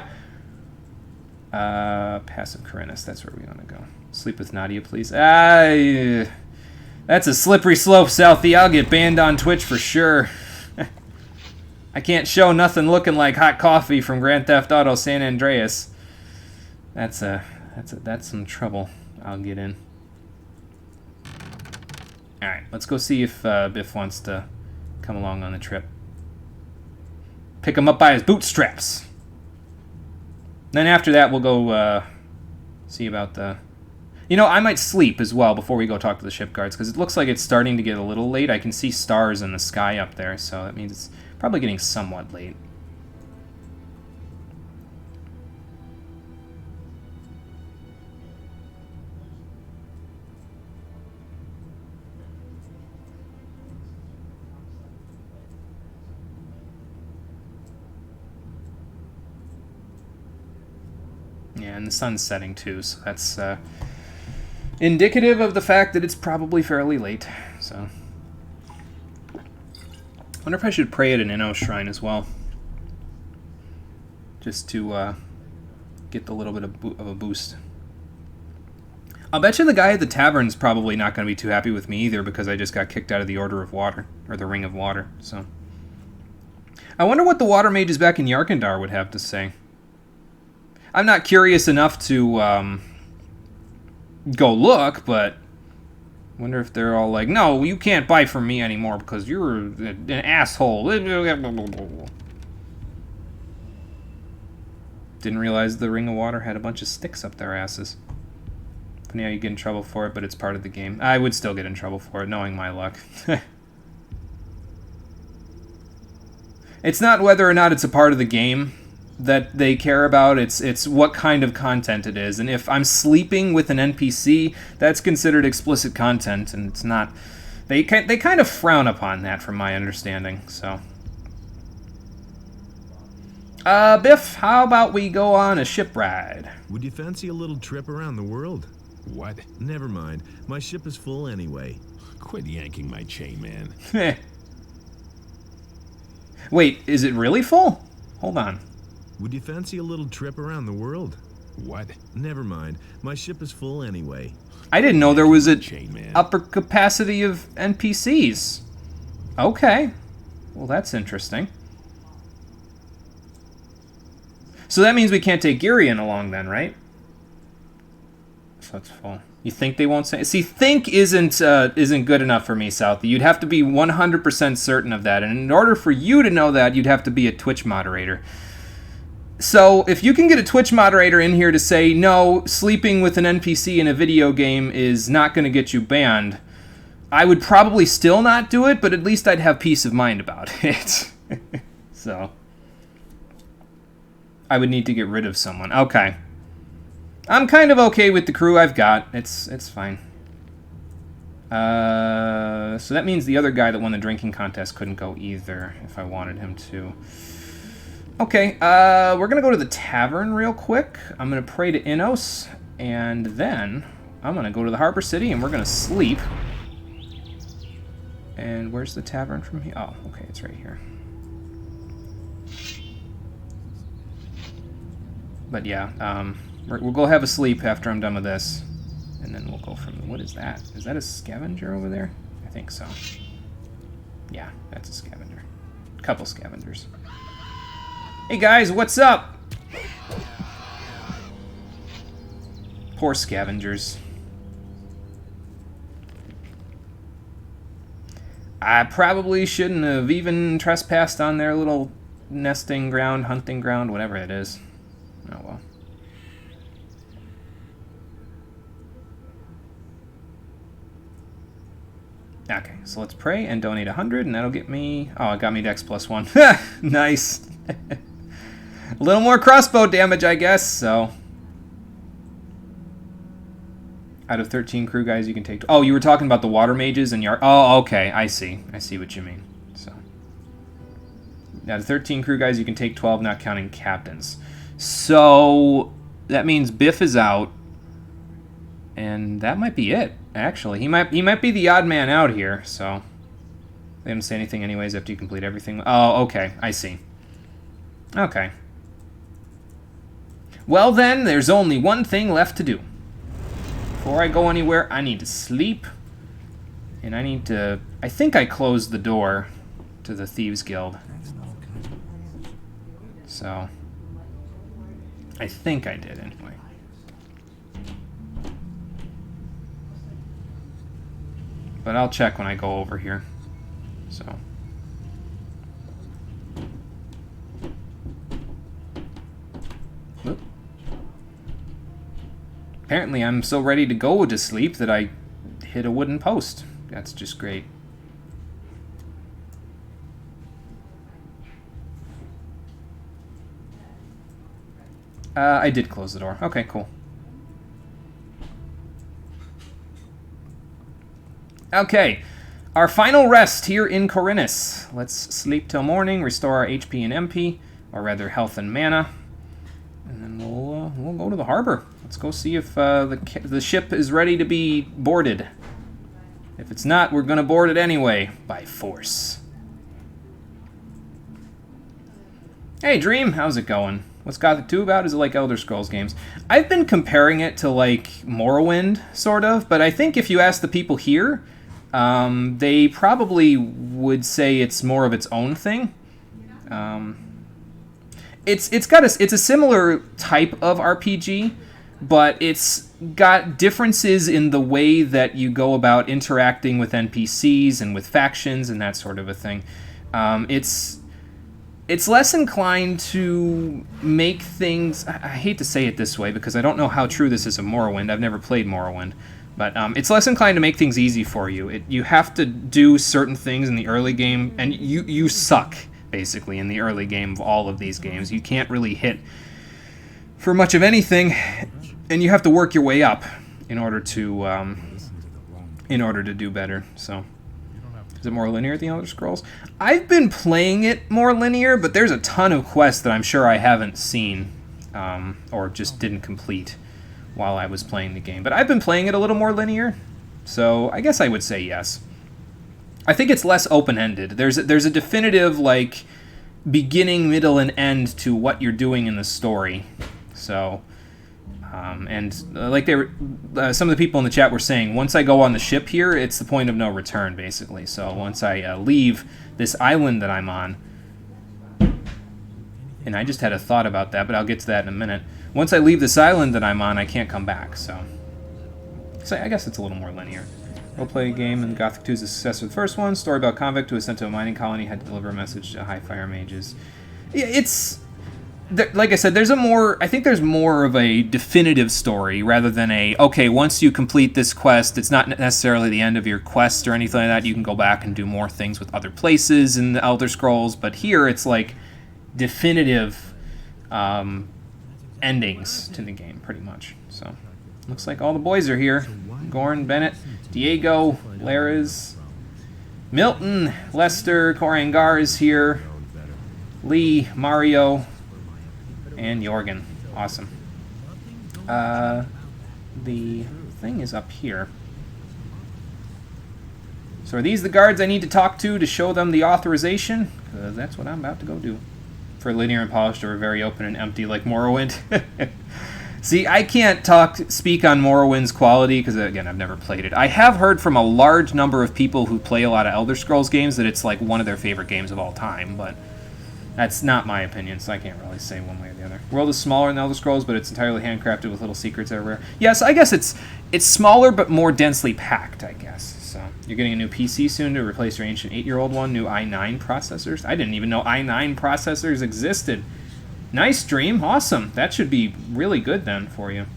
Passive Corinus. That's where we want to go. Sleep with Nadia, please. That's a slippery slope, Southie. I'll get banned on Twitch for sure. I can't show nothing looking like hot coffee from Grand Theft Auto San Andreas. That's some trouble I'll get in. Alright, let's go see if Biff wants to come along on the trip. Pick him up by his bootstraps. Then after that, we'll go see about the... You know, I might sleep as well before we go talk to the ship guards, because it looks like it's starting to get a little late. I can see stars in the sky up there, so that means it's probably getting somewhat late. Yeah, and the sun's setting too, so that's indicative of the fact that it's probably fairly late. So, I wonder if I should pray at an Inno shrine as well, just to get a little bit of a boost. I'll bet you the guy at the tavern's probably not going to be too happy with me either, because I just got kicked out of the Order of Water, or the Ring of Water. So, I wonder what the water mages back in Yarkandar would have to say. I'm not curious enough to go look, but I wonder if they're all like, no, you can't buy from me anymore because you're an asshole. Didn't realize the Ring of Water had a bunch of sticks up their asses. Funny how you get in trouble for it, but it's part of the game. I would still get in trouble for it, knowing my luck. It's not whether or not it's a part of the game that they care about, it's what kind of content it is. And if I'm sleeping with an NPC, that's considered explicit content, and it's not. They kind of frown upon that, from my understanding. So, Biff, how about we go on a ship ride? Would you fancy a little trip around the world? What? Never mind. My ship is full anyway. Quit yanking my chain, man. Wait, is it really full? Hold on. Would you fancy a little trip around the world? What? Never mind. My ship is full anyway. I didn't know there was an upper capacity of NPCs. Okay. Well, that's interesting. So that means we can't take Girion along then, right? So it's full. You think they won't say? See, think isn't good enough for me, Southie. You'd have to be 100% certain of that. And in order for you to know that, you'd have to be a Twitch moderator. So, if you can get a Twitch moderator in here to say, no, sleeping with an NPC in a video game is not going to get you banned, I would probably still not do it, but at least I'd have peace of mind about it. So, I would need to get rid of someone. Okay. I'm kind of okay with the crew I've got. It's fine. So that means the other guy that won the drinking contest couldn't go either, if I wanted him to. Okay, we're going to go to the tavern real quick. I'm going to pray to Innos, and then I'm going to go to the Harbor City, and we're going to sleep. And where's the tavern from here? Oh, okay, it's right here. But yeah, we'll go have a sleep after I'm done with this, and then we'll go from... What is that? Is that a scavenger over there? I think so. Yeah, that's a scavenger. A couple scavengers. Hey guys, what's up? Poor scavengers. I probably shouldn't have even trespassed on their little nesting ground, hunting ground, whatever it is. Oh well. Okay, so let's pray and donate 100, and that'll get me... Oh, it got me Dex +1. Nice. A little more crossbow damage, I guess, so... Out of 13 crew guys, you can take... Oh, you were talking about the water mages and your... Oh, okay, I see. I see what you mean. So, out of 13 crew guys, you can take 12, not counting captains. So, that means Biff is out. And that might be it, actually. He might be the odd man out here, so... They didn't say anything anyways after you complete everything. Oh, okay, I see. Okay. Well then, there's only one thing left to do. Before I go anywhere, I need to sleep. And I need to... I think I closed the door to the Thieves Guild. So... I think I did, anyway. But I'll check when I go over here. So... Apparently I'm so ready to go to sleep that I hit a wooden post. That's just great. I did close the door. Okay, cool. Okay, our final rest here in Corinus. Let's sleep till morning, restore our HP and MP, or rather health and mana, and then we'll go to the harbor. Let's go see if the ship is ready to be boarded. If it's not, we're gonna board it anyway, by force. Hey Dream, how's it going? What's Gothic 2 about? Is it like Elder Scrolls games? I've been comparing it to like Morrowind, sort of, but I think if you ask the people here, they probably would say it's more of its own thing. It's a similar type of RPG, but it's got differences in the way that you go about interacting with NPCs and with factions and that sort of a thing. It's less inclined to make things... I hate to say it this way because I don't know how true this is of Morrowind. I've never played Morrowind. But it's less inclined to make things easy for you. You have to do certain things in the early game, and you suck, basically, in the early game of all of these games. You can't really hit for much of anything, and you have to work your way up in order to do better. So, is it more linear than Elder Scrolls? I've been playing it more linear, but there's a ton of quests that I'm sure I haven't seen or just didn't complete while I was playing the game. But I've been playing it a little more linear, so I guess I would say yes. I think it's less open-ended. There's a definitive, like, beginning, middle, and end to what you're doing in the story. So, like some of the people in the chat were saying, once I go on the ship here, it's the point of no return, basically. So once I leave this island that I'm on, and I just had a thought about that, but I'll get to that in a minute. Once I leave this island that I'm on, I can't come back, so I guess it's a little more linear. Role-play game in Gothic 2 is a success of the first one. Story about convict who was sent to a mining colony, had to deliver a message to high fire mages. Yeah, it's... Like I said, I think there's more of a definitive story rather than okay, once you complete this quest, it's not necessarily the end of your quest or anything like that. You can go back and do more things with other places in the Elder Scrolls, but here it's like definitive endings to the game, pretty much. So, looks like all the boys are here. Gorn, Bennett, Diego, Lares, Milton, Lester, Korangar is here, Lee, Mario, and Jorgen. Awesome. The thing is up here. So are these the guards I need to talk to show them the authorization? Because that's what I'm about to go do. For linear and polished or very open and empty like Morrowind. See, I can't speak on Morrowind's quality because, again, I've never played it. I have heard from a large number of people who play a lot of Elder Scrolls games that it's like one of their favorite games of all time, but that's not my opinion, so I can't really say one way or the other. The world is smaller than Elder Scrolls, but it's entirely handcrafted with little secrets everywhere. Yes, I guess it's smaller but more densely packed, I guess. So you're getting a new PC soon to replace your ancient 8-year-old one, new i9 processors. I didn't even know i9 processors existed. Nice, Dream. Awesome. That should be really good then for you.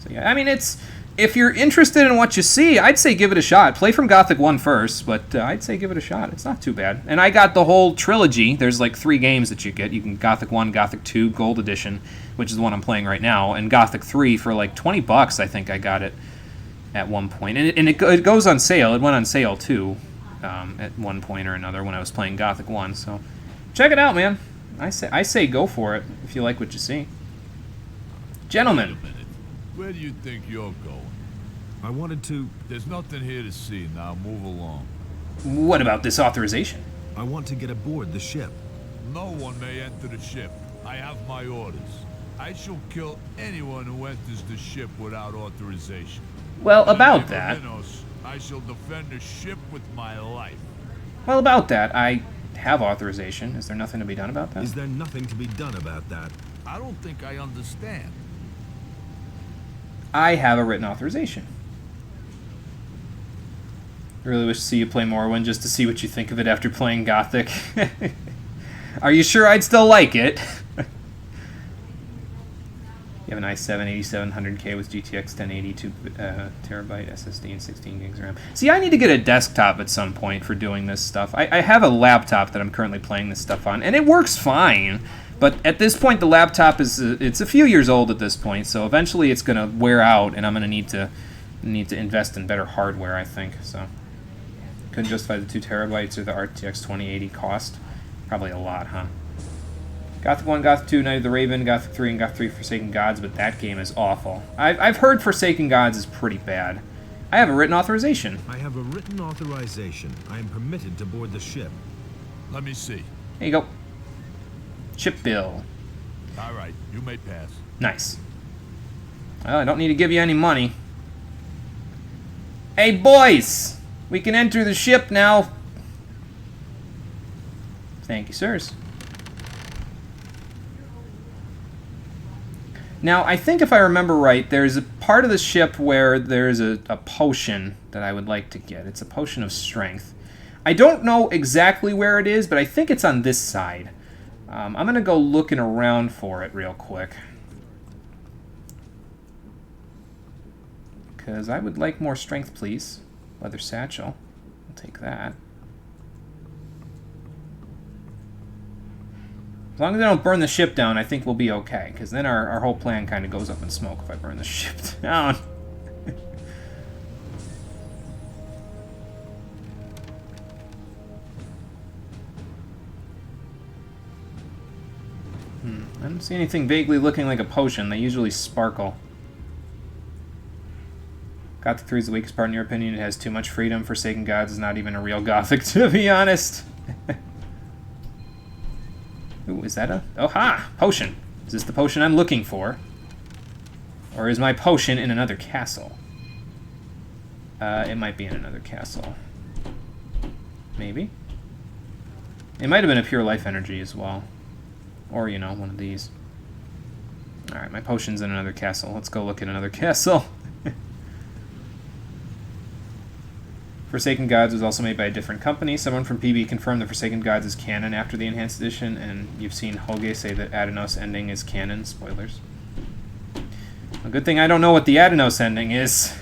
So yeah, I mean, if you're interested in what you see, I'd say give it a shot. Play from Gothic 1 first, but I'd say give it a shot. It's not too bad. And I got the whole trilogy. There's like 3 games that you get. You can Gothic 1, Gothic 2, Gold Edition, which is the one I'm playing right now, and Gothic 3 for like $20, I think I got it at one point. And it goes on sale. It went on sale too at one point or another when I was playing Gothic 1. So check it out, man. I say go for it if you like what you see. Gentlemen. Where do you think you're going? I wanted to... There's nothing here to see. Now move along. What about this authorization? I want to get aboard the ship. No one may enter the ship. I have my orders. I shall kill anyone who enters the ship without authorization. Well, about that... I shall defend the ship with my life. Well, about that, I have authorization. Is there nothing to be done about that? Is there nothing to be done about that? I don't think I understand. I have a written authorization. I really wish to see you play Morrowind just to see what you think of it after playing Gothic. Are you sure I'd still like it? You have an i7 8700K with GTX 1080, 2 terabyte SSD, and 16 gigs RAM. See, I need to get a desktop at some point for doing this stuff. I have a laptop that I'm currently playing this stuff on, and it works fine. But at this point, the laptop is it's a few years old at this point, so eventually it's going to wear out, and I'm going to need to invest in better hardware, I think. So couldn't justify the 2 terabytes or the RTX 2080 cost. Probably a lot, huh? Gothic 1, Gothic 2, Night of the Raven, Gothic 3, and Gothic 3 Forsaken Gods, but that game is awful. I've heard Forsaken Gods is pretty bad. I have a written authorization. I have a written authorization. I am permitted to board the ship. Let me see. There you go. Ship bill. All right, you may pass. Nice. Well, I don't need to give you any money. Hey, boys! We can enter the ship now. Thank you, sirs. Now, I think if I remember right, there's a part of the ship where there's a potion that I would like to get. It's a potion of strength. I don't know exactly where it is, but I think it's on this side. I'm going to go looking around for it real quick. Because I would like more strength, please. Leather satchel. I'll take that. As long as I don't burn the ship down, I think we'll be okay. Because then our whole plan kind of goes up in smoke if I burn the ship down. I don't see anything vaguely looking like a potion. They usually sparkle. Gothic 3 is the weakest part in your opinion. It has too much freedom. Forsaken Gods is not even a real Gothic, to be honest. Ooh, is that a... Oh, ha! Potion. Is this the potion I'm looking for? Or is my potion in another castle? It might be in another castle. Maybe? It might have been a pure life energy as well. Or, you know, one of these. Alright, my potion's in another castle. Let's go look at another castle. Forsaken Gods was also made by a different company. Someone from PB confirmed that Forsaken Gods is canon after the Enhanced Edition, and you've seen Hoge say that Adenos ending is canon. Spoilers. A good thing I don't know what the Adenos ending is.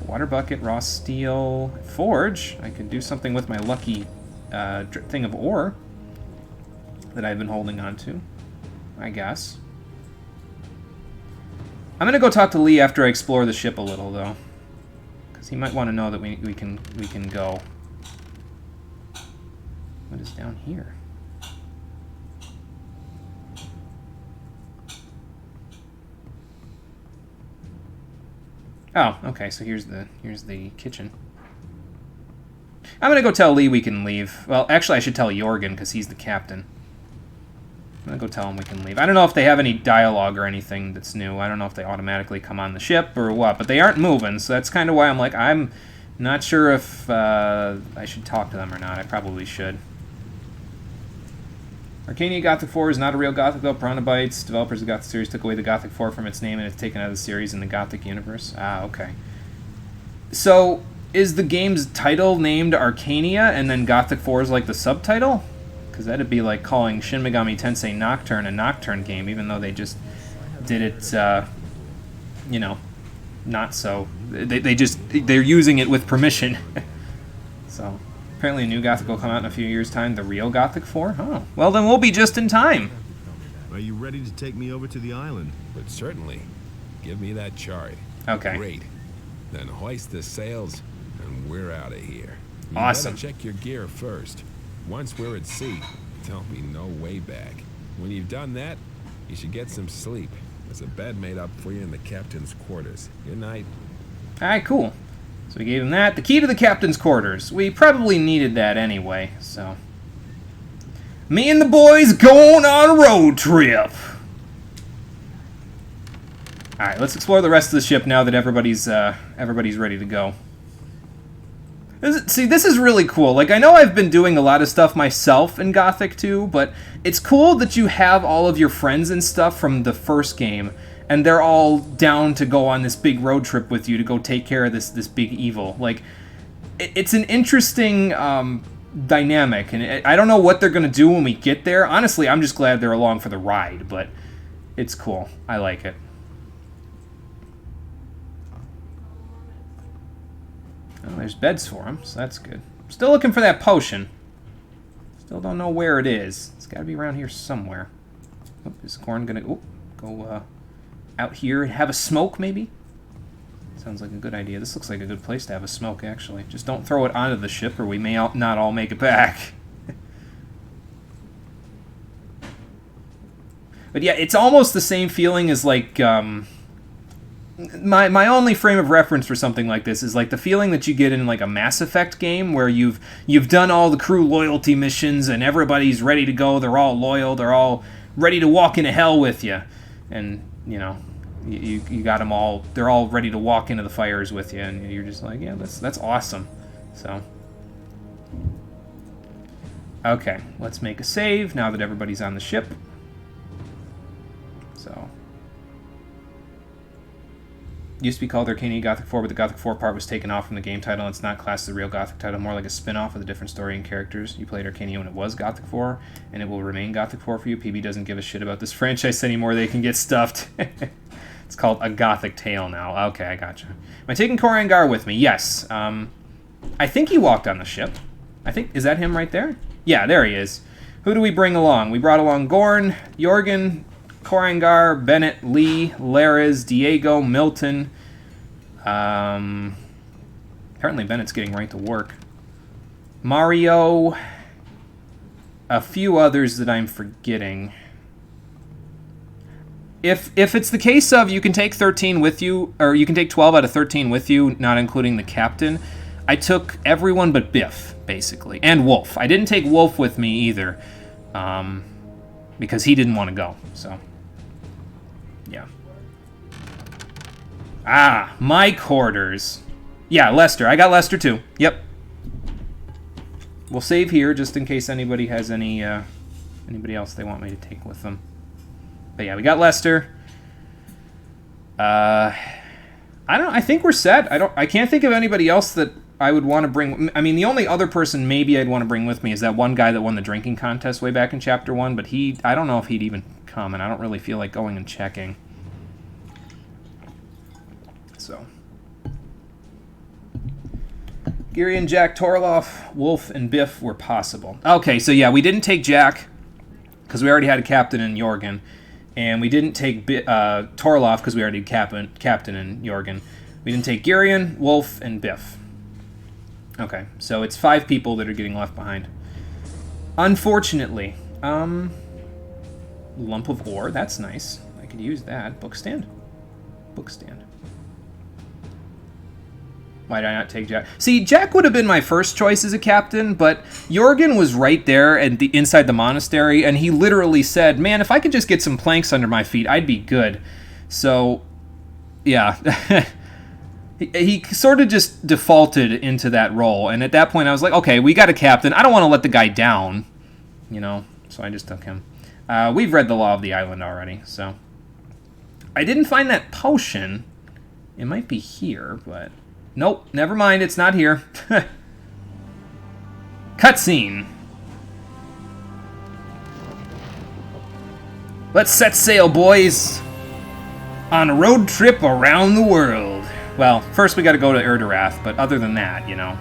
Water bucket, raw steel, forge. I could do something with my lucky thing of ore that I've been holding on to, I guess. I'm gonna go talk to Lee after I explore the ship a little, though. He might want to know that we can go. What is down here? Oh, okay. So here's the kitchen. I'm gonna go tell Lee we can leave. Well, actually, I should tell Jorgen because he's the captain. I'm gonna go tell him we can leave. I don't know if they have any dialogue or anything that's new. I don't know if they automatically come on the ship or what, but they aren't moving, so that's kind of why I'm like, I'm not sure if I should talk to them or not. I probably should. Arcania Gothic 4 is not a real Gothic, though. Piranha Bytes, developers of the Gothic series, took away the Gothic 4 from its name and it's taken out of the series in the Gothic universe. Ah, okay. So, is the game's title named Arcania and then Gothic 4 is like the subtitle? Because that'd be like calling Shin Megami Tensei Nocturne a Nocturne game, even though they just did it, you know, not so. They're using it with permission. So, apparently a new Gothic will come out in a few years' time, the real Gothic 4? Oh, well then we'll be just in time. Are you ready to take me over to the island? But certainly. Give me that chart. Okay. Great. Then hoist the sails, and we're out of here. You Awesome. better check your gear first. Once we're at sea, there'll be no way back. When you've done that, you should get some sleep. There's a bed made up for you in the captain's quarters. Good night. Alright, cool. So we gave him that. The key to the captain's quarters. We probably needed that anyway, so. Me and the boys going on a road trip. Alright, let's explore the rest of the ship now that everybody's ready to go. See, this is really cool. Like, I know I've been doing a lot of stuff myself in Gothic 2, but it's cool that you have all of your friends and stuff from the first game, and they're all down to go on this big road trip with you to go take care of this big evil. Like, it's an interesting dynamic, and I don't know what they're going to do when we get there. Honestly, I'm just glad they're along for the ride, but It's cool. I like it. Oh, there's beds for him, so that's good. Still looking for that potion. Still don't know where it is. It's got to be around here somewhere. Oh, is Corn gonna go out here and have a smoke, maybe? Sounds like a good idea. This looks like a good place to have a smoke, actually. Just don't throw it onto the ship, or we may not all make it back. But yeah, it's almost the same feeling as, like, my only frame of reference for something like this is like the feeling that you get in like a Mass Effect game where you've done all the crew loyalty missions and everybody's ready to go. They're all loyal. They're all ready to walk into hell with you, and you know you got them all. They're all ready to walk into the fires with you, and you're just like, yeah, that's awesome. So okay, let's make a save now that everybody's on the ship. So. Used to be called Arcania Gothic 4, but the Gothic 4 part was taken off from the game title, and it's not classed as the real Gothic title, more like a spin-off with a different story and characters. You played Arcania when it was Gothic 4, and it will remain Gothic 4 for you. PB doesn't give a shit about this franchise anymore. They can get stuffed. It's called A Gothic Tale now. Okay, I gotcha. Am I taking Korangar with me? Yes. I think he walked on the ship. Is that him right there? Yeah, there he is. Who do we bring along? We brought along Gorn, Jorgen, Korangar, Bennett, Lee, Lares, Diego, Milton. Apparently Bennett's getting right to work. Mario. A few others that I'm forgetting. If it's the case of you can take 13 with you, or you can take 12 out of 13 with you, not including the captain, I took everyone but Biff, basically. And Wolf. I didn't take Wolf with me either. Because he didn't want to go, so... yeah. Ah, my quarters. Yeah, Lester. I got Lester too. Yep. We'll save here just in case anybody has anybody else they want me to take with them. But yeah, we got Lester. I think we're set. I can't think of anybody else that I would want to bring. I mean, the only other person maybe I'd want to bring with me is that one guy that won the drinking contest way back in Chapter 1, but I don't know if he'd even come, and I don't really feel like going and checking. So. Girion, Jack, Torloff, Wolf, and Biff were possible. Okay, so yeah, we didn't take Jack, because we already had a captain in Jorgen, and we didn't take Torloff, because we already had captain in Jorgen. We didn't take Girion, Wolf, and Biff. Okay, so it's 5 people that are getting left behind. Unfortunately. Lump of ore, that's nice. I could use that. Bookstand. Bookstand. Why did I not take Jack? See, Jack would have been my first choice as a captain, but Jorgen was right there inside the monastery, and he literally said, man, if I could just get some planks under my feet, I'd be good. So, yeah. He sort of just defaulted into that role, and at that point I was like, okay, we got a captain. I don't want to let the guy down, you know, so I just took him. We've read The Law of the Island already, so. I didn't find that potion. It might be here, but... nope, never mind, it's not here. Cutscene. Let's set sail, boys. On a road trip around the world. Well, first we gotta go to Erdarath, but other than that, you know.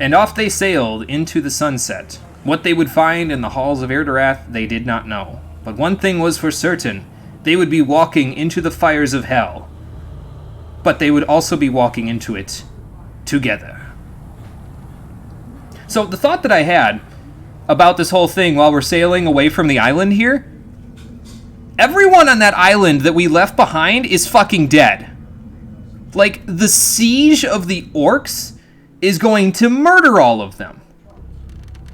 And off they sailed into the sunset. What they would find in the halls of Erdarath, they did not know. But one thing was for certain. They would be walking into the fires of hell. But they would also be walking into it together. So the thought that I had about this whole thing while we're sailing away from the island here, everyone on that island that we left behind is fucking dead. Like, the siege of the orcs is going to murder all of them.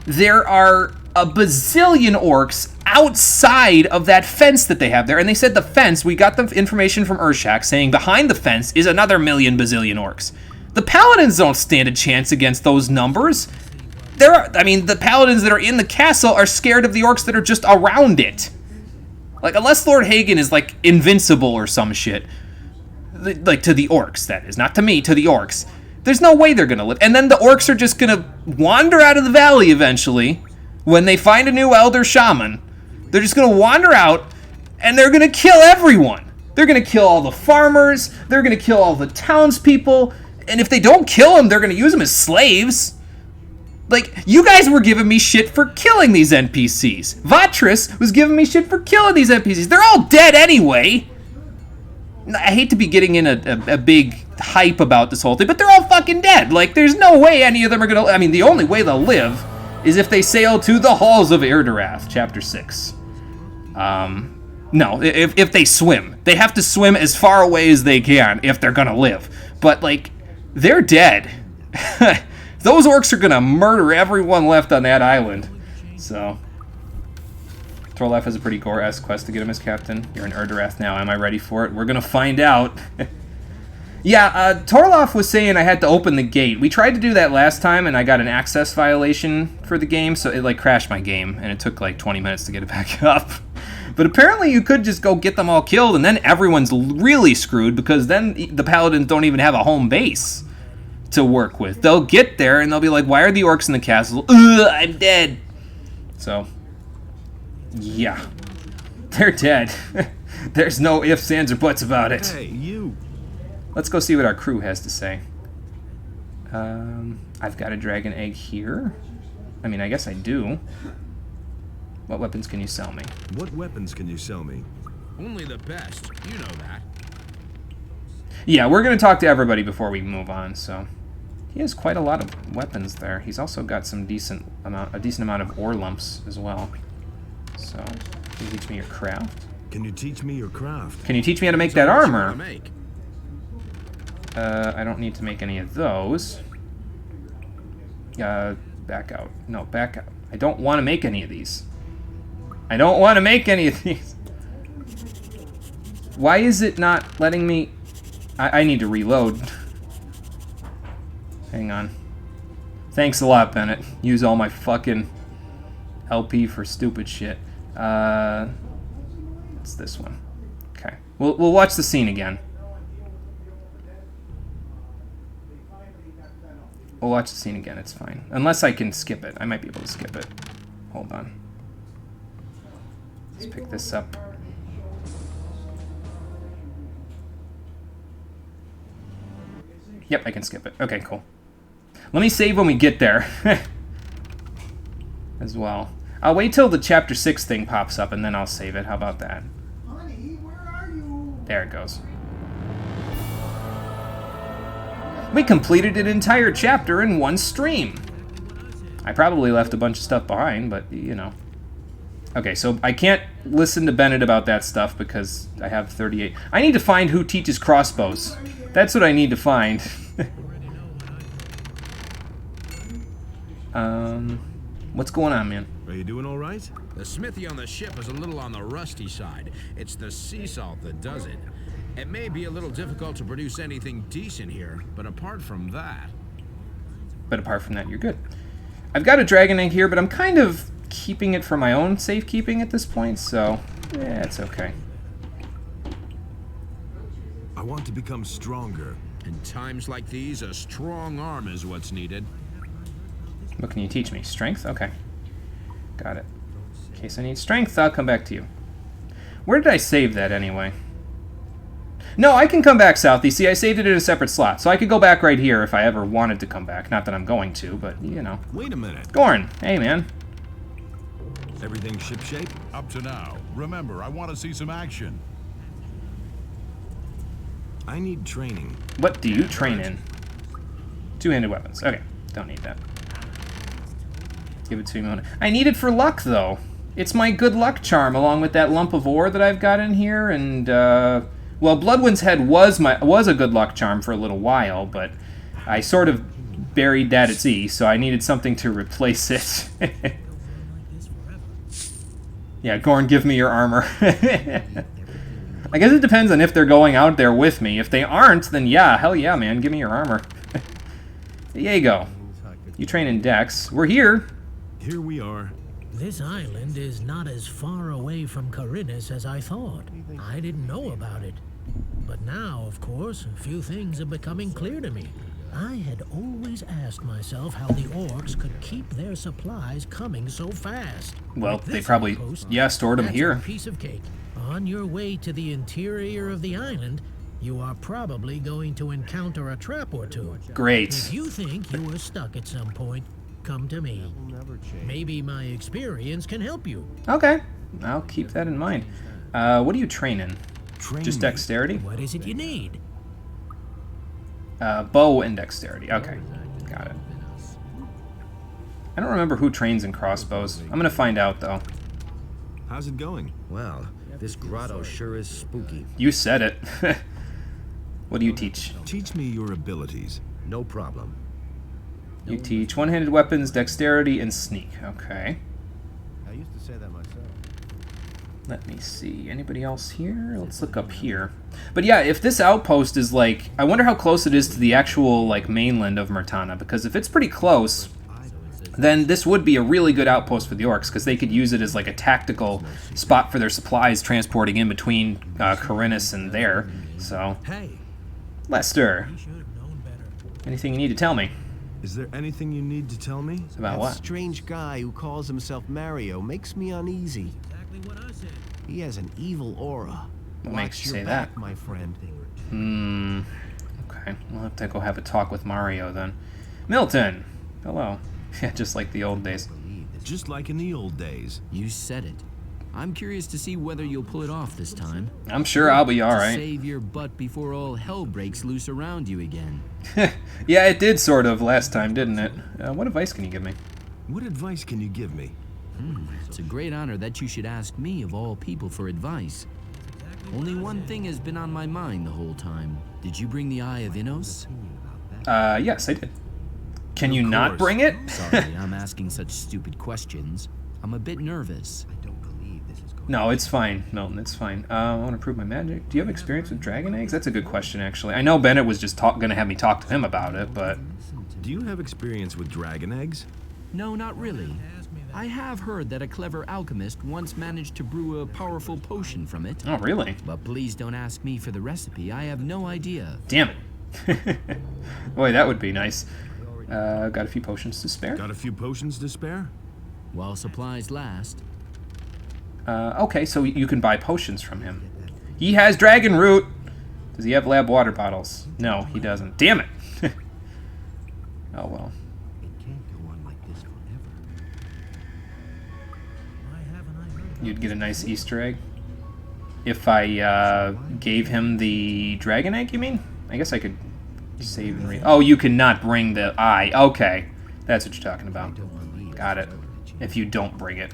There are a bazillion orcs outside of that fence that they have there. And they said the fence, we got the information from Urshak saying behind the fence is another million bazillion orcs. The paladins don't stand a chance against those numbers. The paladins that are in the castle are scared of the orcs that are just around it. Like, unless Lord Hagen is, like, invincible or some shit, Like, to the orcs, that is. Not to me, to the orcs. There's no way they're gonna live. And then the orcs are just gonna wander out of the valley eventually when they find a new elder shaman. They're just gonna wander out and they're gonna kill everyone. They're gonna kill all the farmers. They're gonna kill all the townspeople. And if they don't kill them, they're gonna use them as slaves. Like, you guys were giving me shit for killing these NPCs. Vatris was giving me shit for killing these NPCs. They're all dead anyway. I hate to be getting in a big hype about this whole thing, but they're all fucking dead. Like, there's no way any of them are gonna... I mean, the only way they'll live is if they sail to the halls of Irdarath, Chapter 6. No, if they swim. They have to swim as far away as they can if they're gonna live. But, like, they're dead. Those orcs are gonna murder everyone left on that island. So, Torlef has a pretty gore-esque quest to get him as captain. You're in Irdarath now. Am I ready for it? We're gonna find out. Yeah, Torloff was saying I had to open the gate. We tried to do that last time, and I got an access violation for the game, so it, like, crashed my game, and it took, like, 20 minutes to get it back up. But apparently you could just go get them all killed, and then everyone's really screwed, because then the paladins don't even have a home base to work with. They'll get there, and they'll be like, why are the orcs in the castle? Ugh, I'm dead. So, yeah. They're dead. There's no ifs, ands, or buts about it. Hey, you. Let's go see what our crew has to say. I've got a dragon egg here. I mean, I guess I do. What weapons can you sell me? What weapons can you sell me? Only the best. You know that. Yeah, we're going to talk to everybody before we move on, so... He has quite a lot of weapons there. He's also got some a decent amount of ore lumps as well. So, can you teach me your craft? Can you teach me your craft? Can you teach me how to make that armor? I don't need to make any of those. Back out. No, back out. I don't want to make any of these. I don't want to make any of these. Why is it not letting me... I need to reload. Hang on. Thanks a lot, Bennett. Use all my fucking LP for stupid shit. It's this one. Okay. We'll watch the scene again. We'll watch the scene again, it's fine. Unless I can skip it. I might be able to skip it. Hold on. Let's pick this up. Yep, I can skip it. Okay, cool. Let me save when we get there. As well. I'll wait till the Chapter 6 thing pops up and then I'll save it. How about that? Honey, where are you? There it goes. We completed an entire chapter in one stream. I probably left a bunch of stuff behind, but, you know. Okay, so I can't listen to Bennett about that stuff because I have 38. I need to find who teaches crossbows. That's what I need to find. What's going on, man? Are you doing all right? The smithy on the ship is a little on the rusty side. It's the sea salt that does it. It may be a little difficult to produce anything decent here, but apart from that... you're good. I've got a dragon egg here, but I'm kind of keeping it for my own safekeeping at this point, so yeah, it's okay. I want to become stronger. In times like these, a strong arm is what's needed. What can you teach me? Strength? Okay. Got it. In case I need strength, I'll come back to you. Where did I save that anyway? No, I can come back south. You see, I saved it in a separate slot, so I could go back right here if I ever wanted to come back. Not that I'm going to, but, you know. Wait a minute. Gorn, hey, man. Everything shipshape? Up to now. Remember, I want to see some action. I need training. What do you train in? Two-handed weapons. Okay, don't need that. Give it to me. I need it for luck, though. It's my good luck charm, along with that lump of ore that I've got in here, and, well, Bloodwind's Head was a good luck charm for a little while, but I sort of buried that at sea, so I needed something to replace it. Yeah, Gorn, give me your armor. I guess it depends on if they're going out there with me. If they aren't, then yeah, hell yeah, man, give me your armor. There you go. You train in Dex. We're here. Here we are. This island is not as far away from Carinis as I thought. I didn't know about it. But now, of course, a few things are becoming clear to me. I had always asked myself how the orcs could keep their supplies coming so fast. Well, With they this probably, outpost, yeah, stored them that's here. a piece of cake. On your way to the interior of the island, you are probably going to encounter a trap or two. Great. If you think you were stuck at some point, come to me. Maybe my experience can help you. Okay, I'll keep that in mind. What do you train in? Just dexterity? What is it you need? Bow and dexterity. Okay, got it. I don't remember who trains in crossbows. I'm gonna find out, though. How's it going? Well, this grotto sure is spooky. You said it. What do you teach? Teach me your abilities. No problem. You teach one-handed weapons, dexterity, and sneak. Okay. I used to say that myself. Let me see. Anybody else here? Let's look up here. But yeah, if this outpost is like... I wonder how close it is to the actual like mainland of Murtana, because if it's pretty close, then this would be a really good outpost for the orcs, because they could use it as like a tactical spot for their supplies transporting in between Corinus and there. So... Hey. Lester. Anything you need to tell me? Is there anything you need to tell me? About That what? strange guy who calls himself Mario makes me uneasy. He has an evil aura. What makes you your say back, that? my friend? Okay, we'll have to go have a talk with Mario then. Milton! Hello. Yeah, just like the old days. Just like in the old days. You said it. I'm curious to see whether you'll pull it off this time. I'm sure I'll be alright. Save your butt before all hell breaks loose around you again. Yeah, it did sort of last time, didn't it? What advice can you give me? What advice can you give me? It's a great honor that you should ask me, of all people, for advice. Only one thing has been on my mind the whole time. Did you bring the Eye of Innos? Yes, I did. Can you not bring it? Sorry, I'm asking such stupid questions. I'm a bit nervous. No, it's fine, Milton, it's fine. I want to prove my magic. Do you have experience with dragon eggs? That's a good question, actually. I know Bennett was just going to have me talk to him about it, but... Do you have experience with dragon eggs? No, not really. I have heard that a clever alchemist once managed to brew a powerful potion from it. Oh, really? But please don't ask me for the recipe. I have no idea. Damn it. Boy, that would be nice. Got a few potions to spare? Got a few potions to spare? While supplies last. Okay, so you can buy potions from him. He has dragon root! Does he have lab water bottles? No, he doesn't. Damn it! Oh, well. You'd get a nice Easter egg. If I gave him the dragon egg, you mean? I guess I could save and read. Oh, you cannot bring the eye. Okay. That's what you're talking about. Got it. If you don't bring it.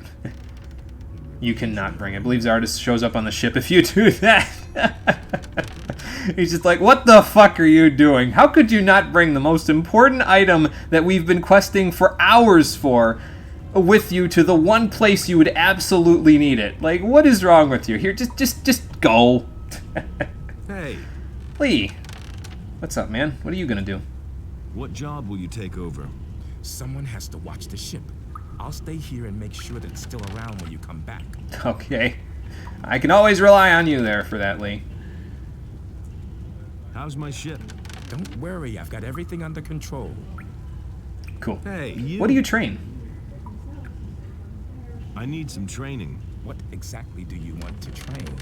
You cannot bring it. I believe the artist shows up on the ship if you do that. He's just like, what the fuck are you doing? How could you not bring the most important item that we've been questing for hours for with you to the one place you would absolutely need it? Like, what is wrong with you? Here, just go. Hey. Lee. What's up, man? What are you gonna do? What job will you take over? Someone has to watch the ship. I'll stay here and make sure that it's still around when you come back. Okay. I can always rely on you there for that, Lee. How's my ship? Don't worry, I've got everything under control. Cool. Hey, you. What do you train? I need some training. What exactly do you want to train?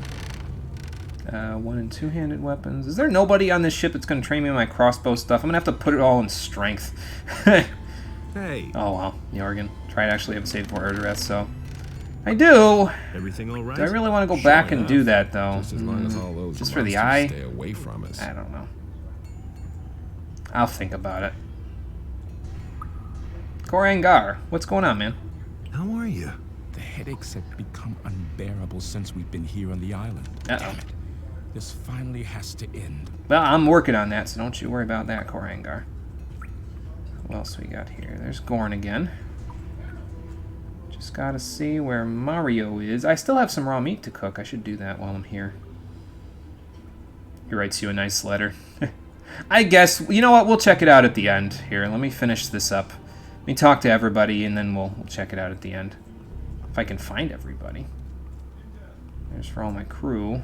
One and two-handed weapons. Is there nobody on this ship that's going to train me in my crossbow stuff? I'm going to have to put it all in strength. Hey. Oh, well. Jorgen. Try to actually have a save for Erdreth, so... I do! Everything all right? Do I really want to go back and do that, though? Just as long as all those just for the monsters eye? stay away from us. I don't know. I'll think about it. Korangar, what's going on, man? How are you? The headaches have become unbearable since we've been here on the island. Uh-oh. This finally has to end. Well, I'm working on that, so don't you worry about that, Korangar. What else we got here? There's Gorn again. Just gotta see where Mario is. I still have some raw meat to cook. I should do that while I'm here. He writes you a nice letter. I guess, you know what, we'll check it out at the end. Here, let me finish this up. Let me talk to everybody, and then we'll check it out at the end. If I can find everybody. There's for all my crew.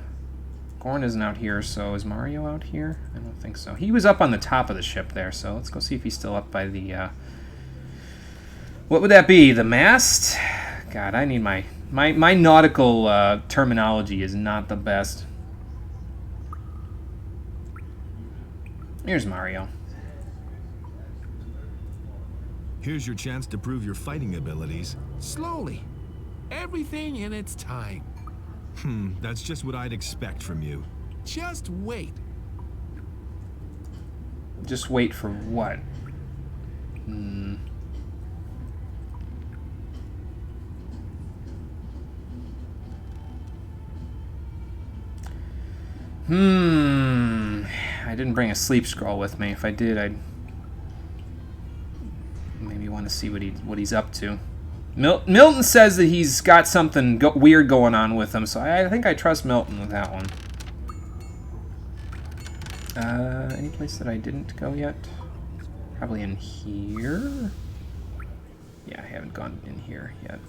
Gorn isn't out here, so is Mario out here? I don't think so. He was up on the top of the ship there, so let's go see if he's still up by the, what would that be? The mast? God, I need my nautical terminology is not the best. Here's Mario. Here's your chance to prove your fighting abilities. Slowly. Everything in its time. That's just what I'd expect from you. Just wait. Just wait for what? I didn't bring a sleep scroll with me. If I did, I'd maybe want to see what he's up to. Milton says that he's got something weird going on with him, so I think I trust Milton with that one. Any place that I didn't go yet? Probably in here? Yeah, I haven't gone in here yet.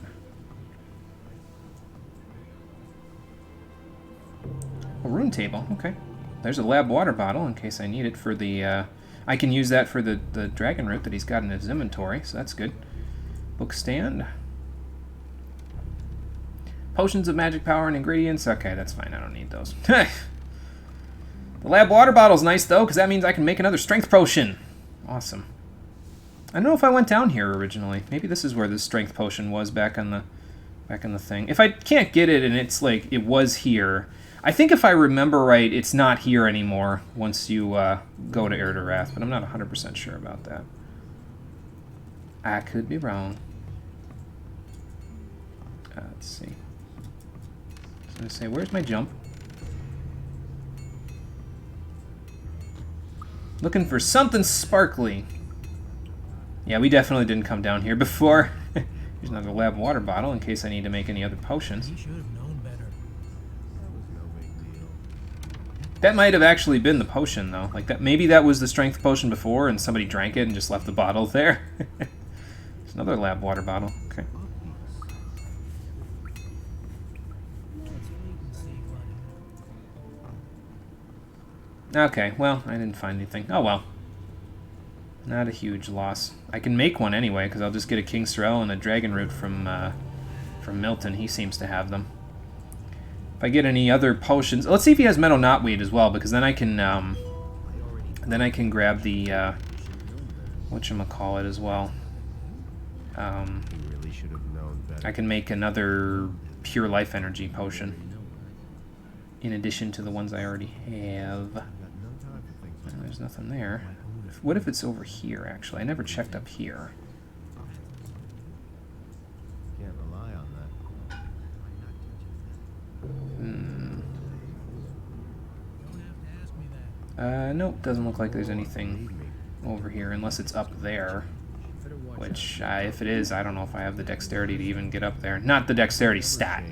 A rune table, okay. There's a lab water bottle in case I need it for the... I can use that for the dragon root that he's got in his inventory, so that's good. Book stand. Potions of magic power and ingredients. Okay, that's fine. I don't need those. The lab water bottle's nice, though, because that means I can make another strength potion. Awesome. I don't know if I went down here originally. Maybe this is where the strength potion was back on the thing. If I can't get it and it's like it was here, I think if I remember right, it's not here anymore once you go to Erdorath, but I'm not 100% sure about that. I could be wrong. Let's see. I was going to say, where's my jump? Looking for something sparkly. Yeah, we definitely didn't come down here before. Here's another lab water bottle in case I need to make any other potions. You should have known better. That might have actually been the potion, though. Like that, maybe that was the strength potion before, and somebody drank it and just left the bottle there. There's another lab water bottle. Okay. Okay, well, I didn't find anything. Oh well. Not a huge loss. I can make one anyway, because I'll just get a King Sorrel and a Dragon Root from Milton. He seems to have them. If I get any other potions... Let's see if he has Meadow Knotweed as well, because then I can grab the... whatchamacallit as well. I can make another Pure Life Energy potion. In addition to the ones I already have. There's nothing there. What if it's over here, actually? I never checked up here. Can't rely on that. Nope, doesn't look like there's anything over here, unless it's up there. Which, if it is, I don't know if I have the dexterity to even get up there. Not the dexterity stat,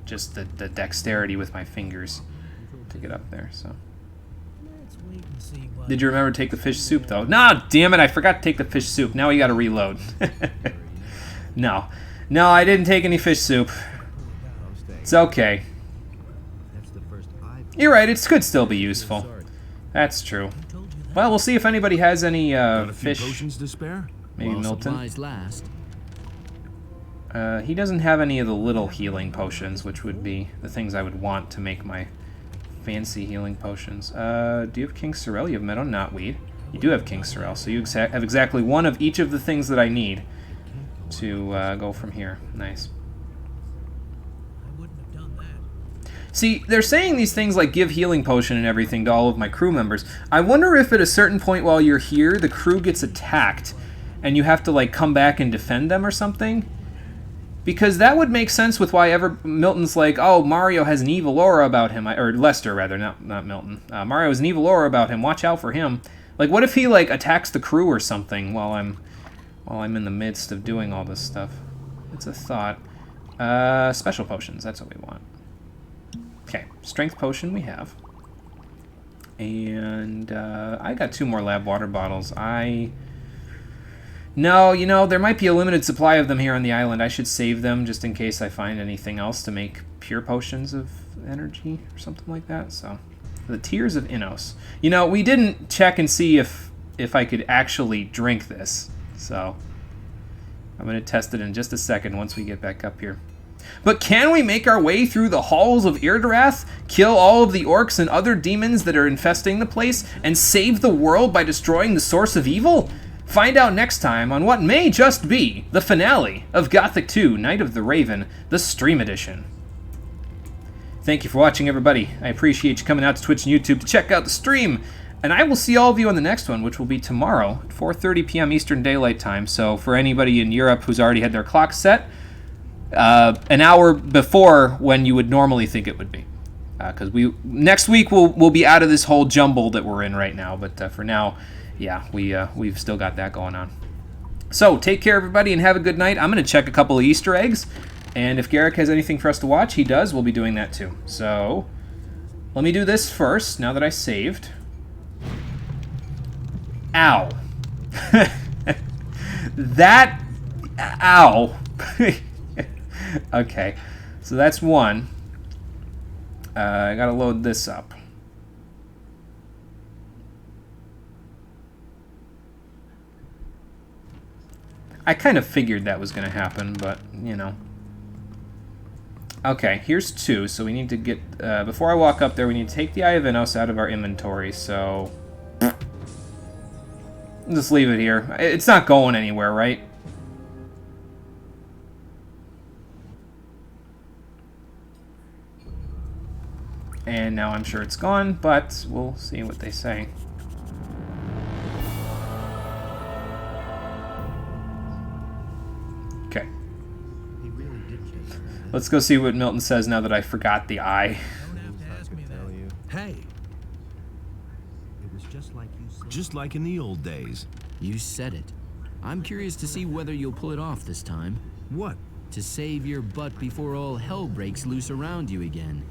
just the dexterity with my fingers to get up there, so... Did you remember to take the fish soup, though? Nah, damn it, I forgot to take the fish soup. Now we gotta reload. No, I didn't take any fish soup. It's okay. You're right, it could still be useful. That's true. Well, we'll see if anybody has any fish. Potions to spare? Maybe Milton. Last. He doesn't have any of the little healing potions, which would be the things I would want to make my fancy healing potions. Do you have King Sorrel? You have Meadow Knotweed. You do have King Sorrel, so you have exactly one of each of the things that I need to go from here. Nice. See, they're saying these things like give healing potion and everything to all of my crew members. I wonder if at a certain point while you're here, the crew gets attacked and you have to like come back and defend them or something. Because that would make sense with why Milton's like, oh, Mario has an evil aura about him, or Lester rather, not Milton. Mario has an evil aura about him. Watch out for him. Like, what if he like attacks the crew or something while I'm in the midst of doing all this stuff? It's a thought. Special potions. That's what we want. Okay, strength potion we have, and I got 2 more lab water bottles. No, you know, there might be a limited supply of them here on the island. I should save them just in case I find anything else to make pure potions of energy or something like that. So The Tears of Innos. You know, we didn't check and see if I could actually drink this, so I'm going to test it in just a second once we get back up here. But can we make our way through the halls of Irdarath, kill all of the orcs and other demons that are infesting the place, and save the world by destroying the source of evil? Find out next time on what may just be the finale of Gothic 2, Night of the Raven, the Stream Edition. Thank you for watching, everybody. I appreciate you coming out to Twitch and YouTube to check out the stream. And I will see all of you on the next one, which will be tomorrow at 4:30 p.m. Eastern Daylight Time. So for anybody in Europe who's already had their clock set, an hour before when you would normally think it would be. Because next week we'll be out of this whole jumble that we're in right now. But for now, yeah, we've still got that going on. So take care, everybody, and have a good night. I'm going to check a couple of Easter eggs. And if Garrick has anything for us to watch, he does. We'll be doing that too. So let me do this first, now that I saved. Ow. That... Ow. Okay. So that's one. I gotta load this up. I kind of figured that was gonna happen, but, you know. Okay, here's two, so we need to get... before I walk up there, we need to take the Eye of Innos out of our inventory, so... Just leave it here. It's not going anywhere, right? And now I'm sure it's gone, but we'll see what they say. Okay. Let's go see what Milton says now that I forgot the eye. Hey! It was just like you said. Just like in the old days. You said it. I'm curious to see whether you'll pull it off this time. What? To save your butt before all hell breaks loose around you again.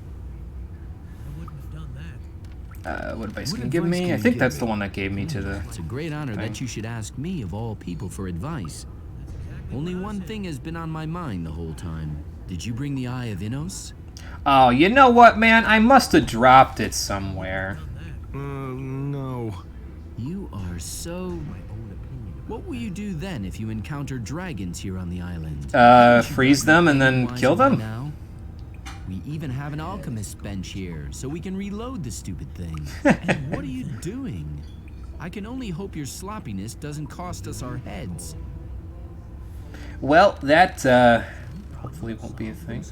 What advice can you give me? I think that's the one that gave me to the... It's a great honor that you should ask me, of all people, for advice. Only one thing has been on my mind the whole time. Did you bring the Eye of Innos? Oh, you know what, man? I must have dropped it somewhere. No. You are so... What will you do then if you encounter dragons here on the island? Freeze them and then kill them? Now? We even have an alchemist bench here, so we can reload the stupid thing. And what are you doing? I can only hope your sloppiness doesn't cost us our heads. Well, that, hopefully won't be a thing.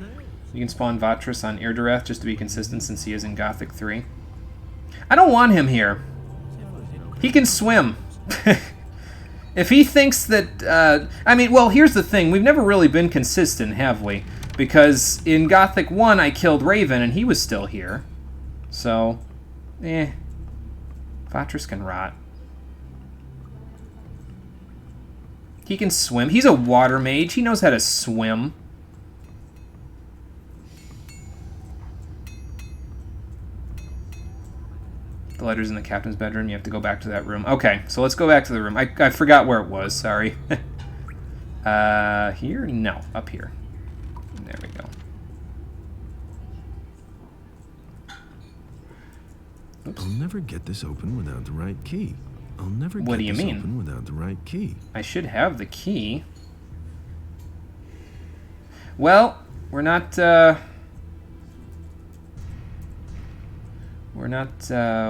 You can spawn Vatras on Irdarath just to be consistent since he is in Gothic 3. I don't want him here. He can swim. If he thinks that, I mean, well, here's the thing. We've never really been consistent, have we? Because in Gothic 1, I killed Raven, and he was still here. So, Vatras can rot. He can swim. He's a water mage. He knows how to swim. The letter's in the captain's bedroom. You have to go back to that room. Okay, so let's go back to the room. I forgot where it was. Sorry. Here? No, up here. There we go. Oops. I'll never get this open without the right key. I'll never What get do you this mean? open without the right key. I should have the key. Well, we're not,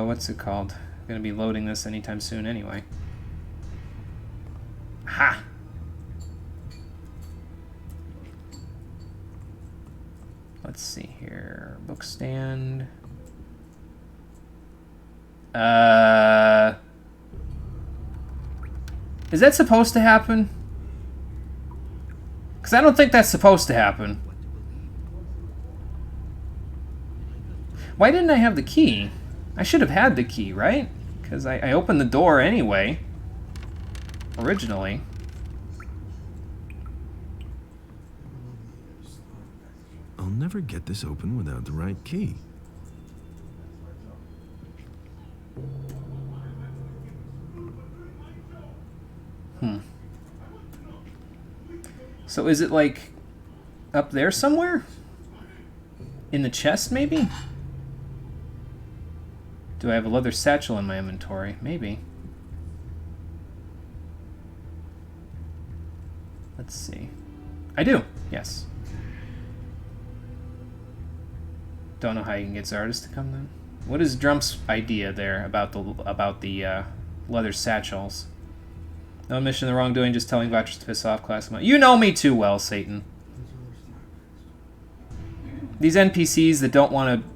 what's it called? Gonna be loading this anytime soon anyway. Ha! Let's see here. Book stand. Is that supposed to happen? Because I don't think that's supposed to happen. Why didn't I have the key? I should have had the key, right? Because I opened the door anyway. Originally. I'll never get this open without the right key. So is it like up there somewhere? In the chest, maybe? Do I have a leather satchel in my inventory? Maybe. Let's see. I do. Yes. Don't know how you can get Zardus to come then. What is Drump's idea there about the leather satchels? No admission of the wrongdoing, just telling Vatras to piss off class. You know me too well, Satan. These NPCs that don't want to...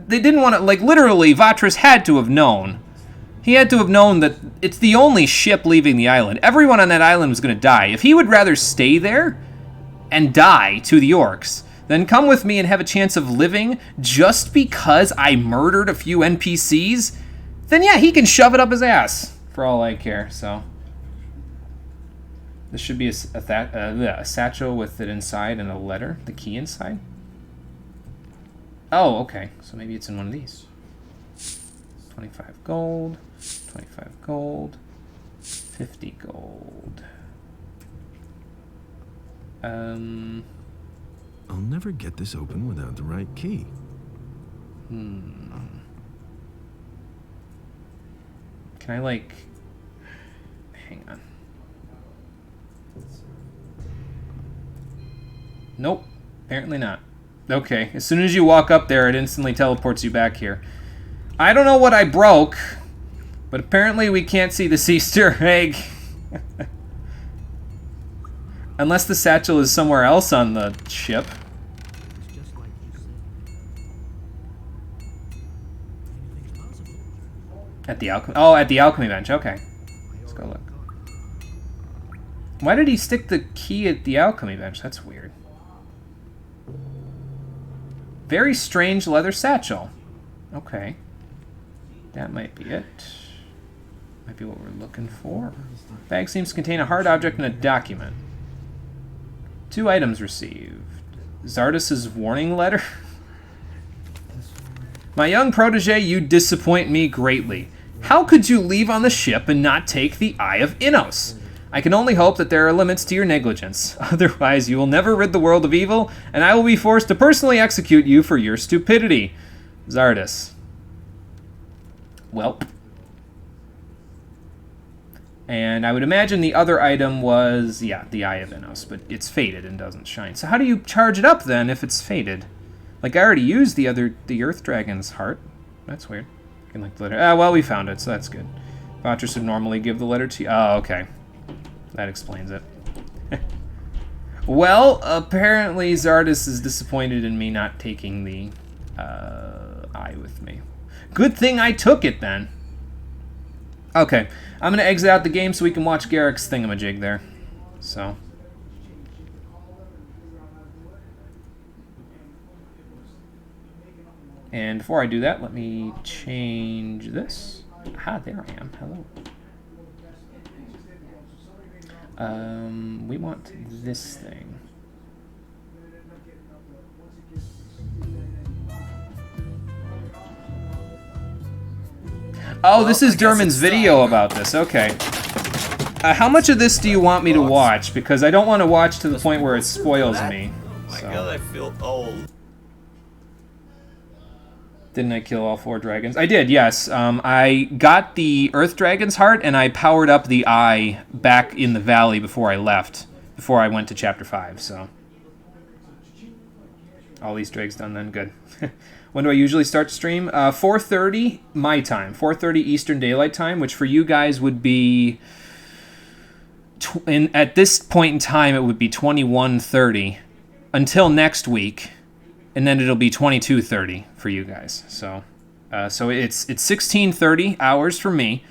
They didn't want to... Like, literally, Vatras had to have known. He had to have known that it's the only ship leaving the island. Everyone on that island was going to die. If he would rather stay there and die to the orcs than come with me and have a chance of living just because I murdered a few NPCs, then yeah, he can shove it up his ass for all I care, so... This should be a satchel with it inside and a letter, the key inside. Oh, okay. So maybe it's in one of these. 25 gold, 25 gold, 50 gold. I'll never get this open without the right key. Can I, like... Hang on. Nope, apparently not. Okay, as soon as you walk up there, it instantly teleports you back here. I don't know what I broke, but apparently we can't see this Easter egg. Unless the satchel is somewhere else on the ship. At the alchemy... Oh, at the alchemy bench, okay. Let's go look. Why did he stick the key at the alchemy bench? That's weird. Very strange leather satchel. Okay. That might be it. Might be what we're looking for. Bag seems to contain a hard object and a document. 2 items received. Zardus's warning letter? My young protege, you disappoint me greatly. How could you leave on the ship and not take the Eye of Innos? I can only hope that there are limits to your negligence. Otherwise, you will never rid the world of evil, and I will be forced to personally execute you for your stupidity. Zardus. Welp. And I would imagine the other item was, yeah, the Eye of Innos, but it's faded and doesn't shine. So how do you charge it up, then, if it's faded? Like, I already used the Earth Dragon's heart. That's weird. I can, like, the letter... Ah, well, we found it, so that's good. Vatras would normally give the letter to you. Oh, okay. That explains it. Well, apparently Zardus is disappointed in me not taking the eye with me. Good thing I took it, then. Okay, I'm going to exit out the game so we can watch Garrick's thingamajig there. So... And before I do that, let me change this. Aha, there I am. Hello. We want this thing. Oh, this is Derman's video about this. Okay. How much of this do you want me to watch? Because I don't want to watch to the point where it spoils me. Oh my god, I feel old. Didn't I kill all 4 dragons? I did, yes. I got the Earth Dragon's heart, and I powered up the eye back in the valley before I left, before I went to Chapter 5, so. All Easter eggs done then, good. When do I usually start to stream? 4:30 my time, 4:30 Eastern Daylight Time, which for you guys would be... at this point in time, it would be 21:30 until next week. And then it'll be 22:30 for you guys. So it's 16:30 hours for me,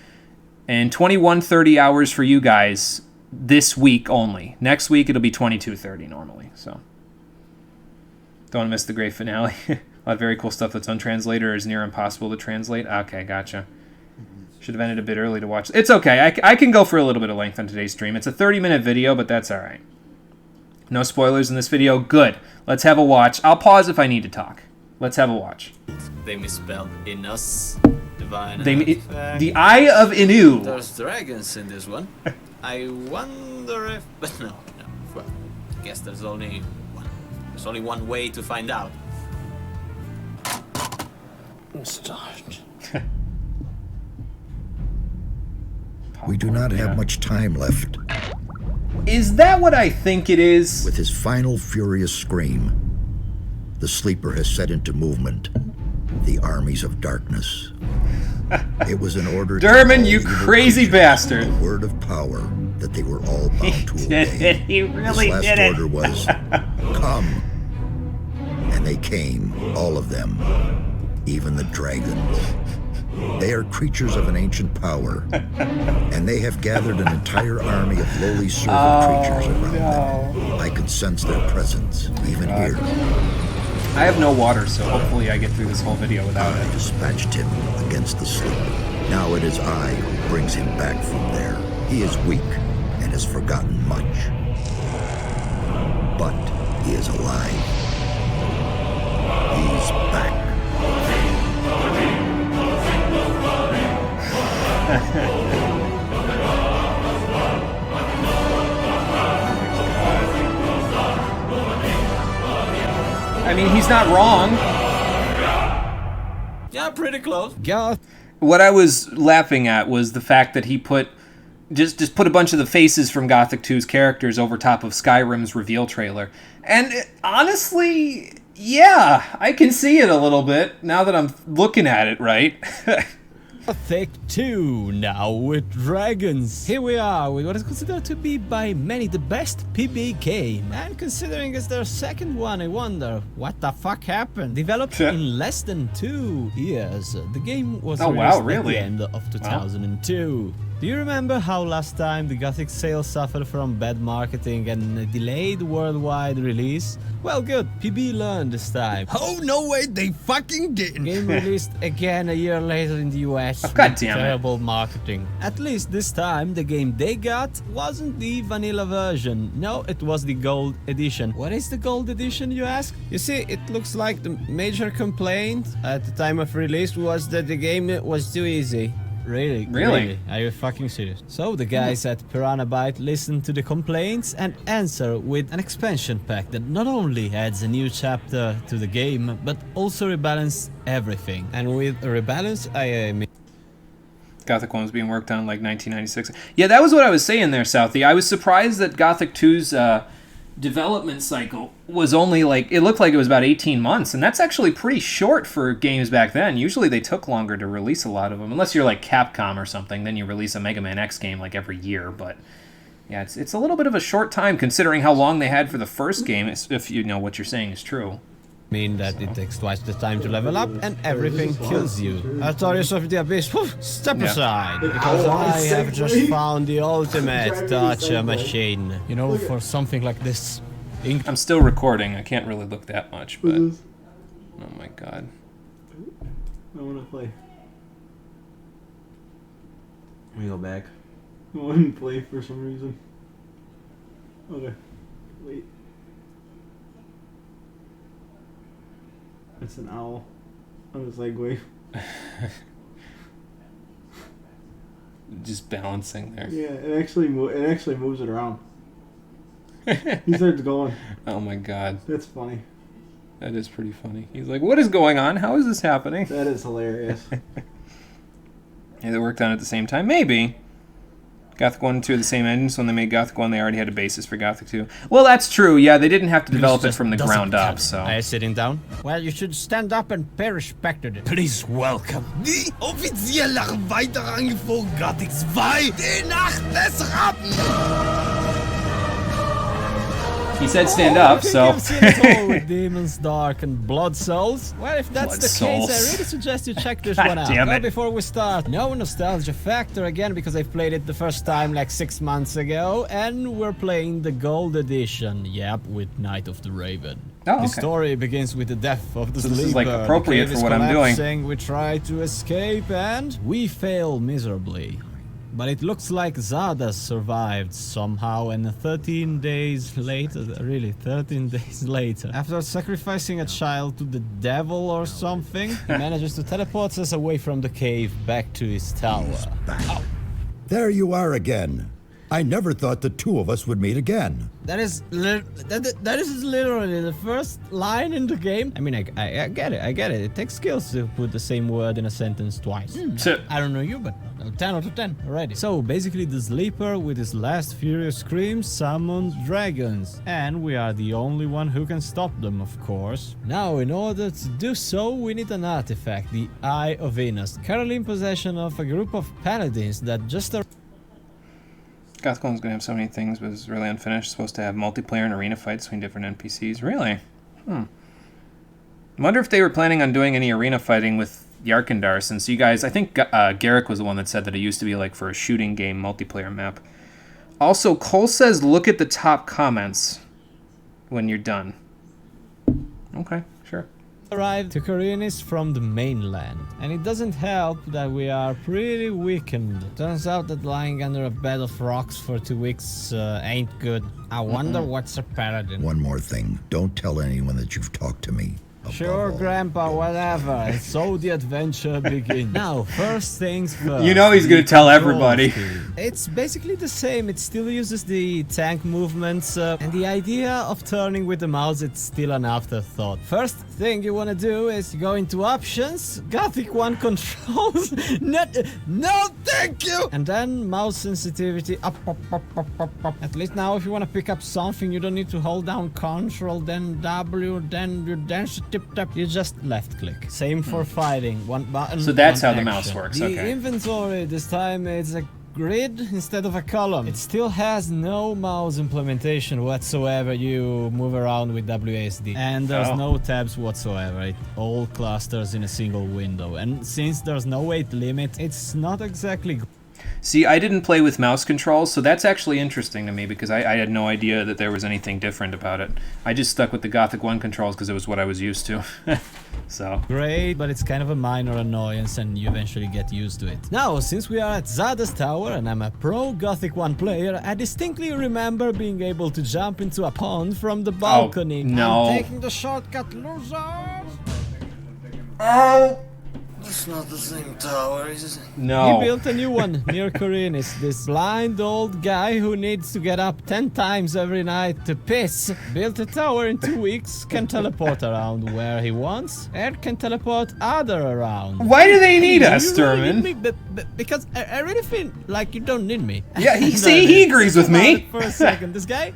and 21:30 hours for you guys this week only. Next week it'll be 22:30 normally. So don't want to miss the great finale. A lot of very cool stuff that's untranslated or is near impossible to translate. Okay, gotcha. Should have ended a bit early to watch. It's okay. I can go for a little bit of length on today's stream. It's a 30-minute video, but that's all right. No spoilers in this video. Good. Let's have a watch. I'll pause if I need to talk. Let's have a watch. They misspelled Innos. Divine. The Eye of Inu. There's dragons in this one. I wonder if... But no. Well, I guess there's only one way to find out. Start. We do not have much time left. Is that what I think it is? With his final furious scream, the sleeper has set into movement the armies of darkness. It was in order Derman, to you crazy bastard. a word of power that they were all bound to obey. He really His did last it. order was, come. And they came, all of them, even the dragons. They are creatures of an ancient power, and they have gathered an entire army of lowly servant creatures around them. I could sense their presence, even here. I have no water, so hopefully I get through this whole video without I it. dispatched him against the sleeper. Now it is I who brings him back from there. He is weak and has forgotten much. But he is alive. He's back. I mean, he's not wrong. Yeah, pretty close. What I was laughing at was the fact that he put just put a bunch of the faces from Gothic 2's characters over top of Skyrim's reveal trailer. And honestly, yeah, I can see it a little bit now that I'm looking at it, right? Gothic 2 now with dragons. Here we are with what is considered to be by many the best PB game. And considering it's their second one, I wonder what the fuck happened. Developed in less than 2 years. The game was released at the end of 2002. Do you remember how last time the Gothic sales suffered from bad marketing and a delayed worldwide release? Well, good. PB learned this time. Oh, no way, they fucking didn't. Game released again a year later in the US. Oh, God damn it. Terrible marketing. At least this time, the game they got wasn't the vanilla version. No, it was the gold edition. What is the gold edition, you ask? You see, it looks like the major complaint at the time of release was that the game was too easy. Really? Are you fucking serious? So the guys at Piranha Byte listened to the complaints and answer with an expansion pack that not only adds a new chapter to the game, but also rebalance everything. And with rebalance, I mean... Gothic 1 was being worked on like 1996. Yeah, that was what I was saying there, Southie. I was surprised that Gothic 2's development cycle was only like, it looked like it was about 18 months, and that's actually pretty short for games back then. Usually they took longer to release a lot of them, unless you're like Capcom or something, then you release a Mega Man X game like every year. But yeah, it's a little bit of a short time considering how long they had for the first game, if you know what you're saying is true. Mean that it takes twice the time to level up and everything kills you. Artorias of the Abyss, step aside, because I have just found the ultimate torture machine. You know, for something like this. I'm still recording, I can't really look that much, but... Oh my god. I want to play. Let me go back. I want to play for some reason. Okay. Wait. It's an owl on a Segway. Just balancing there. Yeah, it actually moves it around. He starts going. Oh my god. That's funny. That is pretty funny. He's like, what is going on? How is this happening? That is hilarious. Yeah, they worked on it at the same time? Maybe. Gothic 1 and 2 are the same engines. When they made Gothic 1, they already had a basis for Gothic 2. Well, that's true. Yeah, they didn't have to develop it from the ground up, so... Are you sitting down? Well, you should stand up and pay respect to it. Please welcome die offizielle Erweiterung von Gothic 2, die Nacht des Ratten! He said stand up, so... with Demons, Dark, and Blood Souls. Well, if that's the case, I really suggest you check this one out. Well, before we start, no nostalgia factor again, because I played it the first time like 6 months ago, and we're playing the Gold Edition, yep, with Night of the Raven. Oh, okay. The story begins with the death of the sleeper. This is like appropriate for what I'm doing. We try to escape, and we fail miserably. But it looks like Zada survived somehow, and 13 days later, really 13 days later, after sacrificing a child to the devil or something, he manages to teleport us away from the cave back to his tower. Oh. There you are again. I never thought the two of us would meet again. That is literally the first line in the game. I mean, I get it. It takes skills to put the same word in a sentence twice. I don't know you, but 10 out of 10 already. So basically the sleeper with his last furious scream summoned dragons. And we are the only one who can stop them, of course. Now, in order to do so, we need an artifact, the Eye of Venus, currently in possession of a group of paladins that just are... Gothic 1's gonna have so many things, but it's really unfinished. It's supposed to have multiplayer and arena fights between different NPCs. Really? I wonder if they were planning on doing any arena fighting with Yarkandar, since you guys... I think Garrick was the one that said that it used to be like for a shooting game multiplayer map. Also, Cole says look at the top comments when you're done. Okay, sure. Arrived to Korinis from the mainland, and it doesn't help that we are pretty weakened. Turns out that lying under a bed of rocks for 2 weeks ain't good. I wonder what's a paladin. One more thing. Don't tell anyone that you've talked to me. Sure, Grandpa, whatever. And so the adventure begins. Now, first things first. You know he's gonna tell everybody. It's basically the same. It still uses the tank movements, and the idea of turning with the mouse, it's still an afterthought. First thing you want to do is go into options, Gothic 1 controls, no thank you! And then mouse sensitivity, up. At least now if you want to pick up something, you don't need to hold down Control, then W, then you dash tip-tap, you just left-click. Same for fighting, one button. So that's how action. the mouse works, The okay. inventory, this time it's a grid instead of a column. It still has no mouse implementation whatsoever. You move around with WASD. And there's no tabs whatsoever. It all clusters in a single window. And since there's no weight limit, it's not exactly... See, I didn't play with mouse controls, so that's actually interesting to me because I had no idea that there was anything different about it. I just stuck with the Gothic 1 controls because it was what I was used to. So great, but it's kind of a minor annoyance and you eventually get used to it. Now, since we are at Zarda's Tower and I'm a pro Gothic 1 player, I distinctly remember being able to jump into a pond from the balcony. No. I'm taking the shortcut, losers! Oh! It's not the same tower, is it? No. He built a new one near Korinis. This blind old guy who needs to get up 10 times every night to piss built a tower in 2 weeks, can teleport around where he wants, and can teleport other around. Why do they need us, You really Sturman? need me? Because I really feel like you don't need me. Yeah, he agrees with me. For a second, this guy,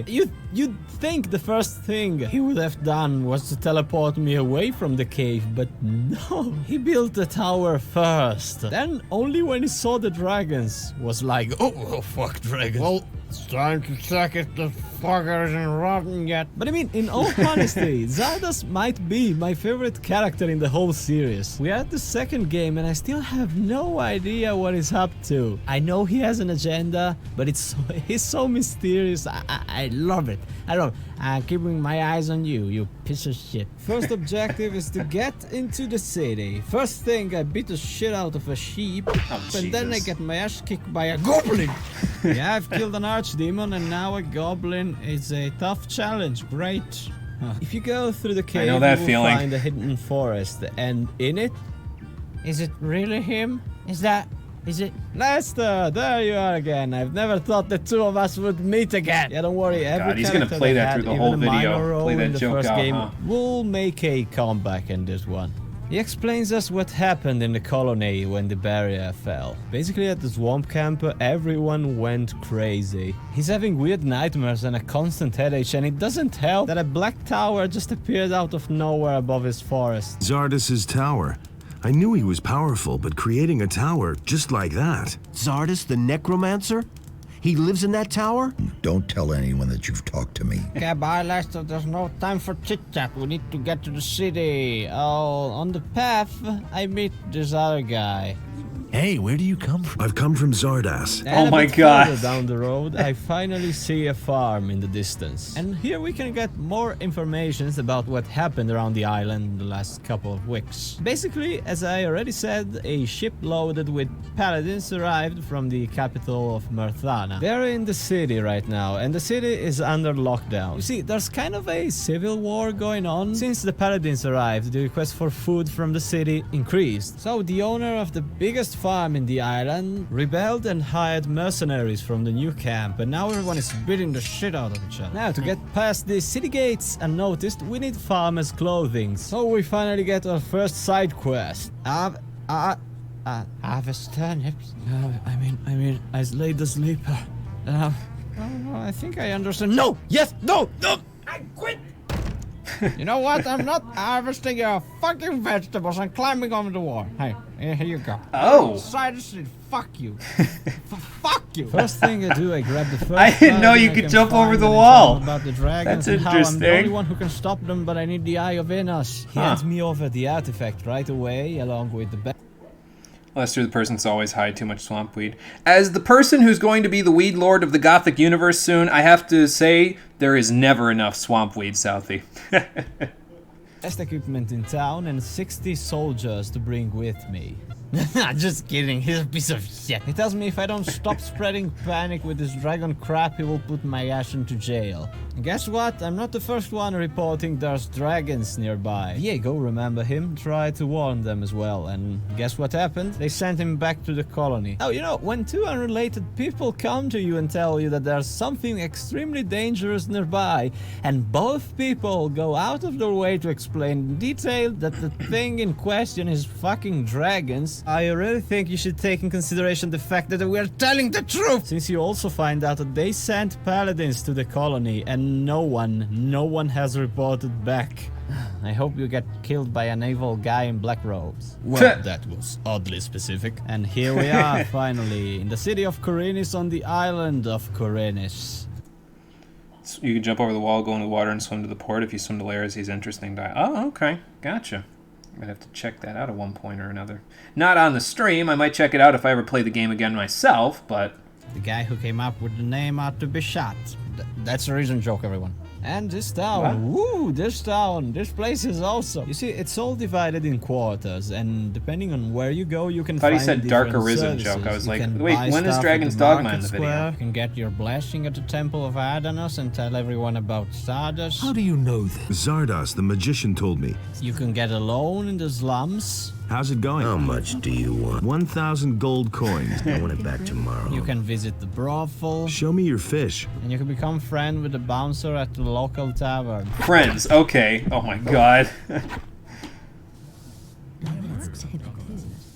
you'd think the first thing he would have done was to teleport me away from the cave, but no, he built the tower first. Then only when he saw the dragons was like, oh fuck dragons. Well, it's time to check if the fucker isn't rotten yet. But I mean, in all honesty, Zardas might be my favorite character in the whole series. We are at the second game and I still have no idea what he's up to. I know he has an agenda, but he's so mysterious. I love it. I love it. I'm keeping my eyes on you, you piece of shit. First objective is to get into the city. First thing, I beat the shit out of a sheep, and then I get my ass kicked by a goblin. Yeah, I've killed an archdemon, and now a goblin is a tough challenge. Great. If you go through the cave, I know that you will feeling. find a hidden forest, and in it, is it really him? Is it? Lester, there you are again. I've never thought the two of us would meet again. Yeah, don't worry. Every he's gonna character play that had, through the even whole a video. minor role Play that in the joke first out, game, huh? will make a comeback in this one. He explains us what happened in the colony when the barrier fell. Basically at the swamp camp, everyone went crazy. He's having weird nightmares and a constant headache, and it doesn't help that a black tower just appeared out of nowhere above his forest. Zardas's tower. I knew he was powerful, but creating a tower just like that. Zardas the necromancer? He lives in that tower? Don't tell anyone that you've talked to me. Okay, bye, Lester. There's no time for chit-chat. We need to get to the city. Oh, on the path, I meet this other guy. Hey, where do you come from? I've come from Zardas. And Oh my a bit God. further down the road, I finally see a farm in the distance. And here we can get more information about what happened around the island the last couple of weeks. Basically, as I already said, a ship loaded with paladins arrived from the capital of Mirthana. They're in the city right now, and the city is under lockdown. You see, there's kind of a civil war going on. Since the paladins arrived, the request for food from the city increased. So the owner of the biggest farm in the island rebelled and hired mercenaries from the new camp, and now everyone is beating the shit out of each other. Now, to get past the city gates unnoticed, we need farmers' clothing, so we finally get our first side quest. harvest turnips. I mean, I laid the sleeper. I think I understand. No! Yes! No! No! I quit! You know what? I'm not harvesting your fucking vegetables. I'm climbing over the wall. Hey, here you go. Oh! Side street. Fuck you. Fuck you. First thing I do, I grab the first. I didn't know you could jump over the wall. About the dragons. That's and how I'm the only interesting. one who can stop them, but I need the Eye of Innos. He hands me over the artifact right away, along with the. Lester, the person that's always hide too much swamp weed. As the person who's going to be the weed lord of the Gothic universe soon, I have to say there is never enough swamp weed, Southie. Best equipment in town and 60 soldiers to bring with me. Just kidding, he's a piece of shit. He tells me if I don't stop spreading panic with this dragon crap, he will put my ass into jail. And guess what? I'm not the first one reporting there's dragons nearby. Diego, remember him? Tried to warn them as well, and guess what happened? They sent him back to the colony. Oh, you know, when two unrelated people come to you and tell you that there's something extremely dangerous nearby, and both people go out of their way to explain in detail that the thing in question is fucking dragons, I really think you should take in consideration the fact that we're telling the truth! Since you also find out that they sent paladins to the colony, and no one has reported back. I hope you get killed by an evil guy in black robes. Well, that was oddly specific. And here we are, finally, in the city of Korinis on the island of Korinis. You can jump over the wall, go into the water, and swim to the port. If you swim to Lares, he's interesting. Oh, okay. Gotcha. I'm going to have to check that out at one point or another. Not on the stream. I might check it out if I ever play the game again myself, but... The guy who came up with the name ought to be shot. That's a reason joke, everyone. And this town, woo, this place is awesome. You see, it's all divided in quarters, and depending on where you go, you can find he said Dark Arisen joke. I was like, wait, when is Dragon's Dogma in the video? You can get your blessing at the Temple of Adanos and tell everyone about Zardos. How do you know this? Zardos, the magician, told me. You can get a loan in the slums. How's it going? How much do you want? 1,000 gold coins. I want it back tomorrow. You can visit the brothel. Show me your fish. And you can become friend with the bouncer at the local tavern. Friends, okay. Oh my god.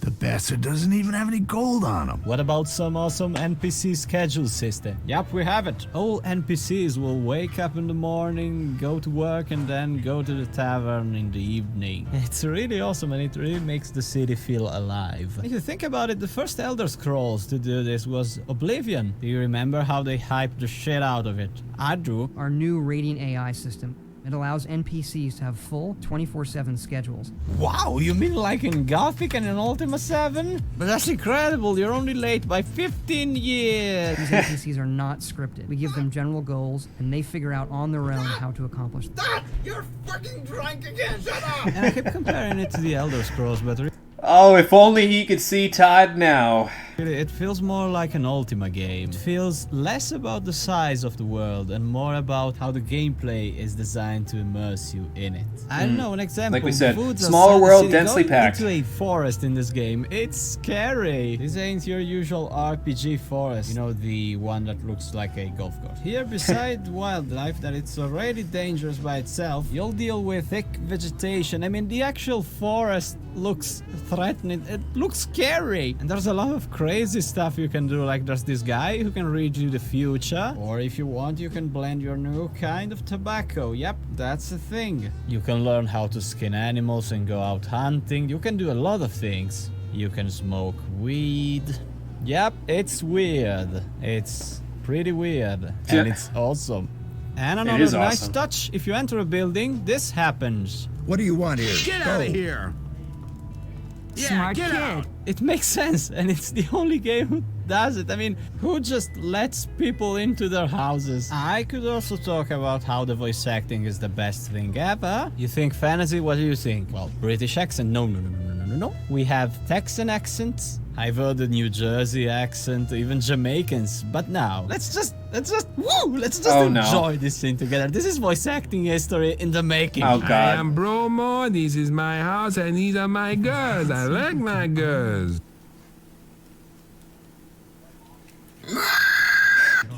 The bastard doesn't even have any gold on him. What about some awesome NPC schedule system? Yep, we have it. All NPCs will wake up in the morning, go to work, and then go to the tavern in the evening. It's really awesome, and it really makes the city feel alive. If you think about it, the first Elder Scrolls to do this was Oblivion. Do you remember how they hyped the shit out of it? I do. Our new rating AI system. It allows NPCs to have full 24/7 schedules. Wow, you mean like in Gothic and in Ultima 7? But that's incredible, you're only late by 15 years! These NPCs are not scripted. We give them general goals, and they figure out on their own how to accomplish them. Stop! You're fucking drunk again! Shut up! And I keep comparing it to the Elder Scrolls, but... Oh, if only he could see Todd now. It feels more like an Ultima game. It feels less about the size of the world and more about how the gameplay is designed to immerse you in it. I don't know, an example. Like we said, foods smaller world, city, densely going packed. into a forest in this game, it's scary. This ain't your usual RPG forest. You know, the one that looks like a golf course. Here, beside wildlife that it's already dangerous by itself, you'll deal with thick vegetation. I mean, the actual forest looks threatening. It looks scary. And there's a lot of crazy stuff you can do, like there's this guy who can read you the future, or if you want you can blend your new kind of tobacco. Yep, that's a thing. You can learn how to skin animals and go out hunting. You can do a lot of things. You can smoke weed. Yep, it's weird. It's pretty weird, and it's awesome. And another nice awesome. touch, if you enter a building, this happens. What do you want here? Get out of here! Yeah, Smart get kid. out! It makes sense, and it's the only game who does it. I mean, who just lets people into their houses? I could also talk about how the voice acting is the best thing ever. You think fantasy? What do you think? Well, British accent? No. We have Texan accents. I've heard the New Jersey accent, even Jamaicans. But now, let's just enjoy this thing together. This is voice acting history in the making. Oh God. I am Bromo, this is my house, and these are my girls. I like my girls.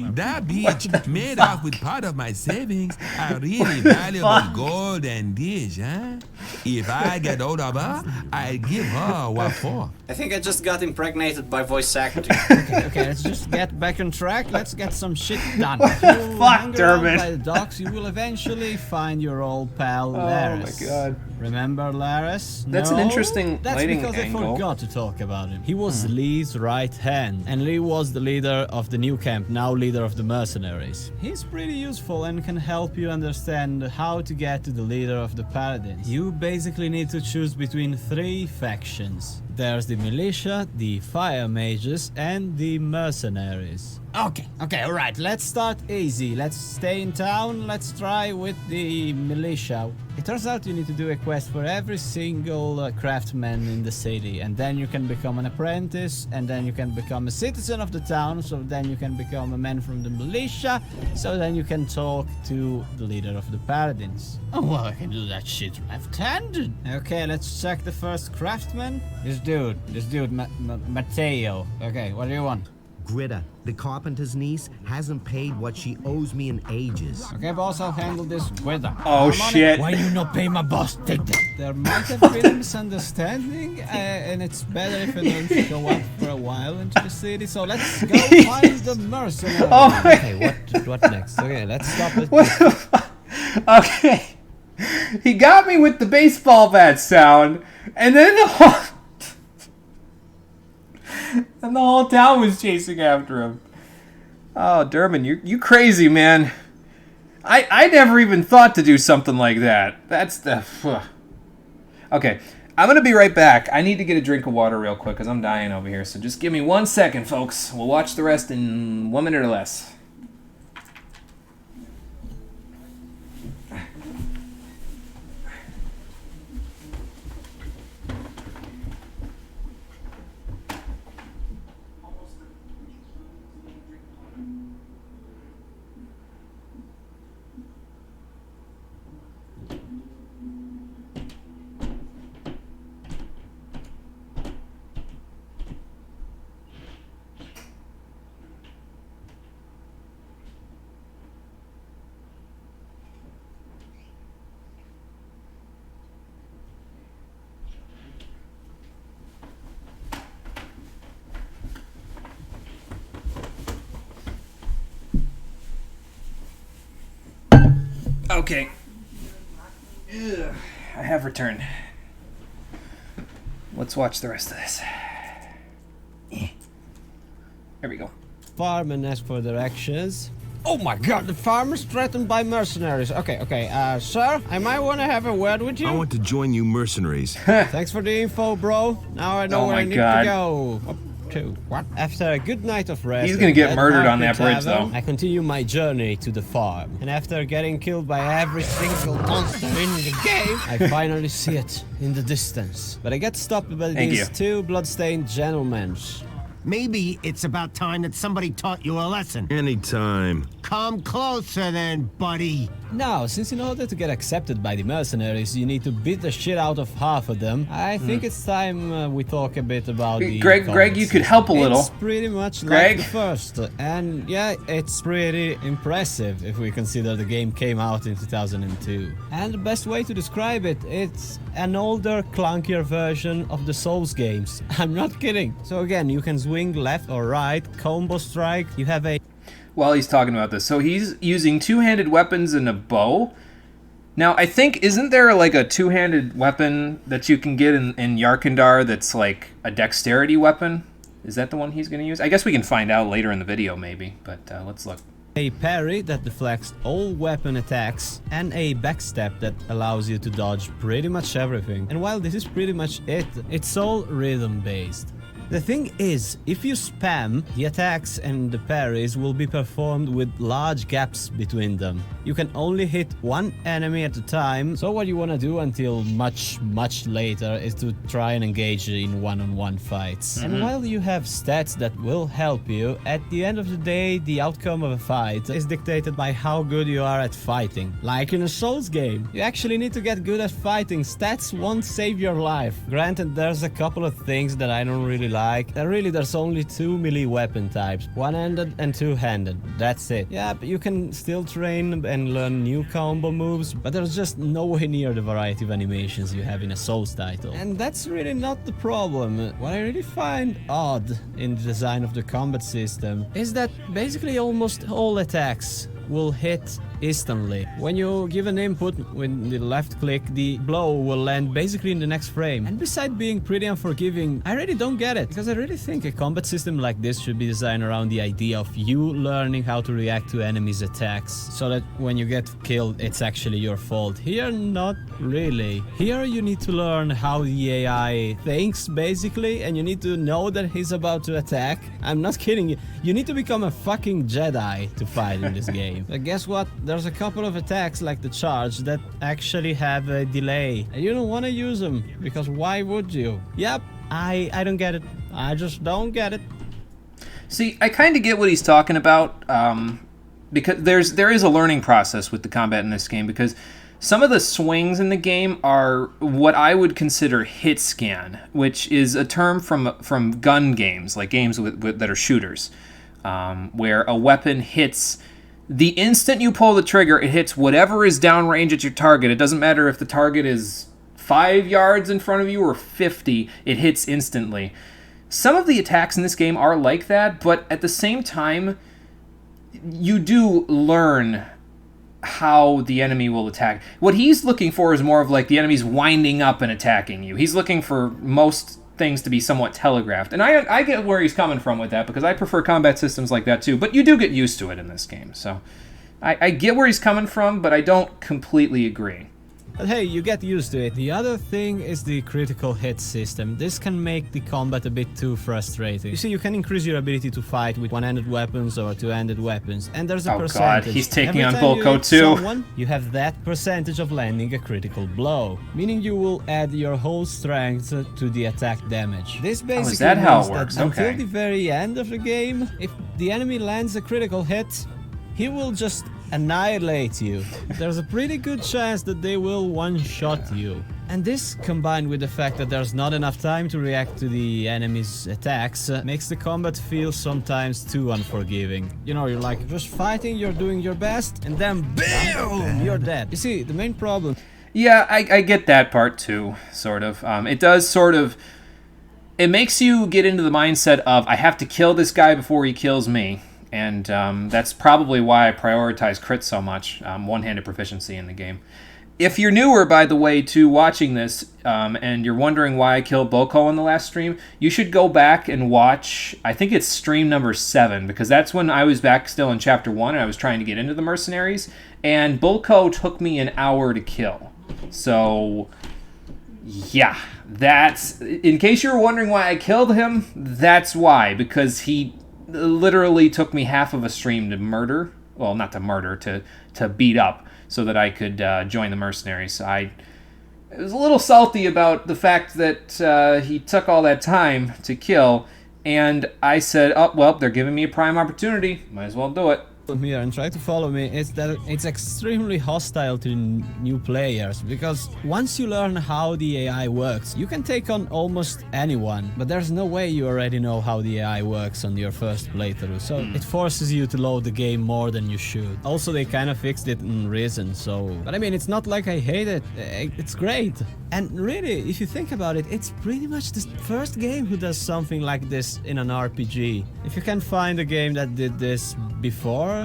That bitch made off with part of my savings. A really valuable gold and dish, huh? If I get hold of her, I'll give her what for. I think I just got impregnated by voice acting. Okay, let's just get back on track. Let's get some shit done. What the fuck, Durbin? By the docks, you will eventually find your old pal Oh Laris. my god. Remember Laris? That's an interesting That's lighting because angle. I forgot to talk about him. He was Lee's right hand, and Lee was the leader of the new camp, now leader of the mercenaries. He's pretty useful and can help you understand how to get to the leader of the paladins. You basically need to choose between 3 factions. There's the militia, the fire mages, and the mercenaries. Okay, alright, let's start easy. Let's stay in town, let's try with the militia. It turns out you need to do a quest for every single craftsman in the city, and then you can become an apprentice, and then you can become a citizen of the town, so then you can become a man from the militia, so then you can talk to the leader of the paladins. Oh, well, I can do that shit left-handed. Okay, let's check the first craftsman. This dude, Matteo. Okay, what do you want? Gritta, the carpenter's niece, hasn't paid what she owes me in ages. Okay, boss, I'll handle this Gritta. Oh shit. Why you not pay my boss? Take that. There might have been a misunderstanding, and it's better if I don't go up for a while into the city, so let's go find the mercenary. Oh, okay, what next? Okay, let's stop it. What the fuck? Okay. He got me with the baseball bat sound, and then the whole town was chasing after him. Oh, Durbin, you crazy, man. I never even thought to do something like that. That's the... Okay, I'm going to be right back. I need to get a drink of water real quick because I'm dying over here. So just give me 1 second, folks. We'll watch the rest in 1 minute or less. Okay. Ugh. I have returned. Let's watch the rest of this. There we go. Farm and ask for directions. Oh my god, the farm is threatened by mercenaries. Okay, sir, I might want to have a word with you. I want to join you mercenaries. Thanks for the info, bro. Now I know where I need to go. What? After a good night of rest, he's gonna get murdered on that bridge, though. I continue my journey to the farm, and after getting killed by every single monster in the game, I finally see it in the distance. But I get stopped by these 2 bloodstained gentlemen. Maybe it's about time that somebody taught you a lesson. Anytime. Come closer then, buddy. Now, since in order to get accepted by the mercenaries, you need to beat the shit out of half of them, I think it's time we talk a bit about the... Greg, you could help a little. It's pretty much like the first, and yeah, it's pretty impressive if we consider the game came out in 2002. And the best way to describe it, it's an older, clunkier version of the Souls games. I'm not kidding. So again, you can swing left or right, combo strike, you have a... While he's talking about this, so he's using 2-handed weapons and a bow. Now, I think, isn't there like a 2-handed weapon that you can get in Yarkandar that's like a dexterity weapon? Is that the one he's going to use? I guess we can find out later in the video, maybe, but let's look. A parry that deflects all weapon attacks, and a backstep that allows you to dodge pretty much everything. And while this is pretty much it, it's all rhythm based. The thing is, if you spam, the attacks and the parries will be performed with large gaps between them. You can only hit one enemy at a time, so what you want to do until much later is to try and engage in one-on-one fights. And while you have stats that will help you, at the end of the day, the outcome of a fight is dictated by how good you are at fighting. Like in a Souls game, you actually need to get good at fighting. Stats won't save your life. Granted, there's a couple of things that I don't really like, there's only 2 melee weapon types, one-handed and two-handed. That's it. Yeah, but you can still train and learn new combo moves, but there's just nowhere near the variety of animations you have in a Souls title. And that's really not the problem. What I really find odd in the design of the combat system is that basically almost all attacks will hit instantly. When you give an input with the left click, the blow will land basically in the next frame. And besides being pretty unforgiving, I really don't get it, because I really think a combat system like this should be designed around the idea of you learning how to react to enemies' attacks, so that when you get killed, it's actually your fault. Here, not really. Here you need to learn how the AI thinks, basically, and you need to know that he's about to attack. I'm not kidding you. You need to become a fucking Jedi to fight in this game. But guess what? There's a couple of attacks like the charge that actually have a delay. And you don't want to use them, because why would you? Yep, I don't get it. I just don't get it. See, I kind of get what he's talking about, because there is a learning process with the combat in this game, because some of the swings in the game are what I would consider hit scan, which is a term from gun games, like games that are shooters, where a weapon hits. The instant you pull the trigger, it hits whatever is downrange at your target. It doesn't matter if the target is 5 yards in front of you or 50, it hits instantly. Some of the attacks in this game are like that, but at the same time, you do learn how the enemy will attack. What he's looking for is more of like the enemy's winding up and attacking you. He's looking for most things to be somewhat telegraphed. And I get where he's coming from with that, because I prefer combat systems like that too, but you do get used to it in this game. So I get where he's coming from, but I don't completely agree. But hey, you get used to it. The other thing is the critical hit system. This can make the combat a bit too frustrating. You see, you can increase your ability to fight with one-handed weapons or two-handed weapons, and there's a percentage. God, he's taking Every on time you Bulko hit too. Someone, you have that percentage of landing a critical blow, meaning you will add your whole strength to the attack damage. This basically is that how means it works? that until Okay. the very end of the game, if the enemy lands a critical hit, he will just annihilate you. There's a pretty good chance that they will one-shot you. And this, combined with the fact that there's not enough time to react to the enemy's attacks, makes the combat feel sometimes too unforgiving. You know, you're like just fighting, you're doing your best, and then BAM! You're dead. You see, the main problem... Yeah, I get that part too, sort of. It does sort of... It makes you get into the mindset of, I have to kill this guy before he kills me. And that's probably why I prioritize crit so much, one-handed proficiency in the game. If you're newer, by the way, to watching this, and you're wondering why I killed Bulko in the last stream, you should go back and watch, I think it's stream number 7, because that's when I was back still in Chapter 1, and I was trying to get into the mercenaries, and Bulko took me an hour to kill. So, yeah, that's... In case you were wondering why I killed him, that's why, because he... literally took me half of a stream to murder. Well, not to murder, to beat up, so that I could join the mercenaries. So I was a little salty about the fact that he took all that time to kill, and I said, oh, well, they're giving me a prime opportunity. Might as well do it. Here and try to follow me is that it's extremely hostile to new players, because once you learn how the AI works, you can take on almost anyone, but there's no way you already know how the AI works on your first playthrough, so it forces you to load the game more than you should. Also, they kind of fixed it in Risen, so... But I mean, it's not like I hate it, it's great. And really, if you think about it, it's pretty much the first game who does something like this in an RPG. If you can find a game that did this before,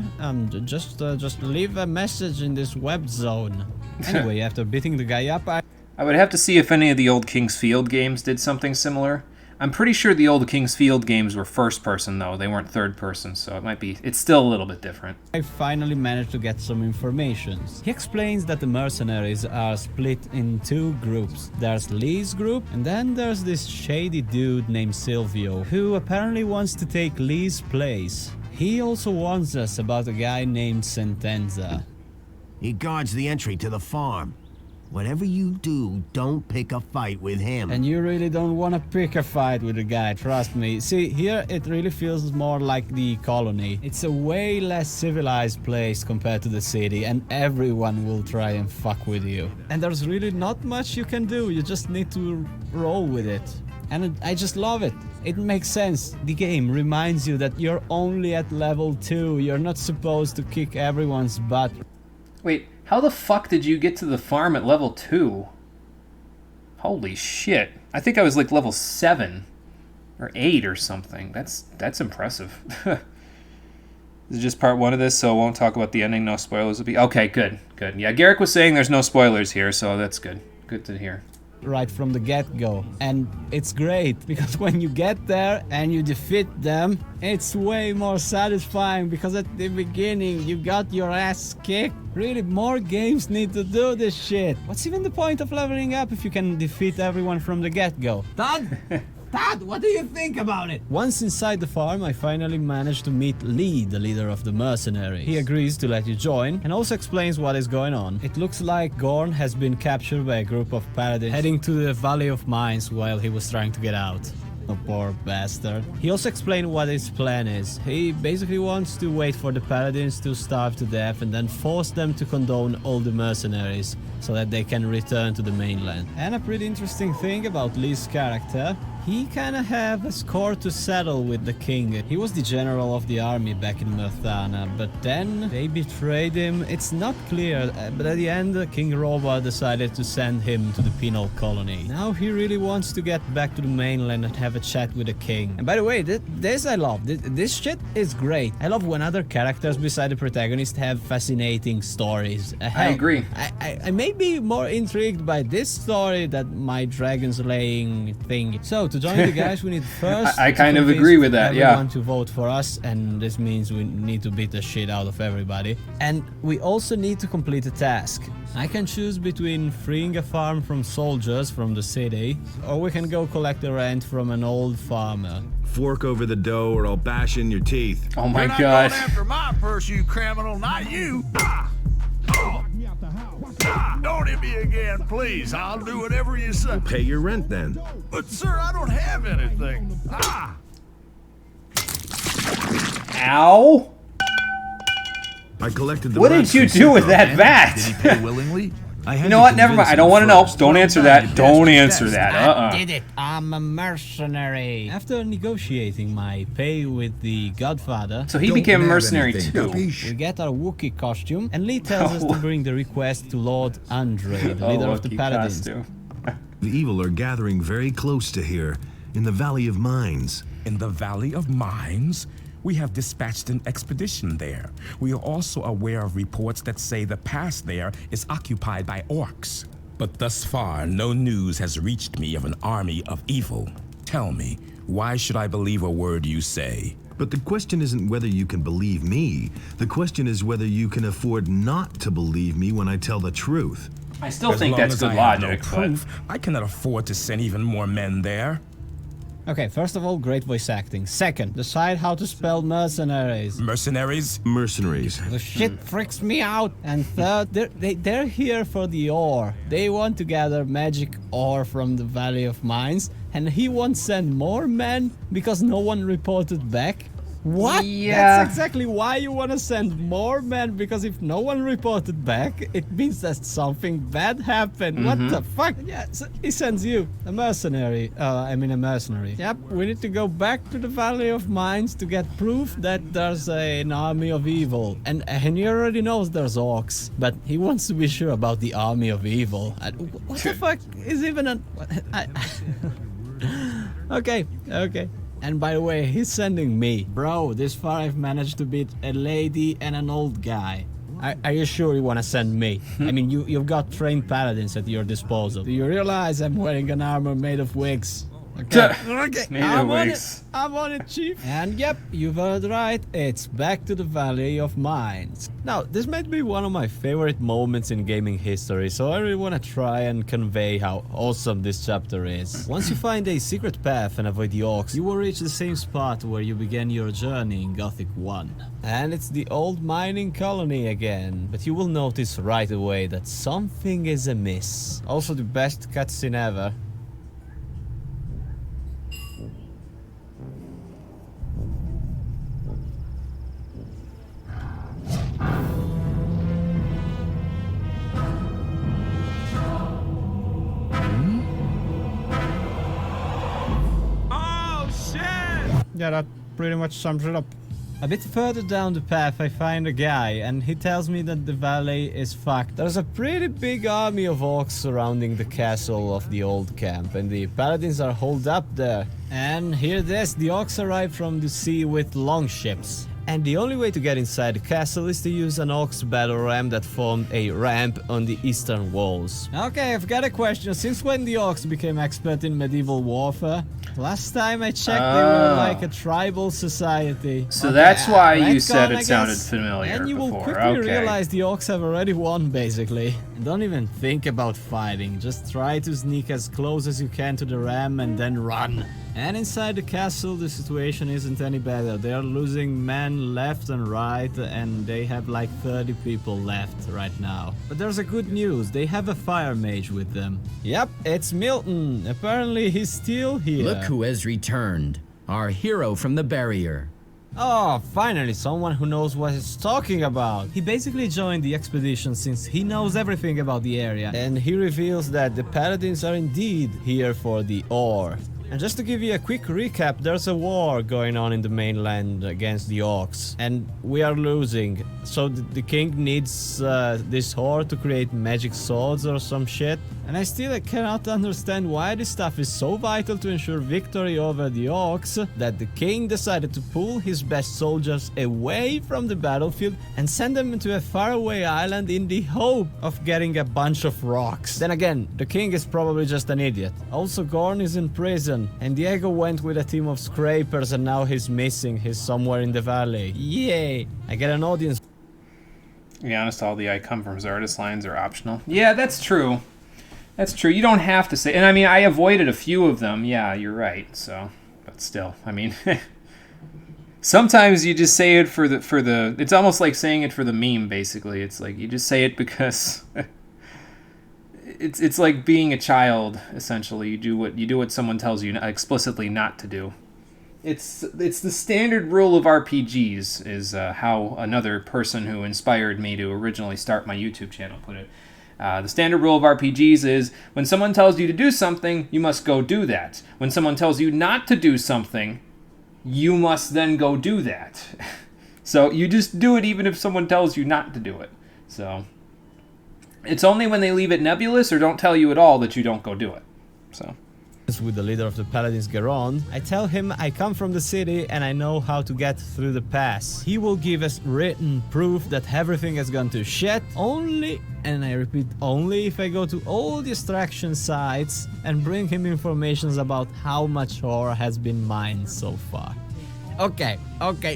just leave a message in this web zone. Anyway, after beating the guy up, I would have to see if any of the old King's Field games did something similar. I'm pretty sure the old King's Field games were first person though, they weren't third person, so it's still a little bit different. I finally managed to get some information. He explains that the mercenaries are split in 2 groups. There's Lee's group, and then there's this shady dude named Silvio, who apparently wants to take Lee's place. He also warns us about a guy named Sentenza. He guards the entry to the farm. Whatever you do, don't pick a fight with him. And you really don't want to pick a fight with the guy, trust me. See, here it really feels more like the colony. It's a way less civilized place compared to the city, and everyone will try and fuck with you. And there's really not much you can do, you just need to roll with it. And I just love it. It makes sense. The game reminds you that you're only at level 2. You're not supposed to kick everyone's butt. Wait, how the fuck did you get to the farm at level 2? Holy shit. I think I was like level 7 or 8 or something. That's impressive. This is just part 1 of this, so I won't talk about the ending. No spoilers will be... Okay, good. Yeah, Garrick was saying there's no spoilers here, so that's good. Good to hear. Right from the get-go. And it's great, because when you get there and you defeat them, it's way more satisfying, because at the beginning you got your ass kicked. Really, more games need to do this shit. What's even the point of leveling up if you can defeat everyone from the get-go? Todd? Todd, what do you think about it? Once inside the farm, I finally managed to meet Lee, the leader of the mercenaries. He agrees to let you join, and also explains what is going on. It looks like Gorn has been captured by a group of paladins heading to the Valley of Mines while he was trying to get out. Oh, poor bastard. He also explained what his plan is. He basically wants to wait for the paladins to starve to death and then force them to condone all the mercenaries so that they can return to the mainland. And a pretty interesting thing about Lee's character, he kinda have a score to settle with the king. He was the general of the army back in Mirthana, but then they betrayed him. It's not clear, but at the end King Roba decided to send him to the penal colony. Now he really wants to get back to the mainland and have a chat with the king. And by the way, this I love. This shit is great. I love when other characters beside the protagonist have fascinating stories. I agree. I may be more intrigued by this story than my dragon slaying thing. So to join the guys, we need first I kind of agree with that, yeah. Everyone to vote for us, and this means we need to beat the shit out of everybody. And we also need to complete a task. I can choose between freeing a farm from soldiers from the city, or we can go collect the rent from an old farmer. Fork over the dough or I'll bash in your teeth. Oh my God. God. You're not going after my purse, you criminal, not you. Don't hit me again, please. I'll do whatever you say. We'll pay your rent then. But sir, I don't have anything. Ow! I collected the What rent did you from do with Sicko. that bat? Did he pay willingly? You know what? Never mind. I don't want to know. Don't answer that. Don't answer that. I did it. I'm a mercenary. After negotiating my pay with the Godfather, So he became a mercenary too. we get our Wookiee costume, and Lee tells us to bring the request to Lord Andre, the leader of the Wookiee Paladins. costume. The evil are gathering very close to here, in the Valley of Mines. In the Valley of Mines? We have dispatched an expedition there. We are also aware of reports that say the pass there is occupied by orcs. But thus far, no news has reached me of an army of evil. Tell me, why should I believe a word you say? But the question isn't whether you can believe me. The question is whether you can afford not to believe me when I tell the truth. I still As think long that's as good I have logic, no proof, I cannot afford to send even more men there. Okay, first of all, great voice acting. Second, decide how to spell mercenaries. Mercenaries? Mercenaries. The shit freaks me out. And third, they're here for the ore. They want to gather magic ore from the Valley of Mines, and he won't send more men because no one reported back. What? Yeah. That's exactly why you want to send more men, because if no one reported back, it means that something bad happened. What the fuck? Yeah, so he sends you, a mercenary. A mercenary. Yep, we need to go back to the Valley of Mines to get proof that there's an army of evil. And he already knows there's orcs, but he wants to be sure about the army of evil. What the fuck is even an... Okay. And by the way, he's sending me. Bro, this far I've managed to beat a lady and an old guy. Are you sure you want to send me? I mean, you've got trained paladins at your disposal. Do you realize I'm wearing an armor made of wigs? Okay, I'm on it, Chief. And yep, you've heard right. It's back to the Valley of Mines. Now, this might be one of my favorite moments in gaming history, so I really want to try and convey how awesome this chapter is. Once you find a secret path and avoid the orcs, you will reach the same spot where you began your journey in Gothic 1. And it's the old mining colony again, but you will notice right away that something is amiss. Also the best cutscene ever. Oh, shit! Yeah, that pretty much sums it up. A bit further down the path I find a guy, and he tells me that the valley is fucked. There's a pretty big army of orcs surrounding the castle of the old camp, and the paladins are holed up there. And hear this, the orcs arrive from the sea with longships. And the only way to get inside the castle is to use an orcs battle ram that formed a ramp on the eastern walls. Okay, I've got a question. Since when the orcs became expert in medieval warfare? Last time I checked, they were like a tribal society. So that's why you said it sounded familiar. And you will before. quickly Okay. realize the orcs have already won, basically. And don't even think about fighting. Just try to sneak as close as you can to the ram and then run. And inside the castle, the situation isn't any better. They are losing men left and right, and they have like 30 people left right now. But there's a good news. They have a fire mage with them. Yep, it's Milton. Apparently he's still here. Look who has returned. Our hero from the barrier. Oh, finally someone who knows what he's talking about. He basically joined the expedition since he knows everything about the area. And he reveals that the paladins are indeed here for the ore. And just to give you a quick recap, there's a war going on in the mainland against the orcs, and we are losing. So the king needs this ore to create magic swords or some shit. And I still cannot understand why this stuff is so vital to ensure victory over the orcs that the king decided to pull his best soldiers away from the battlefield and send them to a faraway island in the hope of getting a bunch of rocks. Then again, the king is probably just an idiot. Also, Gorn is in prison, and Diego went with a team of scrapers and now he's missing. He's somewhere in the valley. Yay! I get an audience. To be honest, all the I come from Zardis lines are optional. Yeah, that's true. That's true. You don't have to say, and I mean, I avoided a few of them. Yeah, you're right. So, but still, I mean, sometimes you just say it for the. It's almost like saying it for the meme. Basically, it's like you just say it because it's like being a child. Essentially, you do what someone tells you explicitly not to do. It's the standard rule of RPGs, is how another person who inspired me to originally start my YouTube channel put it. The standard rule of RPGs is when someone tells you to do something, you must go do that. When someone tells you not to do something, you must then go do that. So you just do it even if someone tells you not to do it. So it's only when they leave it nebulous or don't tell you at all that you don't go do it. So. With the leader of the paladins, Geron, I tell him I come from the city and I know how to get through the pass. He will give us written proof that everything has gone to shit only, and I repeat, only if I go to all the extraction sites and bring him information about how much ore has been mined so far. Okay,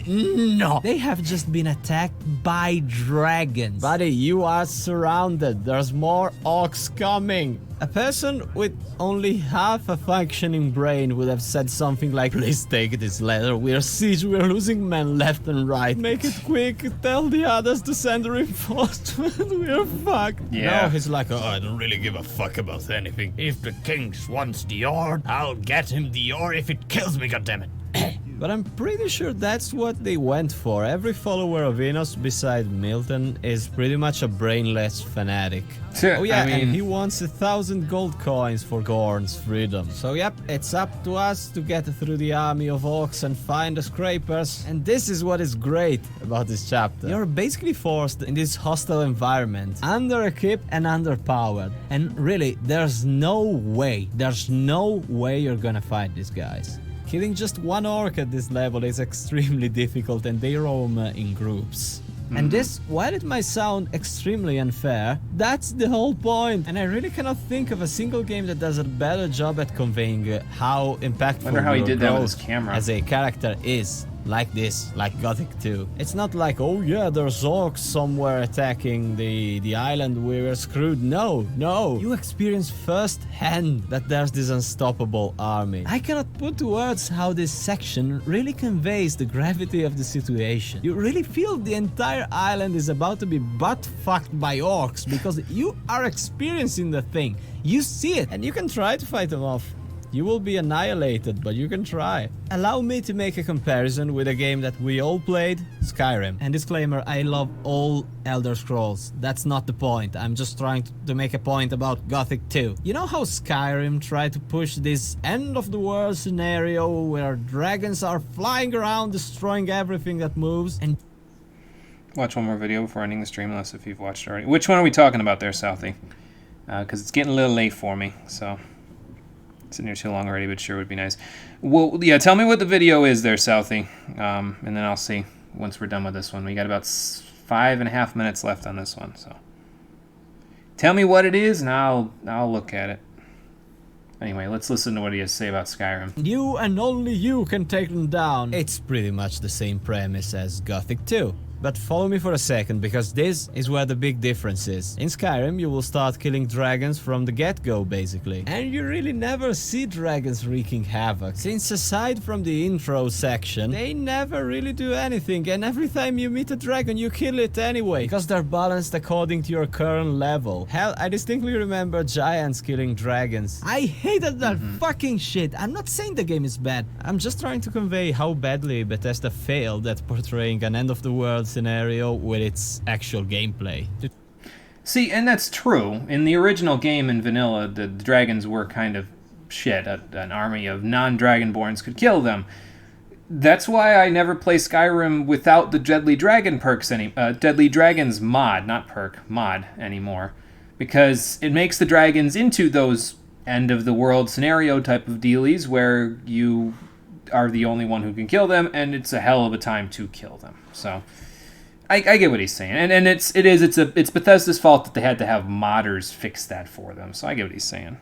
no. They have just been attacked by dragons. Buddy, you are surrounded. There's more orcs coming. A person with only half a functioning brain would have said something like, please take this letter. We're siege, we're losing men left and right. Make it quick, tell the others to send reinforcements. We're fucked. Yeah. No, he's like, oh, I don't really give a fuck about anything. If the king wants the ore, I'll get him the ore if it kills me, goddammit. But I'm pretty sure that's what they went for. Every follower of Enos beside Milton is pretty much a brainless fanatic. Oh yeah, and he wants 1,000 gold coins for Gorn's freedom. So yep, it's up to us to get through the army of orcs and find the scrapers. And this is what is great about this chapter. You're basically forced in this hostile environment, under-equipped and underpowered. And really, there's no way you're gonna fight these guys. Killing just one orc at this level is extremely difficult, and they roam in groups. And this, while it might sound extremely unfair, that's the whole point. And I really cannot think of a single game that does a better job at conveying how impactful Wonder how he your did that with growth his camera. as a character is. Like this, like Gothic 2. It's not like, oh yeah, there's orcs somewhere attacking the island, we're screwed. No. You experience firsthand that there's this unstoppable army. I cannot put to words how this section really conveys the gravity of the situation. You really feel the entire island is about to be butt-fucked by orcs because you are experiencing the thing. You see it, and you can try to fight them off. You will be annihilated, but you can try. Allow me to make a comparison with a game that we all played, Skyrim. And disclaimer, I love all Elder Scrolls. That's not the point. I'm just trying to make a point about Gothic 2. You know how Skyrim tried to push this end of the world scenario where dragons are flying around destroying everything that moves, and Watch one more video before ending the stream, unless if you've watched already. Which one are we talking about there, Southie? Because it's getting a little late for me, so sitting here too long already, but sure would be nice. Well, yeah, tell me what the video is there, Southie, and then I'll see once we're done with this one. We got about 5.5 minutes left on this one, so tell me what it is, and I'll look at it. Anyway, let's listen to what he has to say about Skyrim. you and only you can take them down. It's pretty much the same premise as Gothic 2. But follow me for a second, because this is where the big difference is. In Skyrim, you will start killing dragons from the get-go, basically. And you really never see dragons wreaking havoc, since aside from the intro section, they never really do anything, and every time you meet a dragon, you kill it anyway, because they're balanced according to your current level. Hell, I distinctly remember giants killing dragons. I hated that fucking shit. I'm not saying the game is bad. I'm just trying to convey how badly Bethesda failed at portraying an end-of-the-world scenario with its actual gameplay. See, and that's true. In the original game in vanilla, the dragons were kind of shit. An army of non-dragonborns could kill them. That's why I never play Skyrim without the Deadly Dragon perks Deadly Dragons mod, not perk, mod anymore. Because it makes the dragons into those end-of-the-world scenario type of dealies where you are the only one who can kill them, and it's a hell of a time to kill them. So I get what he's saying, and it's Bethesda's fault that they had to have modders fix that for them. So I get what he's saying.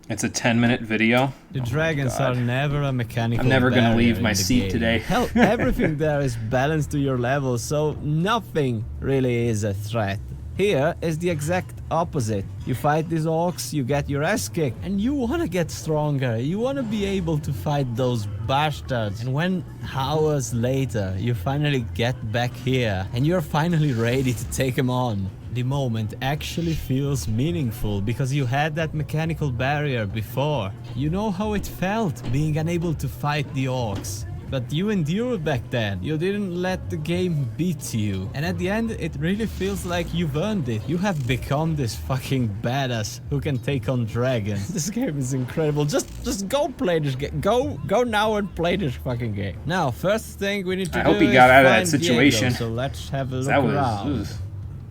It's a 10-minute video. The dragons are never a mechanical I'm never going to barrier leave my in the seat game. today. Hell, everything there is balanced to your level, so nothing really is a threat. Here is the exact opposite. You fight these orcs, you get your ass kicked, and you wanna get stronger. You wanna be able to fight those bastards. And when hours later you finally get back here, and you're finally ready to take them on, the moment actually feels meaningful because you had that mechanical barrier before. You know how it felt being unable to fight the orcs. But you endured back then. You didn't let the game beat you. And at the end, it really feels like you've earned it. You have become this fucking badass who can take on dragons. This game is incredible. Just go play this game. Go now and play this fucking game. Now, first thing we need to do is I hope he got out of that find situation. Diego, so let's have a look around.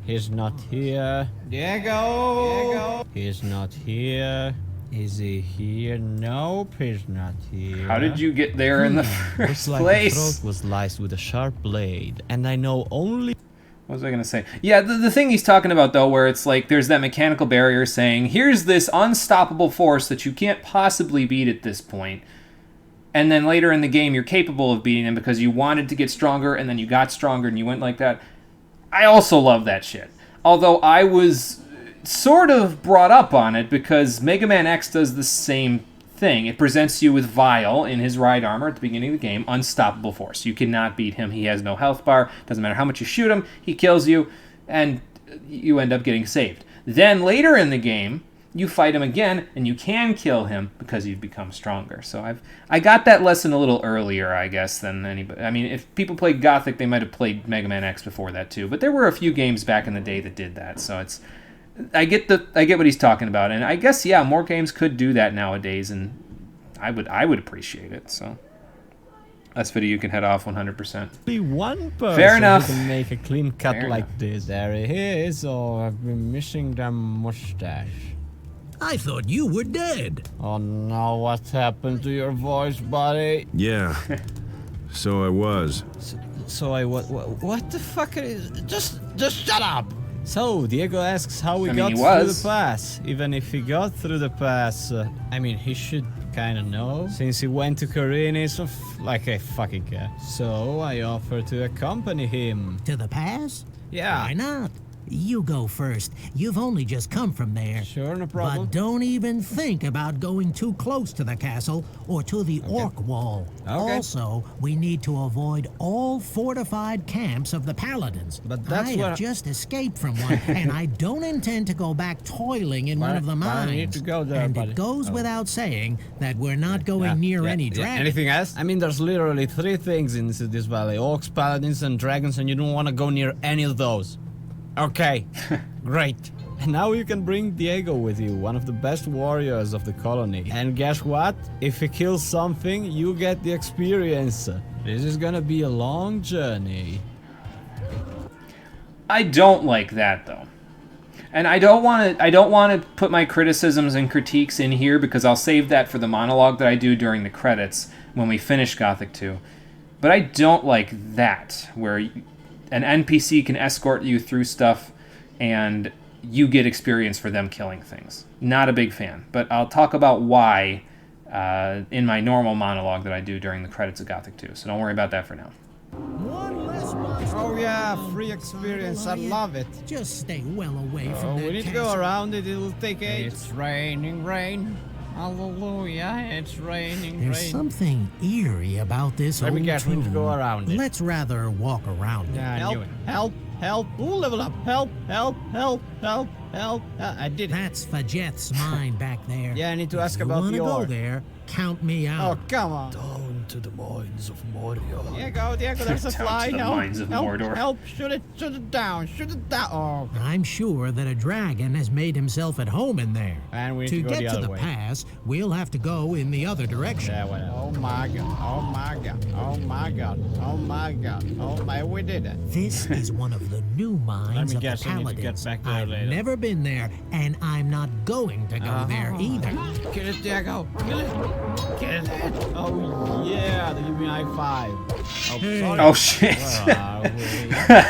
He's not here. Diego! He's not here. Is he here? Nope, he's not here. How did you get there in the first Looks like place? the throat was sliced with a sharp blade, and I know only... What was I going to say? Yeah, the thing he's talking about, though, where it's like there's that mechanical barrier saying, here's this unstoppable force that you can't possibly beat at this point. And then later in the game, you're capable of beating them because you wanted to get stronger, and then you got stronger, and you went like that. I also love that shit. Although I was sort of brought up on it because Mega Man X does the same thing. It presents you with Vile in his ride armor at the beginning of the game, unstoppable force. You cannot beat him. He has no health bar. Doesn't matter how much you shoot him, he kills you, and you end up getting saved. Then later in the game, you fight him again, and you can kill him because you've become stronger. So I got that lesson a little earlier, I guess, than anybody. I mean, if people played Gothic, they might have played Mega Man X before that too. But there were a few games back in the day that did that. So I get what he's talking about, and I guess more games could do that nowadays, and I would appreciate it. So that's video you can head off 100%. Only one person Fair enough. who can make a clean cut Fair like enough. this. There he is, or I've been missing the mustache. I thought you were dead. Oh no, what happened to your voice, buddy? Yeah. So I was. So what the fuck is... Just shut up! So, Diego asks how we got through the pass. Even if he got through the pass, I mean, he should kinda know, since he went to Koreanis like a fucking cat. So, I offered to accompany him. To the pass? Yeah. Why not? You go first. You've only just come from there. Sure, no problem. But don't even think about going too close to the castle or to the orc wall. Okay. Also, we need to avoid all fortified camps of the paladins. But that's I what have just escaped from one, and I don't intend to go back toiling in one of the But I mines. need to go there, and buddy. it goes without saying that we're not going Yeah, near yeah, any yeah. dragons. Anything else? I mean, there's literally 3 things in this valley. Orcs, paladins, and dragons, and you don't want to go near any of those. Okay, great. And now you can bring Diego with you, one of the best warriors of the colony. And guess what? If he kills something, you get the experience. This is gonna be a long journey. I don't like that though. And I don't want to put my criticisms and critiques in here because I'll save that for the monologue that I do during the credits when we finish Gothic 2. But I don't like that, where an NPC can escort you through stuff and you get experience for them killing things. Not a big fan, but I'll talk about why in my normal monologue that I do during the credits of Gothic 2, so don't worry about that for now. Oh yeah, free experience, I love it. Just stay well away from Oh, that we need to castle. go around it, it'll take ages. It's raining rain. Hallelujah, it's raining There's rain. something eerie about this Let me old guess, we need to tomb. go around it. Let's rather walk around it. Yeah, help, help, help. Ooh, level up. Help, help, help, help, help. I did it. That's Fajeth's mine back there. Yeah, I need to If ask you about wanna the go orc. there, count me out. Oh, come on. Down to the mines of Moria. Diego, there's a Down to fly. the Help, mines of help, Mordor. help. Shoot it down, shoot it down. Oh. I'm sure that a dragon has made himself at home in there. And we need to to go get the to other the way. pass, we'll have to go in the other direction. Yeah, whatever. Oh my god, oh my god, oh my god, oh my god, oh my, we did it. This is one of the new mines me of guess, the I need to get paladins. back there I've later. never been there, and I'm not going to go there either. Kill it, Diego. Kill it. Kill it. Oh yeah, they give me a high five. Oh, sorry. Oh, shit. Where are we?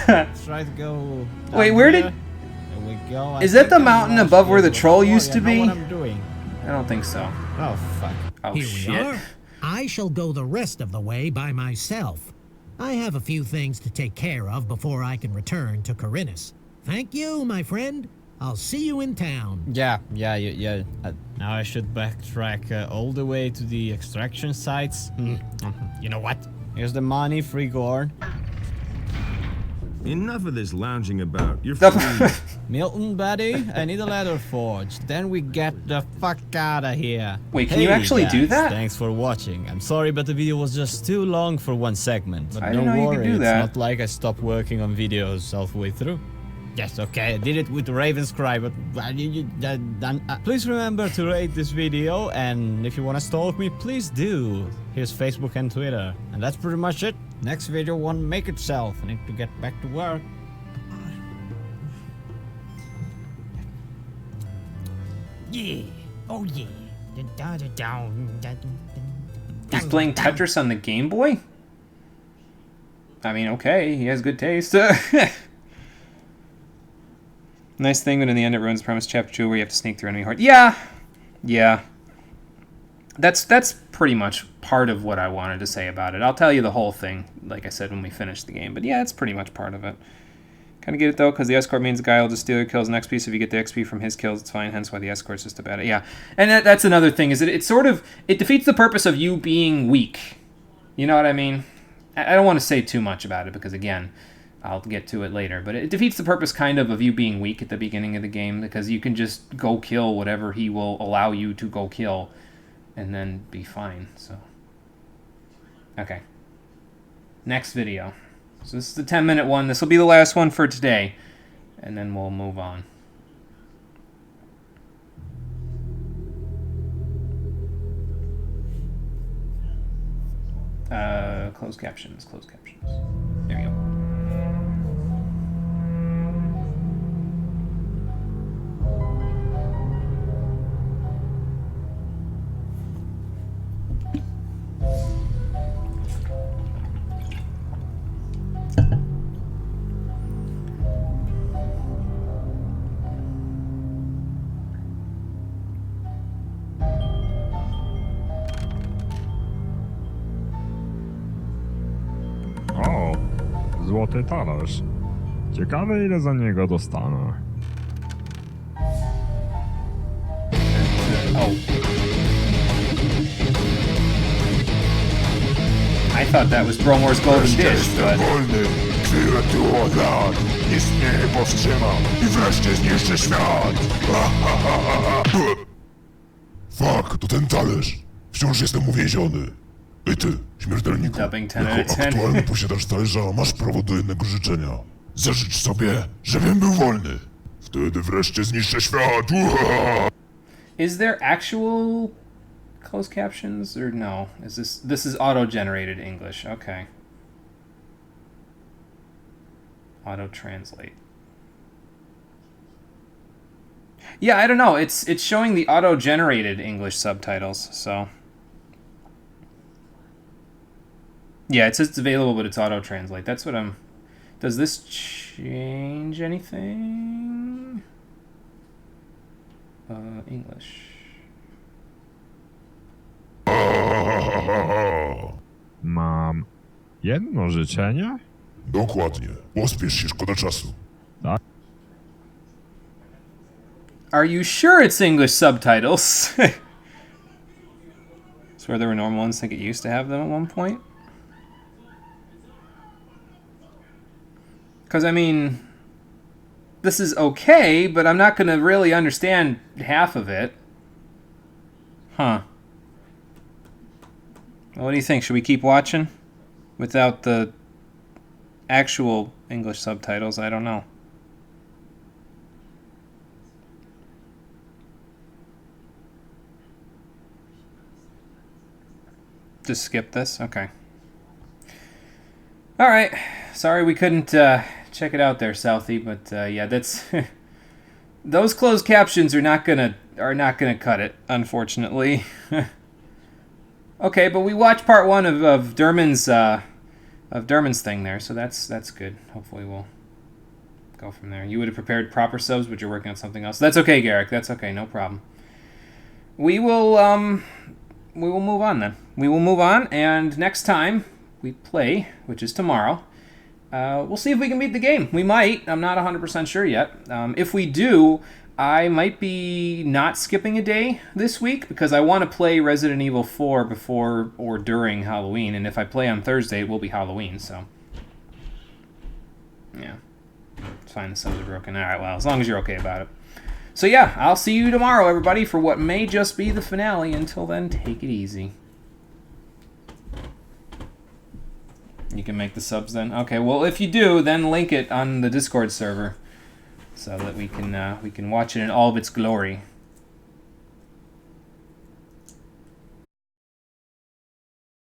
Let's try to go. Wait, down where here. did... There we go. I Is that think the I'm mountain lost above where the here. troll Oh, used yeah, to know be? what I'm doing. I don't think so. Oh fuck. Oh, Here shit. we are. I shall go the rest of the way by myself. I have a few things to take care of before I can return to Corinus. Thank you, my friend. I'll see you in town. Yeah. Now I should backtrack all the way to the extraction sites. You know what? Here's the money, free Gorn. Enough of this lounging about. You're free. Milton, buddy, I need a leather forge. Then we get the fuck out of here. Wait, can you actually do guys, that? Thanks for watching. I'm sorry, but the video was just too long for one segment. But I don't didn't know you worry, could do it's that. not like I stopped working on videos halfway through. Yes, okay, I did it with Raven's Cry, but please remember to rate this video, and if you want to stalk me, please do. Here's Facebook and Twitter. And that's pretty much it. Next video won't make itself. I need to get back to work. Yeah. Oh yeah. He's playing Tetris on the Game Boy? I mean, okay, he has good taste. Nice thing, but in the end it ruins the premise. Chapter 2 where you have to sneak through enemy horde. Yeah. That's pretty much part of what I wanted to say about it. I'll tell you the whole thing, like I said, when we finish the game. But yeah, it's pretty much part of it. Kind of get it, though, because the escort means the guy will just steal your kills and XP, so if you get the XP from his kills, it's fine, hence why the escort's just about it. Yeah, and that's another thing, is that it defeats the purpose of you being weak. You know what I mean? I don't want to say too much about it, because, again, I'll get to it later, but it defeats the purpose, kind of you being weak at the beginning of the game, because you can just go kill whatever he will allow you to go kill, and then be fine, so. Okay. Next video. So this is the 10-minute one. This will be the last one for today, and then we'll move on. Closed captions. There you go. Oh, złoty talerz. Ciekawe ile za niego dostanę. Oh. I thought that was Bromore's golden dish, but... wolny. Chwilę tu od lat. Nic mnie nie powstrzyma. I wreszcie zniszczę świat. Fuck, to ten talerz. Wciąż jestem uwięziony. I ty, śmiertelniku, jako aktualny posiadacz talerza masz prawo do jednego życzenia. Zażycz sobie, żebym był wolny. Wtedy wreszcie zniszczę świat. Is there actual closed captions or no? Is this is auto-generated English? Okay. Auto-translate. Yeah, I don't know. It's showing the auto-generated English subtitles, so. Yeah, it says it's available, but it's auto-translate. That's what I'm... Does this change anything? English. Mam jedno życzenie? Dokładnie. Pospiesz się, szkoda czasu. Tak. Are you sure it's English subtitles? Swear there were normal ones. I think it used to have them at one point. Because, I mean, this is okay, but I'm not going to really understand half of it. Huh. Well, what do you think? Should we keep watching? Without the actual English subtitles? I don't know. Just skip this? Okay. Alright. Sorry we couldn't check it out there, Southie, but yeah, that's... Those closed captions are not gonna cut it, unfortunately. Okay, but we watched part 1 of Derman's thing there, so that's good. Hopefully we'll go from there. You would have prepared proper subs, but you're working on something else. That's okay, Garrick. That's okay, no problem. We will move on then. We will move on, and next time we play, which is tomorrow, we'll see if we can beat the game. We might. I'm not 100% sure yet. If we do, I might be not skipping a day this week because I want to play Resident Evil 4 before or during Halloween, and if I play on Thursday, it will be Halloween, so... Yeah. It's fine, the subs are broken. Alright, well, as long as you're okay about it. So yeah, I'll see you tomorrow, everybody, for what may just be the finale. Until then, take it easy. You can make the subs then? Okay, well, if you do, then link it on the Discord server so that we can watch it in all of its glory.